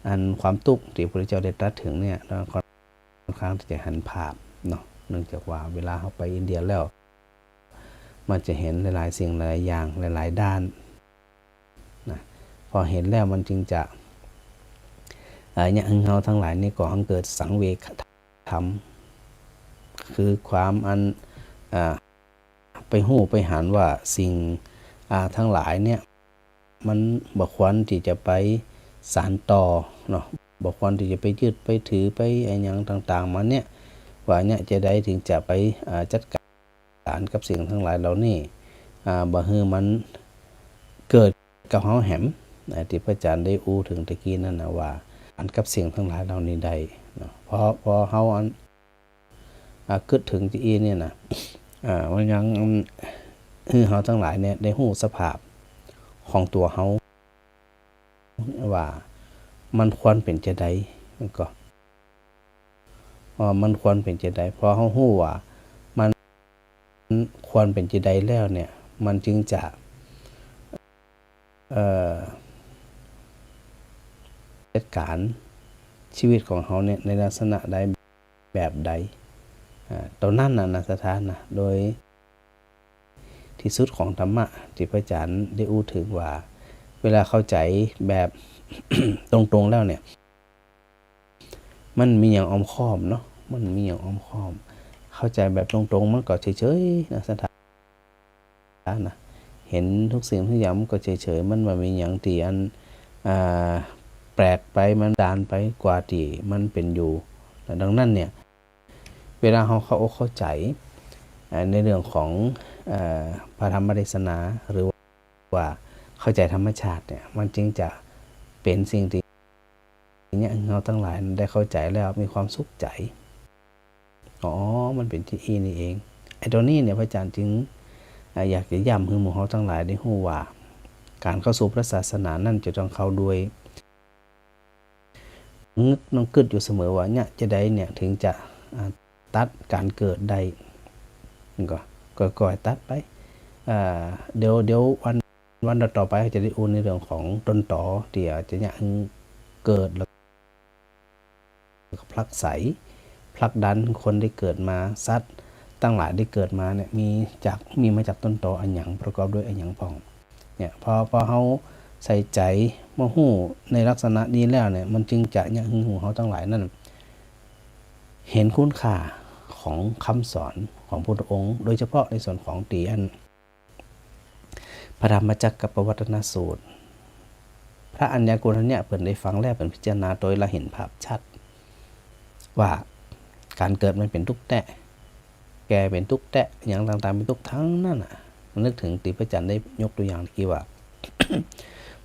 อันความทุกข์ที่พระเจ้าได้ตรัสถึงเนี่ยค่อนข้างที่จะหันภาพเนาะเนื่องจากว่าเวลาเขาไปอินเดียแล้วมันจะเห็นหลายๆสิ่งหลายอย่างหลายๆด้านนะพอเห็นแล้วมันจึงจะอย่างเราทั้งหลายนี่ก็เกิดสังเวชธรรมคือความไปหู้ไปหันว่าสิ่งทั้งหลายเนี่ยมันบ่ควรที่จะไปสานต่อเนาะบ่ควรที่จะไปยึดไปถือไปอย่างต่างๆมันเนี่ยว่าเนี่ยจะได้ถึงจะไปจัดการกับสิ่งทั้งหลายเหล่านี้บ่ฮือมันเกิดกับเฮาแหม ที่พระอาจารย์ได้อู้ถึงตะกี้นั่นนะว่าอันกับสิ่งทั้งหลายเหล่านี้ใดเนาะพอเฮาอันคิดถึงที่เนี่ยนะมันยังเฮาทั้งหลายเนี่ยได้ฮู้สภาพของตัวเฮาว่ามันควรเป็นจะใดมันก็มันควรเป็นจะใดพอเฮาฮู้ว่ามันควรเป็นจะใดแล้วเนี่ยมันจึงจะจัดการชีวิตของเขาเนี่ยในลักษณะใดแบบใดตอนนั้นนะสถานนะโดยที่สุดของธรรมะที่พระอาจารย์ได้อู้ถึงว่าเวลาเข้าใจแบบ ตรงๆแล้วเนี่ยมันมีอย่างอ้อมค้อมเนาะมันมีอย่างอ้อมค้อมเข้าใจแบบตรงๆมันก็เฉยๆนะสถานนะเห็นทุกสิ่งทุกอย่างมันก็เฉยๆมันว่ามีอย่างที่อันแปลกไปมันดานไปกว่าที่มันเป็นอยู่ดังนั้นเนี่ยเวลาเขาเข้าอกเข้าใจในเรื่องของพระธรรมเทศนาหรือว่าเข้าใจธรรมชาติเนี่ยมันจึงจะเป็นสิ่งที่เนี่ยเราทั้งหลายได้เข้าใจแล้วมีความสุขใจมันเป็นที่นี่เองไอ้ตัวนี้เนี่ยพระอาจารย์จึงอยากจะย้ำให้หมู่เขาทั้งหลายได้รู้ว่าการเข้าสู่พระศาสนานั่นจะต้องเข้าด้วยน้องกึดอยู่เสมอว่าเนี่ยจะได้เนี่ยถึงจะตัดการเกิดได้ก็ก่อยตัดไปเดี๋ยววันต่อไปจะได้อู้ในเรื่องของต้นต่อที่จะเนี่ยเกิดแล้วผลักไสผลักดันคนได้เกิดมาสัตว์ตั้งหลายได้เกิดมาเนี่ยมีมาจากต้นตออันหยังประกอบด้วยอันหยังพองเนี่ยพอเฮาใส่ใจมาฮู้ในลักษณะนี้แล้วเนี่ยมันจึงจะเนี่ยฮู้เฮาทั้งหลายนั่นเห็นคุณค่าของคำสอนของพระพุทธองค์โดยเฉพาะในส่วนของตีอันพระธรรมจักรกับปวัตนสูตรพระอัญญาโกณทัญญะเพิ่นได้ฟังแล้วเพิ่นพิจารณาโดยละเห็นภาพชัดว่าการเกิดมันเป็นทุกข์แท้แก่เป็นทุกข์แท้อย่างต่างๆเป็นทุกข์ทั้งนั้นน่ะนึกถึงติพระจันทร์ได้ยกตัวอย่างที่ว่า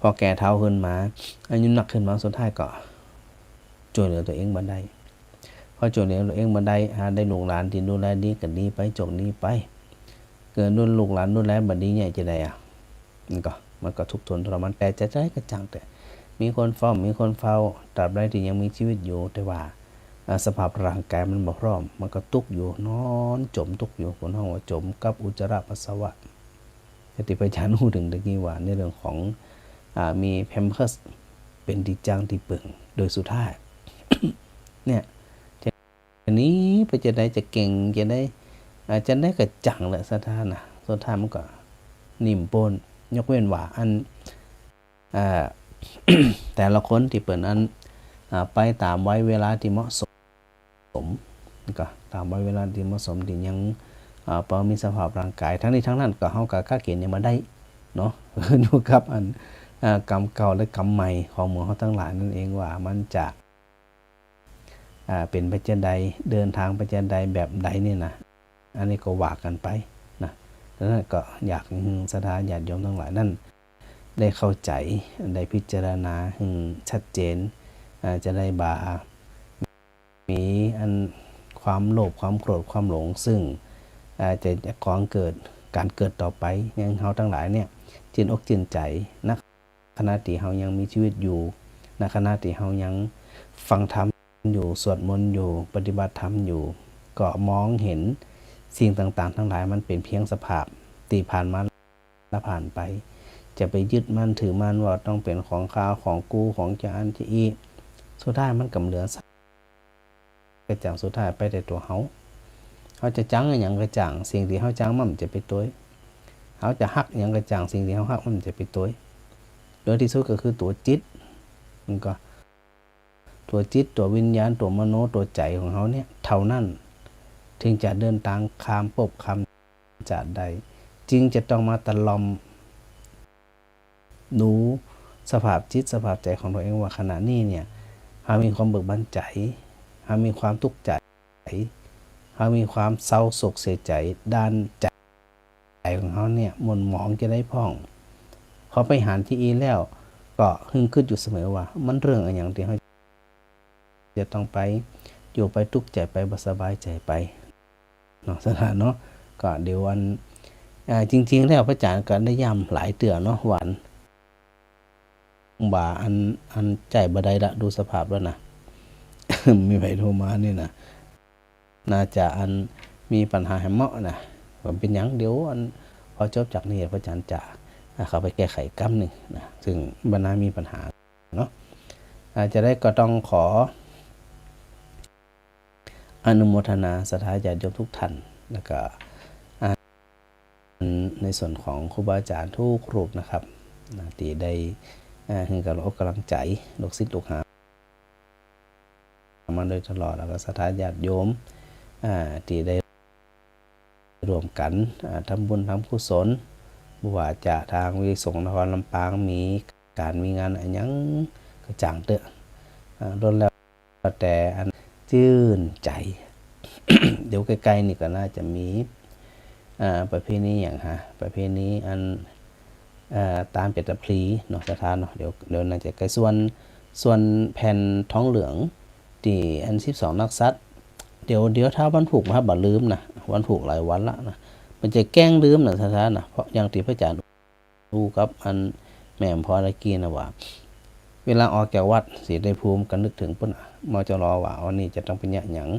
พอแก่เฒ่าขึ้นมาอายุหนักขึ้นมาสุดท้ายก็ช่วยเหลือตัวเองบ่ได้พอช่วยเหลือตัวเองบ่ได้ได้ลูกหลานที่ดูแลดีก็ดีไปจบนี้ไปเกิดรุ่นลูกหลานดูแลบ่ดีเนี่ยจะได้มันก็ทุกข์ทนทรมานแต่จะได้กระจังแต่มีคนเฝ้าตราบใดที่ยังมีชีวิตอยู่แต่ว่าสภาพร่างกายมันบ่พร้อมมันก็ตุกอยู่นอนจมตุกอยู่คนเฮาว่าจมกับอุจจาระปัสสาวะที่พระอาจารย์พูดถึงตะกี้ว่าในเรื่องของมีแพมเพิร์สเป็นที่จ้างที่เปิงโดยสุดท้าย เนี่ยทีนี้พระจะได้จะเก่งจะได้กระจังแหละสถานะสุดท้ายมันก็นิ่มปนยกเว้นว่าอัน แต่ละคนที่เปิดนั้นไปตามไว้เวลาที่เหมาะสมก็ตามไว้เวลาที่เหมาะสมที่ยังพอมีสภาพร่างกายทั้งนี้ทั้งนั้นก็เฮาก็กล้าเกณฑ์ยังมาได้เนาะดูครับอันกรรมเก่าและกรรมใหม่ของหมู่เฮาทั้งหลายนั่นเองว่ามันจะเป็นไปจังใดเดินทางไปจังใดแบบใดนี่นะอันนี้ก็ว่ากันไปนะดังนั้นก็อยากศรัทธาญาติโยมทั้งหลายนั่นได้เข้าใจได้พิจารณาชัดเจนจะได้มีอันความโลภความโกรธความหลงซึ่งจะก่อเกิดการเกิดต่อไปยังเฮาทั้งหลายเนี่ยจิตอกจิตใจนะขณะที่เฮายังมีชีวิตอยู่ณขณะที่เฮายังฟังธรรมอยู่สวดมนต์อยู่ปฏิบัติธรรมอยู่ก็มองเห็นสิ่งต่างๆทั้งหลายมันเป็นเพียงสภาพที่ผ่านมาและผ่านไปจะไปยึดมั่นถือมั่นว่าต้องเป็นของข้าของกูของจะอันจะอีสุดท้ายมันกำเหลือกระจ่างสุดท้ายไปแต่ตัวเขาจะจังอย่างกระจ่างสิ่งที่เขาจังมันจะไปตัวเขาจะหักอย่างกระจ่างสิ่งที่เขาหักมันจะไปตัวโดยที่สุดก็คือตัวจิตมันก็ตัวจิตตัววิญญาณตัวมโนตัวใจของเขาเนี่ยเท่านั้นถึงจะเดินทางข้ามภพข้ามชาติใดจึงจะต้องมาตะลอมดูสภาพจิตสภาพใจของตัวเองว่าขณะนี้เนี่ยเขามีความเบิกบานใจเขามีความทุกข์ใจเขามีความเศร้าโศกเสียใจด้านใจของเขาเนี่ยหม่นหมองจะได้พ่องเขาไปหาที่อีแล้ว ก็หึงขึ้นอยู่เสมอว่ามันเรื่องอะไรอย่างที่เขาจะต้องไปอยู่ไปทุกข์ใจไปบ่สบายใจไปเนาะสถานเนาะก็เดี๋ยววันจริงๆแล้วพระอาจารย์ก็ได้ย้ำหลายเตือนเนาะหวานบ่าอันใจบ่ได้ละดูสภาพแล้วนะ มีไปโทรมานี่นะน่าจะอันมีปัญหาแหมเหมาะนะผมเป็นหยังเดี๋ยวอันพอจบจากนี้พระอาจารย์จะเข้าไปแก้ไขกรรมหนึ่งนะซึ่งบรรณามีปัญหาเนาะอาจจะได้ก็ต้องขออนุโมทนาศรัทธาญาติโยมทุกท่านแล้วก็ในส่วนของครูบาอาจารย์ทุกรูปนะครับที่ได้ให้กำลังใจลูกศิษย์ลูกหามาโดยตลอดแล้วก็ศรัทธาญาติโยมที่ได้รวมกันทำบุญทำกุศลบ่ว่าจะทางวิสงนครลำปางมีการมีงานอะไรยังกระจ่างเตอะโดนแล้วแต่อันชื่นใจ เดี๋ยวใกล้ๆนี่ก็น่าจะมีประเพณีอย่างประเพณีอันตามเป็ดตะพลีเนาะสถานเนาะเดี๋ยวน่าจะใกล้ส่วนแผ่นท้องเหลืองที่อัน12นักษัตริย์เดี๋ยวถ้าวันผูกมาบ่ลืมนะวันผูกหลายวันละนะมันจะแกล้งลืมนะสถานนะเพราะอย่างที่พระอาจารย์ดูกับอันแม่มพอตะกี้นะว่าเวลาออกจากวัดสิได้ภูมิกันนึกถึงปุ่นมจรว่าวันนี้จะต้องเป็นหยัง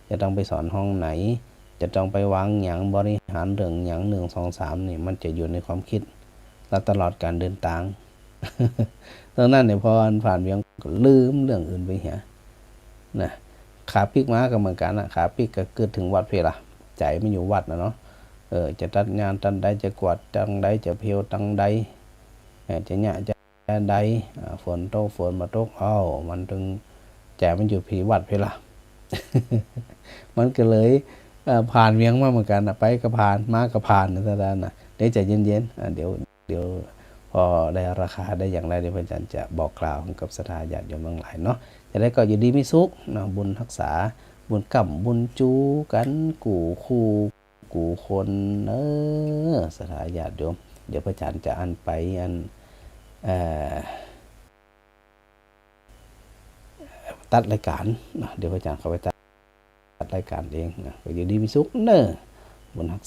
จะต้องไปสอนห้องไหนจะต้องไปวางหยังบริหารเรื่องหยัง1 2 3นี่มันจะอยู่ในความคิดและตลอดการเดินทาง ตอนนั้นเนี่ยพอผ่านเวียงก็ลืมเรื่องอื่นไปเหียนะขาปิกมาก็เหมือนกันนะขาปิกก็เกิดถึงวัดเพล่ะใจไม่อยู่วัดนะเนาะจะตัดงานตันใดจะกวาดตังใดจะเพียวตังใดจะหยะจะใดฝนตกฝนมาตกมันถึงใจมันอยู่ผีวัดเพล่ะ มันก็เลยผ่านเวียงมาเหมือนกันนะไปก็ผ่านมาก็ผ่านนะท่านนะเดี๋ยวใจเย็นๆเดี๋ยวพอได้ราคาได้อย่างไรเดี๋ยวพระอาจารย์จะบอกกล่าวกับศรัทธาญาติโยมทั้งหลายเนาะจะได้ก็อยู่ดีมีสุขนะบุญรักษาบุญกำบุญจูกันกู่คู่กู่คนศรัทธาญาติโยมเดี๋ยวพระอาจารย์จะอันไปตัดรายการนะเดี๋ยวพระอาจารย์เข้าไปตัดรายการเองนะก็อยู่ดีมีสุขเนอะบุญรัก